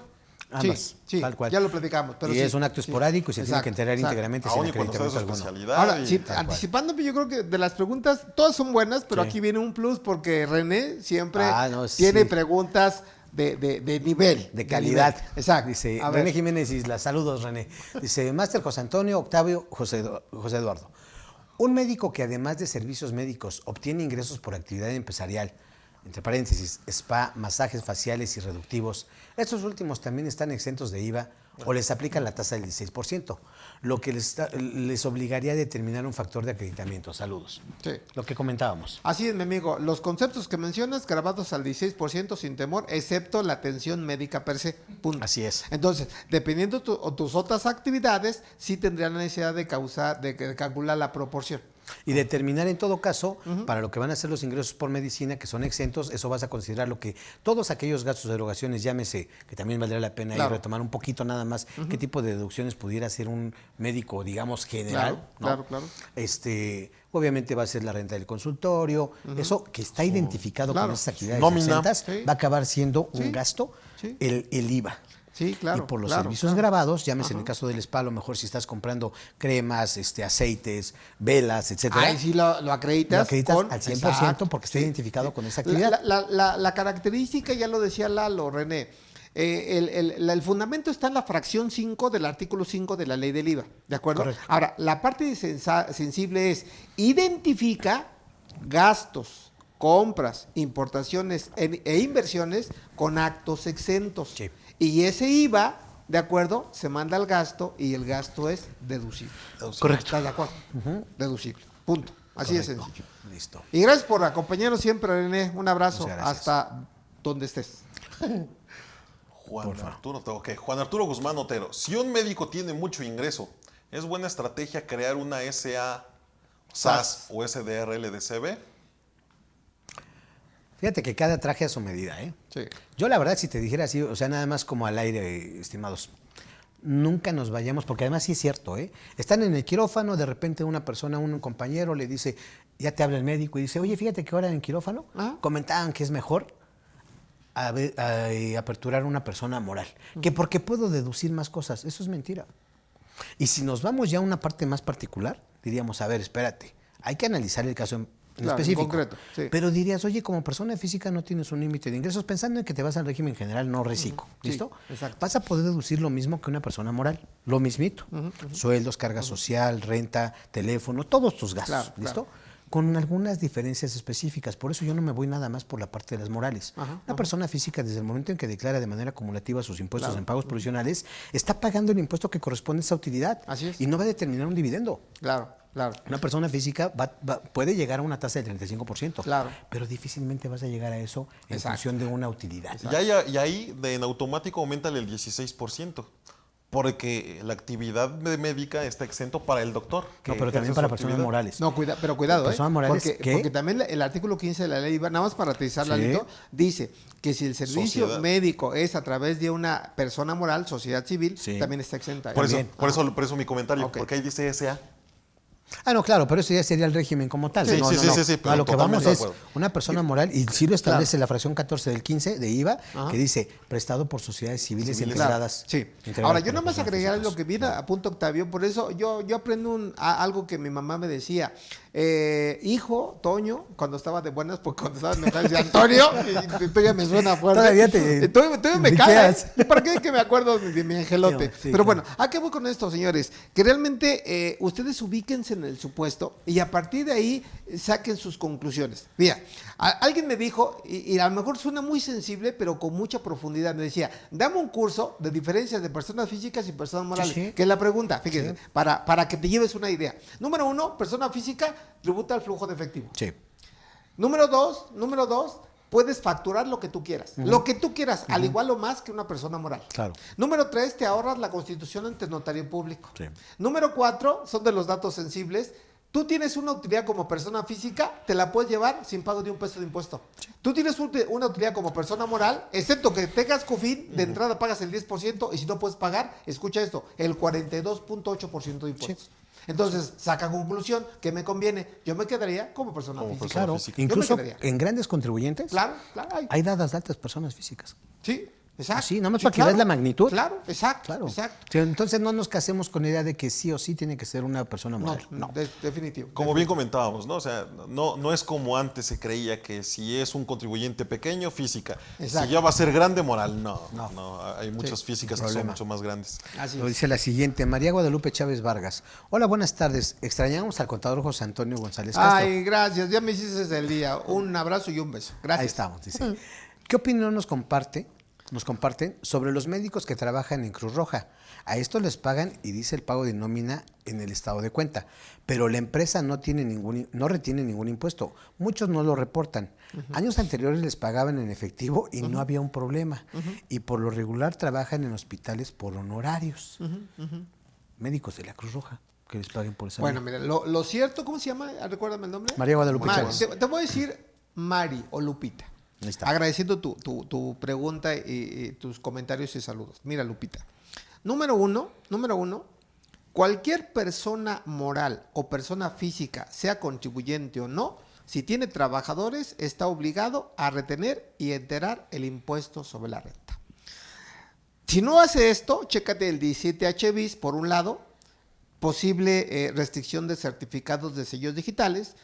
Ambas, Sí, tal cual. ya lo platicamos. Pero y sí, es un acto esporádico y se tiene Exacto, que enterar exacto. íntegramente sin Aún y cuando sea de su acreditamiento alguno. especialidad. Ahora, sí, tal cual. anticipándome, yo creo que de las preguntas, todas son buenas, pero Sí. aquí viene un plus porque René siempre No, tiene sí. preguntas de nivel. De calidad. nivel. Exacto. Dice A René ver. Jiménez Isla. Saludos, René. Dice, Máster José Antonio, Octavio, José Eduardo. Un médico que además de servicios médicos obtiene ingresos por actividad empresarial, entre paréntesis, spa, masajes faciales y reductivos, estos últimos también están exentos de IVA o les aplican la tasa del 16%, lo que les obligaría a determinar un factor de acreditamiento. Saludos. Sí. Lo que comentábamos. Así es, mi amigo. Los conceptos que mencionas grabados al 16% sin temor, excepto la atención médica per se. Punto. Así es. Entonces, dependiendo tus otras actividades, sí tendrían la necesidad de calcular la proporción. Y determinar en todo caso, para lo que van a ser los ingresos por medicina, que son exentos, eso vas a considerar lo que todos aquellos gastos de erogaciones, llámese, que también valdría la pena Claro. ahí retomar un poquito nada más, qué tipo de deducciones pudiera hacer un médico, digamos, general. Claro, ¿no? claro. Obviamente va a ser la renta del consultorio, eso que está identificado Claro. con esas actividades Nómina. exentas, Sí. va a acabar siendo Sí. un gasto, Sí. el IVA. Sí, claro. Y por los claro, servicios claro. grabados, llámese en el caso del spa, a lo mejor si estás comprando cremas, aceites, velas, etcétera. Ahí sí lo acreditas. Lo acreditas con- al 100% Exacto, porque está sí, identificado sí. con esa actividad. La característica, ya lo decía Lalo, René, el fundamento está en la fracción 5 del artículo 5 de la ley del IVA, ¿de acuerdo? Correcto. Ahora, la parte sensible es, identifica gastos, compras, importaciones e inversiones con actos exentos. Sí. Y ese IVA, ¿de acuerdo? Se manda al gasto y el gasto es deducible. Correcto. ¿Estás de acuerdo? Deducible. Punto. Así de Correcto. sencillo. Listo. Y gracias por acompañarnos siempre, René. Un abrazo Muchas gracias. hasta donde estés. Juan Arturo Guzmán Otero. Si un médico tiene mucho ingreso, ¿es buena estrategia crear una SA, SAS o SDRL-DCB? Fíjate que cada traje a su medida, ¿eh? Sí. Yo la verdad, si te dijera así, o sea, nada más como al aire, estimados, nunca nos vayamos, porque además sí es cierto, ¿eh? Están en el quirófano, de repente una persona, un compañero le dice, ya te habla el médico y dice, oye, fíjate que ahora en el quirófano comentaban que es mejor aperturar una persona moral, que porque puedo deducir más cosas. Eso es mentira. Y si nos vamos ya a una parte más particular, diríamos, a ver, espérate, hay que analizar el caso en Claro, en específico. concreto, sí. Pero dirías, oye, como persona física no tienes un límite de ingresos, pensando en que te vas al régimen general no reciclo, Sí, ¿listo? exacto. Vas a poder deducir lo mismo que una persona moral, lo mismito. Sueldos, carga social, renta, teléfono, todos tus gastos, Claro, ¿listo? claro. con algunas diferencias específicas. Por eso yo no me voy nada más por la parte de las morales. Una persona física, desde el momento en que declara de manera acumulativa sus impuestos en pagos provisionales, está pagando el impuesto que corresponde a esa utilidad. Así es. Y no va a determinar un dividendo. Claro. Una persona física puede llegar a una tasa del 35%, Claro. pero difícilmente vas a llegar a eso en función de una utilidad. Y ahí en automático aumenta el 16%. Porque la actividad médica está exento para el doctor. No, pero también para personas morales. No, pero cuidado, personas morales, porque también el artículo 15 de la ley, nada más para aterrizarla, Sí. Lito, dice que si el servicio Sociedad. médico es a través de una persona moral, sociedad civil, Sí. también está exenta. Por También. eso mi comentario, Ok. porque ahí dice SA. No, claro, pero eso ya sería el régimen como tal. Sí, no, sí, no, sí, no. sí, sí, pero A lo que vamos totalmente de es acuerdo. una persona moral, y sí lo establece la fracción 14 del 15 de IVA, que dice prestado por sociedades civiles integradas. Sí. integradas Ahora, yo por nada más personas agregar físicas. lo que viene a punto Octavio, por eso yo aprendo algo que mi mamá me decía. Hijo, Toño, cuando estaba de buenas, porque cuando estaba en decía Antonio, y todavía me suena fuerte. Todavía me cae. briqueas. ¿Para qué que me acuerdo de mi angelote? Sí, Pero claro. bueno, ¿a qué voy con esto, señores? Que realmente ustedes ubíquense en el supuesto y a partir de ahí saquen sus conclusiones. Mira, alguien me dijo, y a lo mejor suena muy sensible, pero con mucha profundidad, me decía, dame un curso de diferencias de personas físicas y personas morales. Sí. Que es la pregunta, fíjense, para que te lleves una idea. Número 1, persona física tributa al flujo de efectivo. Sí. Número dos, puedes facturar lo que tú quieras. Lo que tú quieras, al igual o más que una persona moral. Claro. Número 3, te ahorras la constitución ante notario público. Sí. Número 4, son de los datos sensibles. Tú tienes una utilidad como persona física, te la puedes llevar sin pago de un peso de impuesto. Tú tienes una utilidad como persona moral, excepto que tengas COFIN, de entrada pagas el 10% y si no puedes pagar, escucha esto, el 42.8% de impuestos. Entonces, saca conclusión, ¿qué me conviene? Yo me quedaría como persona física. Claro, física. Yo me incluso quedaría. en grandes contribuyentes Claro, hay dadas de altas personas físicas. Sí, exacto. Sí, nada más Sí, para que veas la magnitud. Claro, exacto. Claro. Exacto. Sí, entonces no nos casemos con la idea de que sí o sí tiene que ser una persona moral. Definitivo. Como bien comentábamos, ¿no? O sea, no es como antes se creía que si es un contribuyente pequeño, física. Exacto. Si ya va a ser grande, moral. No. Hay muchas Sí, físicas sin que son problema. mucho más grandes. Así Lo es. dice la siguiente, María Guadalupe Chávez Vargas. Hola, buenas tardes. Extrañamos al contador José Antonio González Castro. Ay, gracias. Ya me hiciste el día. Un abrazo y un beso. Gracias. Ahí estamos, dice. ¿Qué opinión nos comparten sobre los médicos que trabajan en Cruz Roja? A estos les pagan y dice el pago de nómina en el estado de cuenta, pero la empresa no retiene ningún impuesto. Muchos no lo reportan. Años anteriores les pagaban en efectivo y no había un problema. Y por lo regular trabajan en hospitales por honorarios. Médicos de la Cruz Roja que les paguen por esa Bueno, vía. mira, lo cierto, ¿cómo se llama? Recuérdame el nombre. María Guadalupe Mari. Chávez. Te voy a decir Mari o Lupita. Ahí está. Agradeciendo tu pregunta y tus comentarios y saludos. Mira, Lupita. Número uno, cualquier persona moral o persona física, sea contribuyente o no, si tiene trabajadores, está obligado a retener y enterar el impuesto sobre la renta. Si no hace esto, chécate el 17H bis, por un lado, posible restricción de certificados de sellos digitales,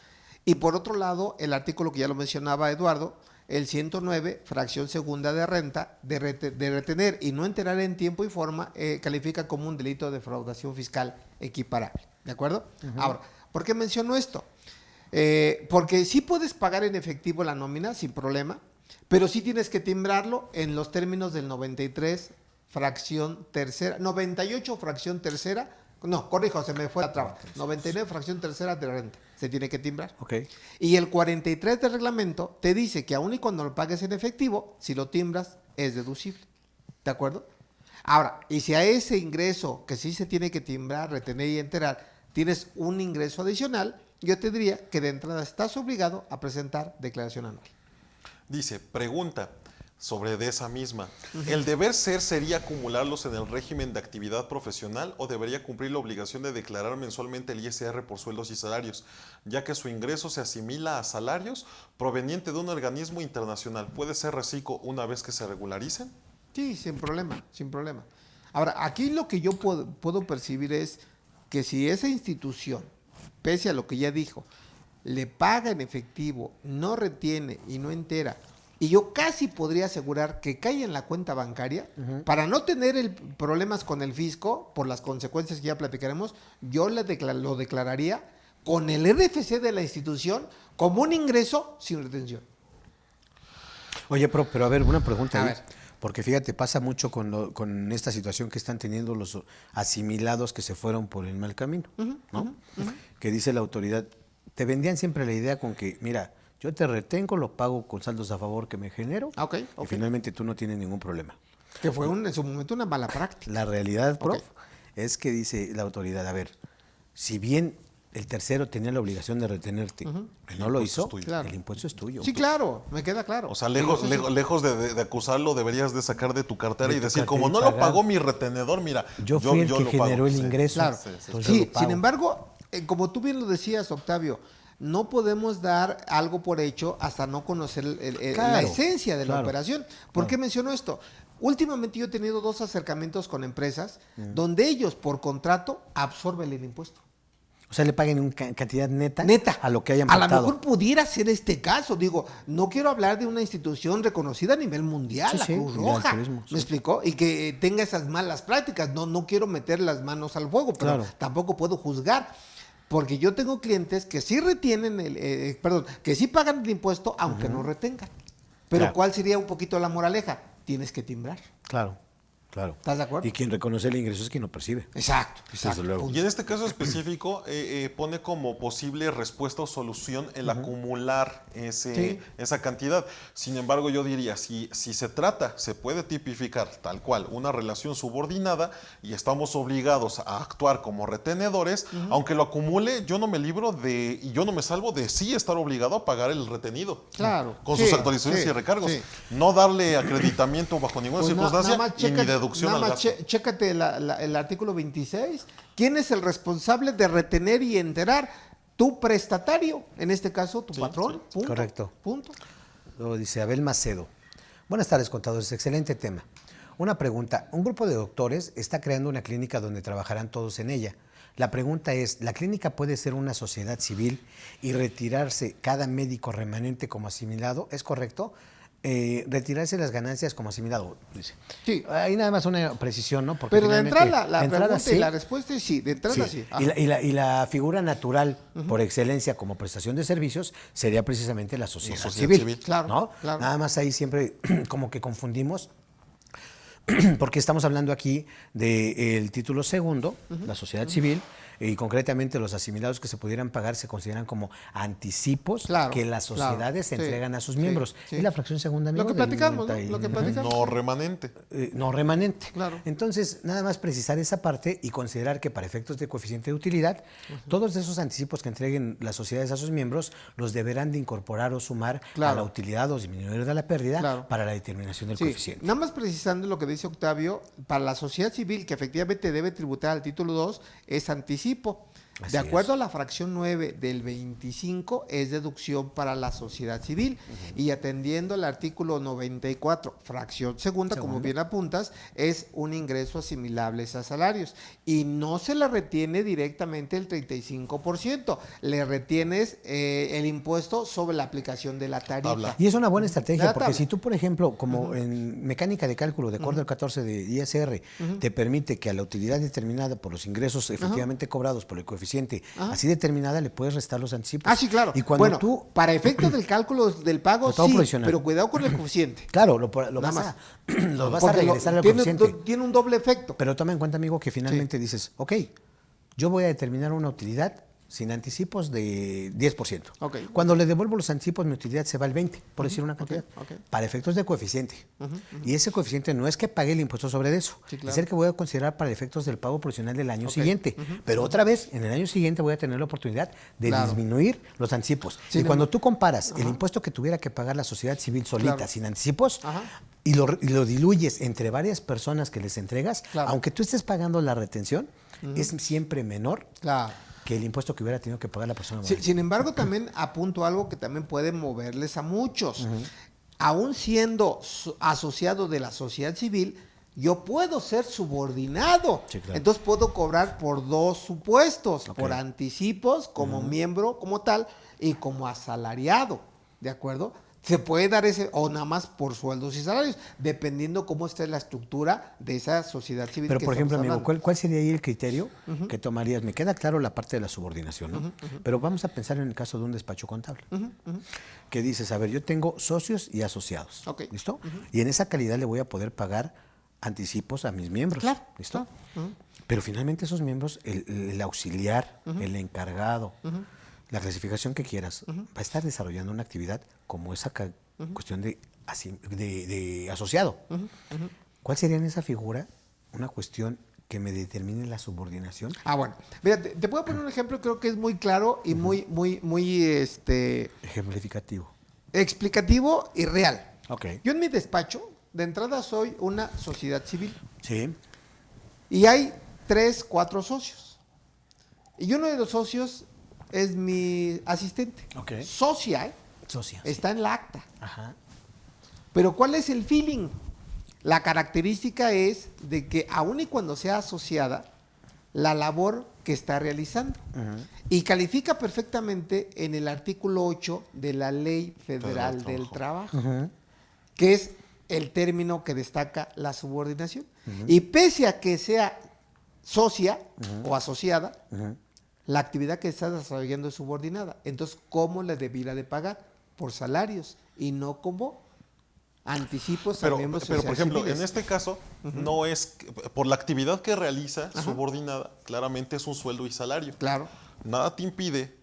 y por otro lado, el artículo que ya lo mencionaba Eduardo, el 109, fracción segunda de renta, de retener y no enterar en tiempo y forma, califica como un delito de defraudación fiscal equiparable. ¿De acuerdo? Ahora, ¿por qué menciono esto? Porque sí puedes pagar en efectivo la nómina sin problema, pero sí tienes que timbrarlo en los términos del 93, fracción tercera, 98, fracción tercera, no, corrijo, se me fue la traba, 99, fracción tercera de renta, se tiene que timbrar. Ok. Y el 43 del reglamento te dice que aun y cuando lo pagues en efectivo, si lo timbras, es deducible. ¿De acuerdo? Ahora, y si a ese ingreso que sí se tiene que timbrar, retener y enterar, tienes un ingreso adicional, yo te diría que de entrada estás obligado a presentar declaración anual. Dice, pregunta sobre de esa misma. ¿El deber ser sería acumularlos en el régimen de actividad profesional o debería cumplir la obligación de declarar mensualmente el ISR por sueldos y salarios, ya que su ingreso se asimila a salarios proveniente de un organismo internacional? ¿Puede ser reciclo una vez que se regularicen? Sí, sin problema, sin problema. Ahora, aquí lo que yo puedo percibir es que si esa institución, pese a lo que ya dijo, le paga en efectivo, no retiene y no entera, y yo casi podría asegurar que cae en la cuenta bancaria, para no tener problemas con el fisco, por las consecuencias que ya platicaremos, yo lo declararía con el RFC de la institución como un ingreso sin retención. Oye, pero a ver, una pregunta A ahí. ver. Porque fíjate, pasa mucho con esta situación que están teniendo los asimilados que se fueron por el mal camino, ¿no? Que dice la autoridad, te vendían siempre la idea con que, mira, yo te retengo, lo pago con saldos a favor que me genero, Ok, y ok. finalmente tú no tienes ningún problema. Que fue en su momento una mala práctica. La realidad, prof, Ok. es que dice la autoridad, a ver, si bien el tercero tenía la obligación de retenerte, y no lo hizo, es tuyo. Claro. el impuesto es tuyo. Sí, claro, me queda claro. O sea, lejos de acusarlo, deberías de sacar de tu cartera De y tu decir, cartera como y no pagar. lo pagó mi retenedor, mira, Yo fui el que lo pago. generó el Sí. ingreso. Claro. Entonces yo Sí, lo pago. sin embargo, como tú bien lo decías, Octavio, no podemos dar algo por hecho hasta no conocer la Claro, esencia de la claro, operación. ¿Por qué menciono esto? Últimamente yo he tenido 2 acercamientos con empresas donde ellos por contrato absorben el impuesto. O sea, le paguen una cantidad neta, Neta. a lo que hayan A lo pactado. mejor pudiera ser este caso. Digo, no quiero hablar de una institución reconocida a nivel mundial, Sí, la sí, Cruz y del Roja. turismo, sí. ¿Me explicó? Y que tenga esas malas prácticas. No quiero meter las manos al fuego, pero Claro. tampoco puedo juzgar. Porque yo tengo clientes que sí retienen que sí pagan el impuesto, aunque no retengan. Pero Claro. ¿cuál sería un poquito la moraleja? Tienes que timbrar. Claro, claro. ¿Estás de acuerdo? Y quien reconoce el ingreso es quien lo percibe. Exacto, Desde luego. Y en este caso específico pone como posible respuesta o solución el acumular Sí. esa cantidad. Sin embargo, yo diría, si se trata, se puede tipificar tal cual una relación subordinada y estamos obligados a actuar como retenedores, aunque lo acumule, yo no me libro y yo no me salvo de sí estar obligado a pagar el retenido. Claro. Con Sí, sus actualizaciones sí, y recargos. sí. No darle acreditamiento bajo ninguna Pues circunstancia nada más y ni deducción nada al más gasto. chécate el artículo 26. ¿Quién es el responsable de retener y enterar? Tu prestatario, en este caso tu patrón. sí. Punto, Correcto. Punto. Luego dice Abel Macedo. Buenas tardes, contadores. Excelente tema. Una pregunta. Un grupo de doctores está creando una clínica donde trabajarán todos en ella. La pregunta es, ¿la clínica puede ser una sociedad civil y retirarse cada médico remanente como asimilado? ¿Es correcto? Retirarse las ganancias como asimilado, dice. Sí. Hay nada más una precisión, ¿no? Porque Pero de finalmente, entrada la pregunta sí, y la respuesta es sí. De entrada sí. sí. Y la figura natural por excelencia como prestación de servicios sería precisamente la sociedad, sociedad civil. civil. Claro, ¿no? claro. Nada más ahí siempre como que confundimos porque estamos hablando aquí del título segundo, la sociedad civil, y concretamente los asimilados que se pudieran pagar se consideran como anticipos Claro, que las claro, sociedades sí, entregan a sus sí, miembros. sí. Es la fracción segunda, amigo, Lo que del platicamos, ¿no? 90 y- Lo que platicamos. No remanente. no remanente. Claro. Entonces, nada más precisar esa parte y considerar que para efectos de coeficiente de utilidad, todos esos anticipos que entreguen las sociedades a sus miembros los deberán de incorporar o sumar Claro. a la utilidad o disminuir de la pérdida Claro. para la determinación del Sí, coeficiente. nada más precisando lo que dice Octavio, para la sociedad civil que efectivamente debe tributar al título 2 es anticipo. Así De acuerdo es. a la fracción 9 del 25 es deducción para la sociedad civil y atendiendo al artículo 94, fracción segunda, como bien apuntas, es un ingreso asimilable a salarios y no se le retiene directamente el 35%, le retienes el impuesto sobre la aplicación de la tarifa. Tabla. Y es una buena estrategia, La porque tabla. si tú, por ejemplo, como en mecánica de cálculo, de acuerdo al 14 de ISR, te permite que a la utilidad determinada por los ingresos efectivamente cobrados por el coeficiente así determinada, le puedes restar los anticipos. Ah, sí, claro. Y cuando bueno, tú, para efectos del cálculo del pago, Del pago sí, provisional. pero cuidado con el coficiente. claro, lo Nada vas, más. lo vas a Porque regresar al tiene, coeficiente. tiene un doble efecto. Pero toma en cuenta, amigo, que finalmente dices, ok, yo voy a determinar una utilidad sin anticipos de 10%. Ok. Cuando le devuelvo los anticipos, mi utilidad se va al 20%, por decir una cantidad, ok. para efectos de coeficiente. Y ese coeficiente no es que pague el impuesto sobre eso, Sí, claro. es el que voy a considerar para efectos del pago provisional del año siguiente. Pero otra vez, en el año siguiente voy a tener la oportunidad de Claro. disminuir los anticipos. Sin y cuando embargo- tú comparas el impuesto que tuviera que pagar la sociedad civil solita, Claro. sin anticipos, Ajá. y lo diluyes entre varias personas que les entregas, Claro. aunque tú estés pagando la retención, es siempre menor Claro. que el impuesto que hubiera tenido que pagar la persona Sí, moral. sin embargo, también apunto algo que también puede moverles a muchos. Aún siendo asociado de la sociedad civil, yo puedo ser subordinado. Sí, claro. Entonces puedo cobrar por dos supuestos, Ok. por anticipos como miembro como tal y como asalariado. ¿De acuerdo? Se puede dar ese, o nada más por sueldos y salarios, dependiendo cómo esté la estructura de esa sociedad civil. Pero, que por ejemplo, estamos amigo, hablando. ¿cuál sería ahí el criterio que tomarías? Me queda claro la parte de la subordinación, ¿no? Pero vamos a pensar en el caso de un despacho contable. Que dices, a ver, yo tengo socios y asociados. Ok. ¿Listo? Y en esa calidad le voy a poder pagar anticipos a mis miembros. Claro, ¿Listo? claro. Pero finalmente esos miembros, el auxiliar, el encargado, la clasificación que quieras, va a estar desarrollando una actividad como esa cuestión de asociado. ¿Cuál sería en esa figura una cuestión que me determine la subordinación? Bueno, mira, te puedo poner un ejemplo, creo que es muy claro y muy Ejemplificativo. explicativo y real. Ok. Yo en mi despacho, de entrada soy una sociedad civil Sí. y hay 3, 4 socios. Y uno de los socios es mi asistente. Ok. Socia, Socia. está en la acta. Ajá. Pero ¿cuál es el feeling? La característica es de que aun y cuando sea asociada, la labor que está realizando. Y califica perfectamente en el artículo 8 de la Ley Federal del Trabajo, que es el término que destaca la subordinación. Y pese a que sea socia o asociada, la actividad que está desarrollando es subordinada. Entonces, ¿cómo le debiera de pagar? Por salarios y no como anticipos a miembros Pero por sociales ejemplo, civiles. en este caso, no es por la actividad que realiza subordinada, claramente es un sueldo y salario. Claro. Nada te impide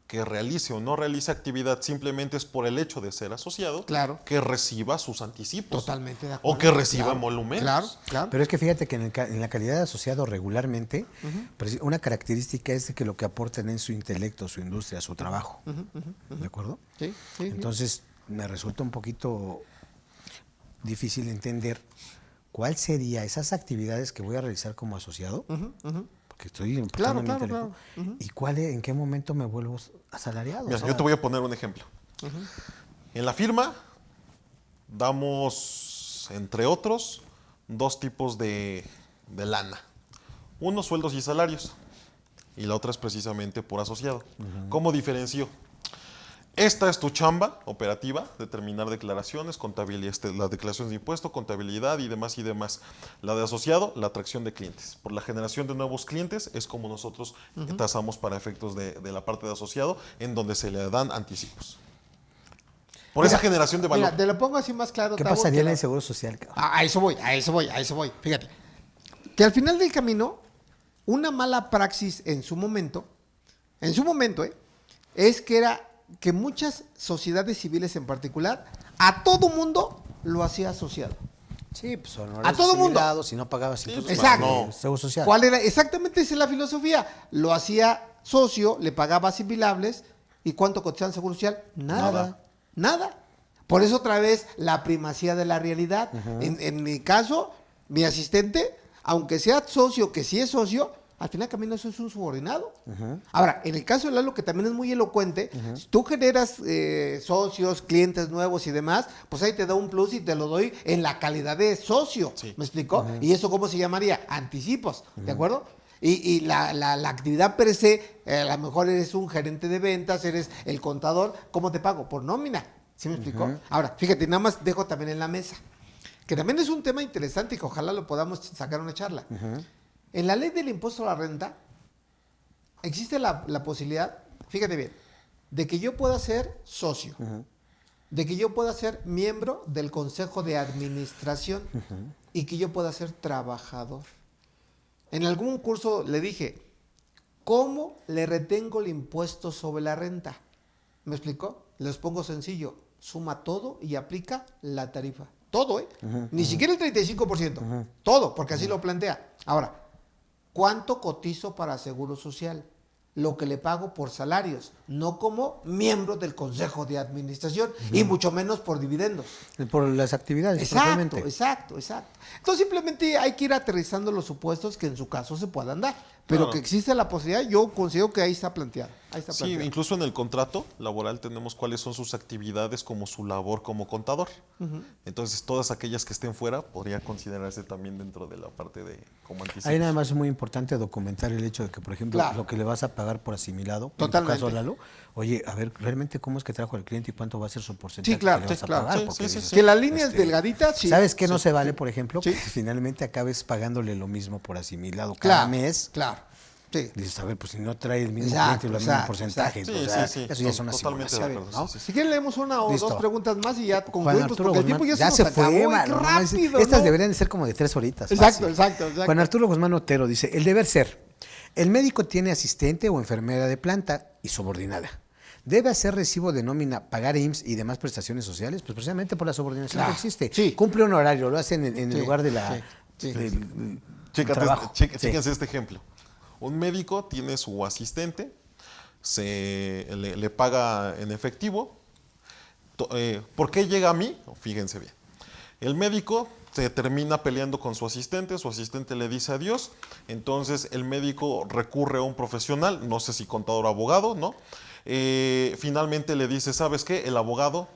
que realice o no realice actividad, simplemente es por el hecho de ser asociado, Claro. que reciba sus anticipos. Totalmente de acuerdo. O que reciba Claro, emolumentos. Claro, claro. Pero es que fíjate que en la calidad de asociado regularmente, una característica es de que lo que aportan es su intelecto, su industria, su trabajo. ¿De acuerdo? Sí, sí, Entonces, me resulta un poquito difícil entender cuál sería esas actividades que voy a realizar como asociado, porque estoy Claro, importando mi claro, intelecto, claro. y en qué momento me vuelvo asalariado. Mira, O sea, yo te voy a poner un ejemplo. En la firma damos, entre otros, 2 tipos de lana. Uno, sueldos y salarios. Y la otra es precisamente por asociado. ¿Cómo diferencio? Esta es tu chamba operativa, determinar declaraciones, contabilidad, las declaraciones de impuesto, contabilidad y demás y demás. La de asociado, la atracción de clientes. Por la generación de nuevos clientes es como nosotros tasamos para efectos de la parte de asociado, en donde se le dan anticipos. Por esa generación de valor. Mira, te lo pongo así más claro. ¿qué Tavo, pasaría que en la- el Seguro Social, cabrón? A eso voy. Fíjate. Que al final del camino, una mala praxis en su momento, es que muchas sociedades civiles en particular, a todo mundo lo hacía asociado. Sí, pues A todo mundo. Si no pagabas impuestos. Exacto. no. Seguro Social. ¿Cuál era? Exactamente esa es la filosofía. Lo hacía socio, le pagaba asimilables. ¿Y cuánto cotizaba el Seguro Social? Nada. Por eso otra vez la primacía de la realidad. En mi caso, mi asistente, aunque sea socio, que sí es socio, al final camino eso es un subordinado. Ahora, en el caso de Lalo, que también es muy elocuente, si tú generas socios, clientes nuevos y demás, pues ahí te da un plus y te lo doy en la calidad de socio. Sí. ¿Me explicó? ¿Y eso cómo se llamaría? Anticipos, ¿de acuerdo? Y la actividad per se, a lo mejor eres un gerente de ventas, eres el contador, ¿cómo te pago? Por nómina. ¿Sí me explicó? Ahora, fíjate, nada más dejo también en la mesa, que también es un tema interesante y que ojalá lo podamos sacar una charla. En la ley del impuesto a la renta existe la posibilidad, fíjate bien, de que yo pueda ser socio, de que yo pueda ser miembro del consejo de administración y que yo pueda ser trabajador. En algún curso le dije, ¿cómo le retengo el impuesto sobre la renta? ¿Me explicó? Les pongo sencillo, suma todo y aplica la tarifa. Todo, ¿eh? Ni siquiera el 35%. Todo, porque así lo plantea. Ahora, ¿cuánto cotizo para Seguro Social? Lo que le pago por salarios, no como miembro del Consejo de Administración y mucho menos por dividendos. Por las actividades, propiamente. Exacto. Entonces simplemente hay que ir aterrizando los supuestos que en su caso se puedan dar. pero Claro. que existe la posibilidad, yo considero que ahí está planteado. Sí, incluso en el contrato laboral tenemos cuáles son sus actividades como su labor como contador. Entonces, todas aquellas que estén fuera podría considerarse también dentro de la parte de como anticipos. Ahí nada más es muy importante documentar el hecho de que, por ejemplo, Claro. lo que le vas a pagar por asimilado, Totalmente. en tu caso, Lalo, oye, a ver, realmente cómo es que trajo el cliente y cuánto va a ser su porcentaje Sí, claro, que le vas sí, a claro. pagar. Sí, porque sí, dices, sí. Que la línea es delgadita, sí. ¿Sabes qué no Sí, se vale, sí. por ejemplo? Sí. Que finalmente acabes pagándole lo mismo por asimilado cada Claro, mes. claro. Sí. Dices, a ver, pues si no trae el mismo Exacto, cliente y el mismo exacto, porcentaje, exacto. o Sí, sea, sí, sí. eso ya es una Totalmente de simulación, acuerdo, ¿no? sí, sí, sí. Si quieren leemos una o Listo. dos preguntas más y ya Juan concluimos, Arturo porque el Guzmán, tiempo ya, ya se se nos fue, acabó, mano, qué no, rápido, estas ¿no? deberían de ser como de 3 horitas. Exacto, fácil. exacto. Juan Arturo Guzmán Otero dice, el deber ser, el médico tiene asistente o enfermera de planta y subordinada. ¿Debe hacer recibo de nómina, pagar IMSS y demás prestaciones sociales? Pues precisamente por la subordinación Claro, que existe. sí. Cumple un horario, lo hace en el Sí, lugar de la, sí, sí. del Chécate trabajo. Sí. Sí. Chéquense este ejemplo. Un médico tiene su asistente, le paga en efectivo. ¿Por qué llega a mí? Fíjense bien. El médico se termina peleando con su asistente le dice adiós, entonces el médico recurre a un profesional, no sé si contador o abogado, ¿no? Finalmente le dice, ¿sabes qué? El abogado,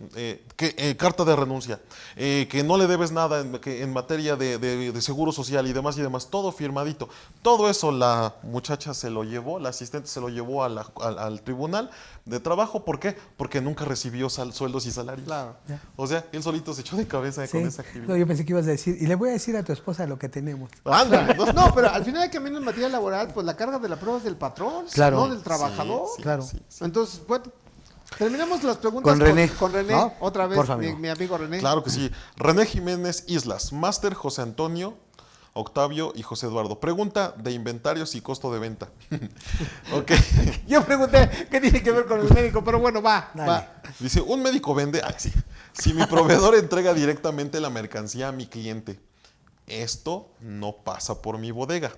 carta de renuncia, que no le debes nada en materia de seguro social y demás, todo firmadito. Todo eso la muchacha se lo llevó, la asistente se lo llevó al tribunal de trabajo. ¿Por qué? Porque nunca recibió sueldos y salarios. Claro. O sea, él solito se echó de cabeza con esa actividad. No, yo pensé que ibas a decir, y le voy a decir a tu esposa lo que tenemos. Ándale, ¿no? No, pero al final de camino en materia laboral, pues la carga de la prueba es del patrón, Claro. no del trabajador. Sí, Claro. sí, sí. Entonces, bueno, terminamos las preguntas Con René, con René, ¿no? otra vez, Porfa, amigo. mi amigo René. Claro que sí. René Jiménez Islas, Máster José Antonio, Octavio y José Eduardo. Pregunta de inventarios y costo de venta. Ok. Yo pregunté qué tiene que ver con el médico, pero bueno, va. Dice, un médico vende, sí. Si mi proveedor entrega directamente la mercancía a mi cliente, esto no pasa por mi bodega.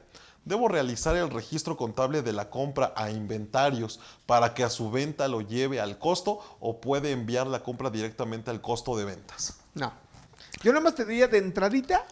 Debo realizar el registro contable de la compra a inventarios para que a su venta lo lleve al costo, o puede enviar la compra directamente al costo de ventas. No. Yo nada más te diría de entradita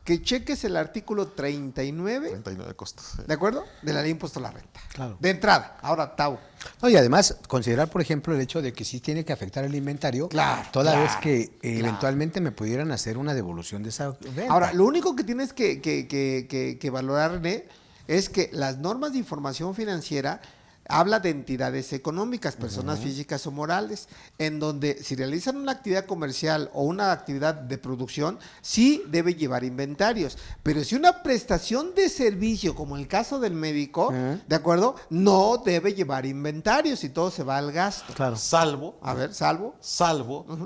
que cheques el artículo 39, 39 costos. Sí. ¿de acuerdo? De la ley de impuesto a la renta. Claro. De entrada. Ahora, Tau. No, y además, considerar, por ejemplo, el hecho de que sí tiene que afectar el inventario, Claro, toda claro, vez que claro. eventualmente me pudieran hacer una devolución de esa venta. Ahora, lo único que tienes que valorar, René, es que las normas de información financiera habla de entidades económicas, personas físicas o morales, en donde si realizan una actividad comercial o una actividad de producción, sí debe llevar inventarios. Pero si una prestación de servicio, como el caso del médico, ¿de acuerdo? No debe llevar inventarios y todo se va al gasto. Claro. Salvo A ver, salvo.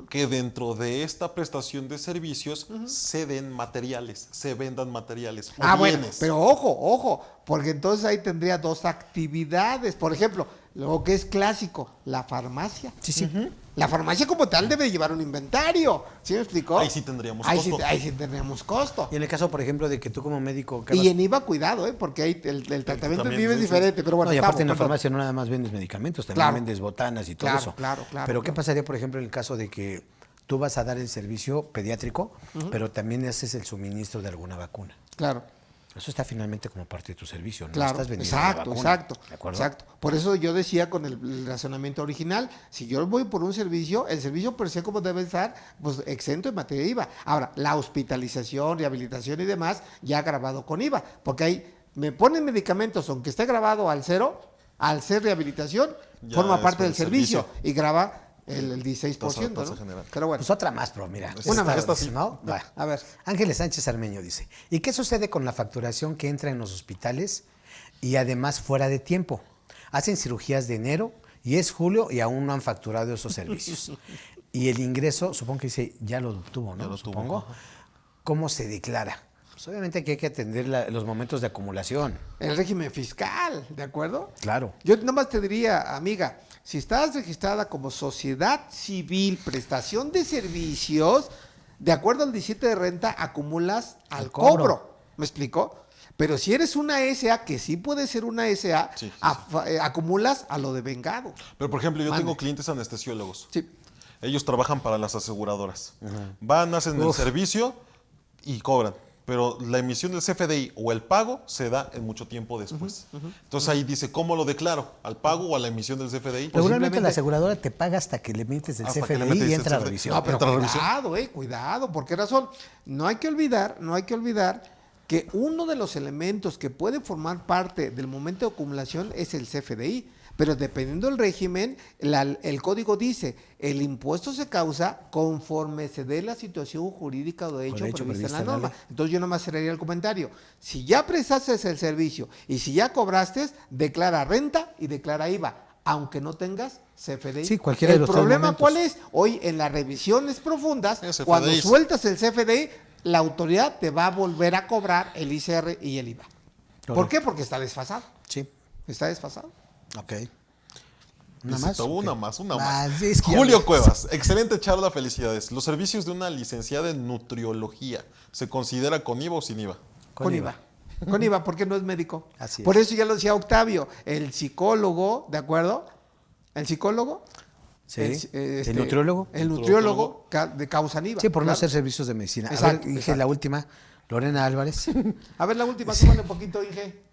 que dentro de esta prestación de servicios se den materiales, se vendan materiales o Bueno, bienes. pero ojo, porque entonces ahí tendría dos actividades. Por ejemplo, lo que es clásico, la farmacia. Sí, sí. La farmacia como tal debe llevar un inventario. ¿Sí me explicó? Ahí sí tendríamos Ahí costo. ahí sí tendríamos costo. Y en el caso, por ejemplo, de que tú como médico... que Y vas- en IVA, cuidado, porque ahí el tratamiento en también, IVA es sí. diferente. Pero bueno, no, y aparte estamos, en la perdón. farmacia no nada más vendes medicamentos, también Claro. vendes botanas y todo Claro, eso. claro, Pero ¿qué claro. pasaría, por ejemplo, en el caso de que tú vas a dar el servicio pediátrico, pero también haces el suministro de alguna vacuna? Claro. Eso está finalmente como parte de tu servicio, no Claro, estás vendiendo la exacto, vacuna, exacto, ¿de acuerdo? exacto. Por eso yo decía con el razonamiento original, si yo voy por un servicio, el servicio per se como debe estar, pues exento en materia de IVA. Ahora, la hospitalización, rehabilitación y demás, ya grabado con IVA, porque ahí me ponen medicamentos, aunque esté grabado al cero, al ser rehabilitación, Ya forma es parte por del el servicio servicio. y graba el 16%, Tasa ¿no? general. Pero bueno, Pues otra más, pero mira. Una más. esta sí, ¿no? Va. a ver. Ángeles Sánchez Armeño dice, ¿y qué sucede con la facturación que entra en los hospitales y además fuera de tiempo? Hacen cirugías de enero y es julio y aún no han facturado esos servicios. Y el ingreso, supongo que dice, ya lo tuvo, ¿no? Ya lo tuvo, Supongo. ajá. ¿Cómo se declara? Pues obviamente que hay que atender los momentos de acumulación. El régimen fiscal, ¿de acuerdo? Claro. Yo nomás te diría, amiga, si estás registrada como sociedad civil, prestación de servicios, de acuerdo al 17 de renta, acumulas al cobro. ¿Me explico? Pero si eres una SA, que sí puede ser una SA, Sí, sí, acumulas a lo de vengado. Pero, por ejemplo, yo Mande. tengo clientes anestesiólogos. Sí. Ellos trabajan para las aseguradoras. Van, hacen el Uf. servicio y cobran. pero la emisión del CFDI o el pago se da en mucho tiempo después. Entonces ahí dice, ¿cómo lo declaro? ¿Al pago o a la emisión del CFDI? Regularmente la aseguradora te paga hasta que le metes el Hasta que le CFDI metes y el entra a CFDI. revisión. No, pero Entra la revisión. cuidado, ¿por qué razón? No hay que olvidar que uno de los elementos que puede formar parte del momento de acumulación es el CFDI, pero dependiendo del régimen, el código dice, el impuesto se causa conforme se dé la situación jurídica o de hecho prevista en la norma. Entonces yo nomás cerraría el comentario. Si ya prestaste el servicio y si ya cobraste, declara renta y declara IVA, aunque no tengas CFDI. Sí, cualquiera de los El tres problema, momentos. ¿cuál es? Hoy en las revisiones profundas, El CFDI. cuando sueltas el CFDI, la autoridad te va a volver a cobrar el ICR y el IVA. ¿Por Correcto. qué? Porque está desfasado. Sí, Está desfasado. ok. Dice, una Ok. más. Es que ya Julio ves. Cuevas, excelente charla, felicidades. Los servicios de una licenciada en nutriología, ¿se considera con IVA o sin IVA? Con IVA. Con IVA, porque no es médico. Así Por es. eso ya lo decía Octavio, el psicólogo, ¿de acuerdo? El psicólogo. Sí. El ¿El nutriólogo? El nutriólogo de causa IVA. Sí, por no claro. hacer servicios de medicina. Exacto, A ver, Inge, exacto. la última. Lorena Álvarez. A ver, la última, súmale un poquito, Inge.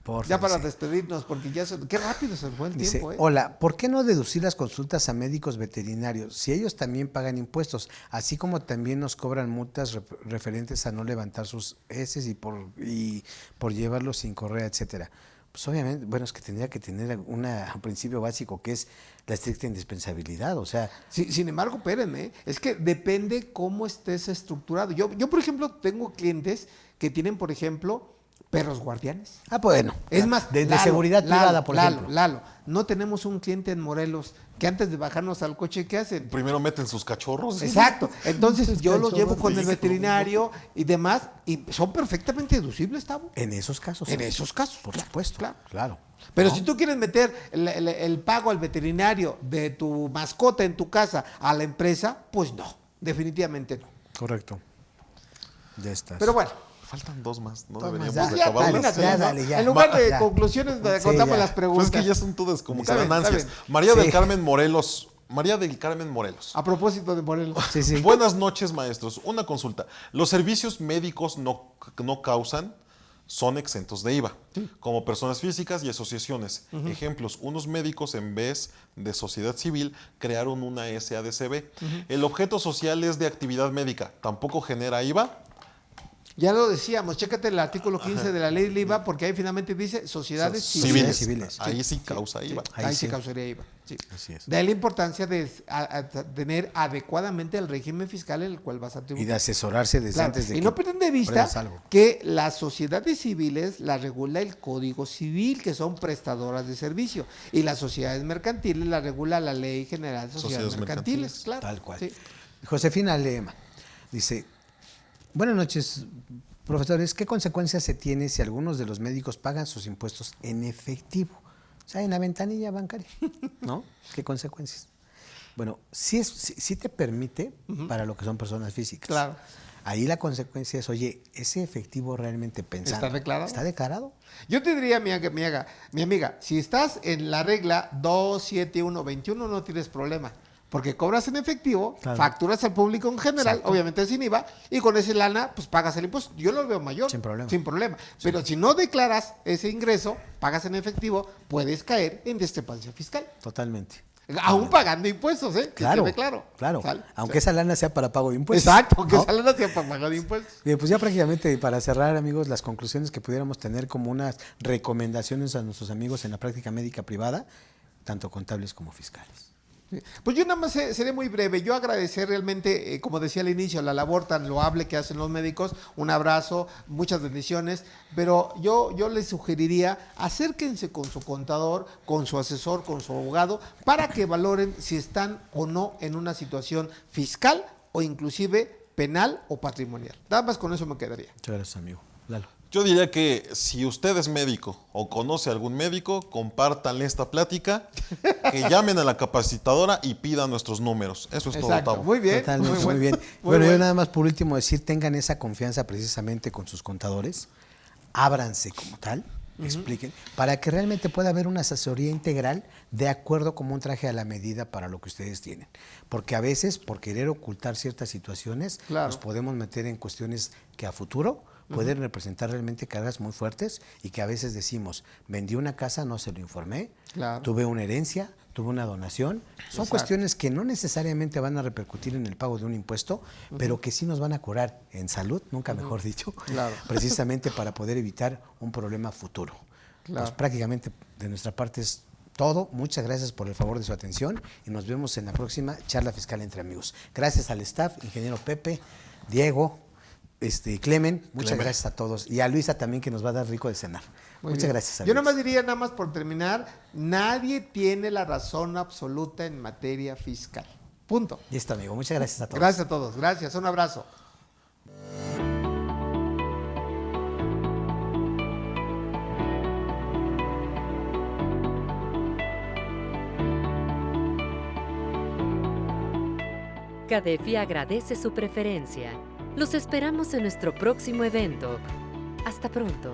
Por Ya para favor, despedirnos, porque ya qué rápido se fue el dice, tiempo, hola, ¿por qué no deducir las consultas a médicos veterinarios si ellos también pagan impuestos, así como también nos cobran multas referentes a no levantar sus heces y por llevarlos sin correa, etcétera? Pues obviamente, bueno, es que tendría que tener un principio básico que es la estricta indispensabilidad, o sea, Sin embargo, espérenme, es que depende cómo estés estructurado. Yo, por ejemplo, tengo clientes que tienen, por ejemplo, perros guardianes. bueno, Es más, de Lalo, seguridad privada, Lalo, por Lalo, ejemplo. Lalo, no tenemos un cliente en Morelos que antes de bajarnos al coche, ¿qué hacen? Primero meten sus cachorros. Exacto. Entonces yo los llevo con el Sí. veterinario y demás, y son perfectamente deducibles, Tavo. En esos casos. En esos casos. Por claro, supuesto, claro. claro. Pero ¿No? si tú quieres meter el pago al veterinario de tu mascota en tu casa a la empresa, pues no, definitivamente no. Correcto. Ya estás. Pero bueno, Faltan dos más, no Dos más, deberíamos ya, de ya, acabarlas. termínate, ya, ¿no? dale, ya. En lugar de Ya. conclusiones, Sí, contame ya. las preguntas. Pues es que ya son todas como que Está bien, ganancias. está bien. María Sí. del Carmen Morelos. María del Carmen Morelos. A propósito de Morelos. Sí, sí. Buenas noches, maestros. Una consulta. Los servicios médicos no causan, son exentos de IVA, como personas físicas y asociaciones. Ejemplos, unos médicos en vez de sociedad civil crearon una SADCB. El objeto social es de actividad médica. ¿Tampoco genera IVA? Ya lo decíamos, chécate el artículo 15 de la ley del IVA, porque ahí finalmente dice sociedades civiles. Civiles. Ahí sí causa Sí, IVA. ahí Ahí sí sí. causaría IVA. Sí. Así es. De ahí la importancia de tener adecuadamente el régimen fiscal en el cual vas a Y tributar. de asesorarse desde Claro, antes de y que no pierdan de vista pruebas algo. que las sociedades civiles las regula el Código Civil, que son prestadoras de servicio, y las sociedades mercantiles las regula la Ley General de Sociedades Sociedades Mercantiles, mercantiles. claro. Tal cual. Sí. Josefina Lema dice, buenas noches, profesores, ¿qué consecuencias se tiene si algunos de los médicos pagan sus impuestos en efectivo? O sea, en la ventanilla bancaria, ¿no? ¿Qué consecuencias? Bueno, sí te permite para lo que son personas físicas. Claro. Ahí la consecuencia es, oye, ese efectivo realmente pensando. ¿Está declarado? ¿Está declarado? Yo te diría, mi amiga, si estás en la regla 27121 no tienes problema, porque cobras en efectivo, Claro. facturas al público en general, Exacto. obviamente sin IVA, y con ese lana pues pagas el impuesto. Yo lo veo mayor. Sin problema. Sin problema. Pero si no declaras ese ingreso, pagas en efectivo, puedes caer en discrepancia fiscal. Totalmente. Aún pagando impuestos, ¿eh? Que Claro, quede claro. claro. ¿Sale? Aunque Sí. esa lana sea para pago de impuestos. Exacto, aunque ¿no? esa lana sea para pagar impuestos. Bien, pues ya prácticamente para cerrar, amigos, las conclusiones que pudiéramos tener como unas recomendaciones a nuestros amigos en la práctica médica privada, tanto contables como fiscales. Sí. Pues yo nada más seré muy breve. Yo agradecer realmente, como decía al inicio, la labor tan loable que hacen los médicos. Un abrazo, muchas bendiciones. Pero yo les sugeriría, acérquense con su contador, con su asesor, con su abogado, para que valoren si están o no en una situación fiscal o inclusive penal o patrimonial. Nada más con eso me quedaría. Muchas gracias, amigo. Lalo. Yo diría que si usted es médico o conoce a algún médico, compártanle esta plática, que llamen a la capacitadora y pidan nuestros números. Eso es todo, Exacto. Tavo. Muy bien. Totalmente, muy, bueno. bien. Muy Bueno, yo bueno. nada más por último decir, tengan esa confianza precisamente con sus contadores, ábranse como tal, expliquen, para que realmente pueda haber una asesoría integral de acuerdo como un traje a la medida para lo que ustedes tienen. Porque a veces, por querer ocultar ciertas situaciones, Claro. nos podemos meter en cuestiones que a futuro pueden representar realmente cargas muy fuertes y que a veces decimos, vendí una casa, no se lo informé, Claro. tuve una herencia, tuve una donación. Son Exacto. cuestiones que no necesariamente van a repercutir en el pago de un impuesto, pero que sí nos van a curar en salud, nunca mejor dicho, Claro. precisamente para poder evitar un problema futuro. Claro. Pues prácticamente de nuestra parte es todo. Muchas gracias por el favor de su atención y nos vemos en la próxima charla fiscal entre amigos. Gracias al staff, ingeniero Pepe, Diego, Clemen, muchas Clemen. gracias a todos. Y a Luisa también, que nos va a dar rico de cenar. Muy Muchas bien. gracias. Yo amigos. nomás diría, nada más por terminar, nadie tiene la razón absoluta en materia fiscal. Punto. Listo, amigo. Muchas gracias a todos. Gracias a todos. Gracias. Un abrazo. Cadefi agradece su preferencia. Los esperamos en nuestro próximo evento. Hasta pronto.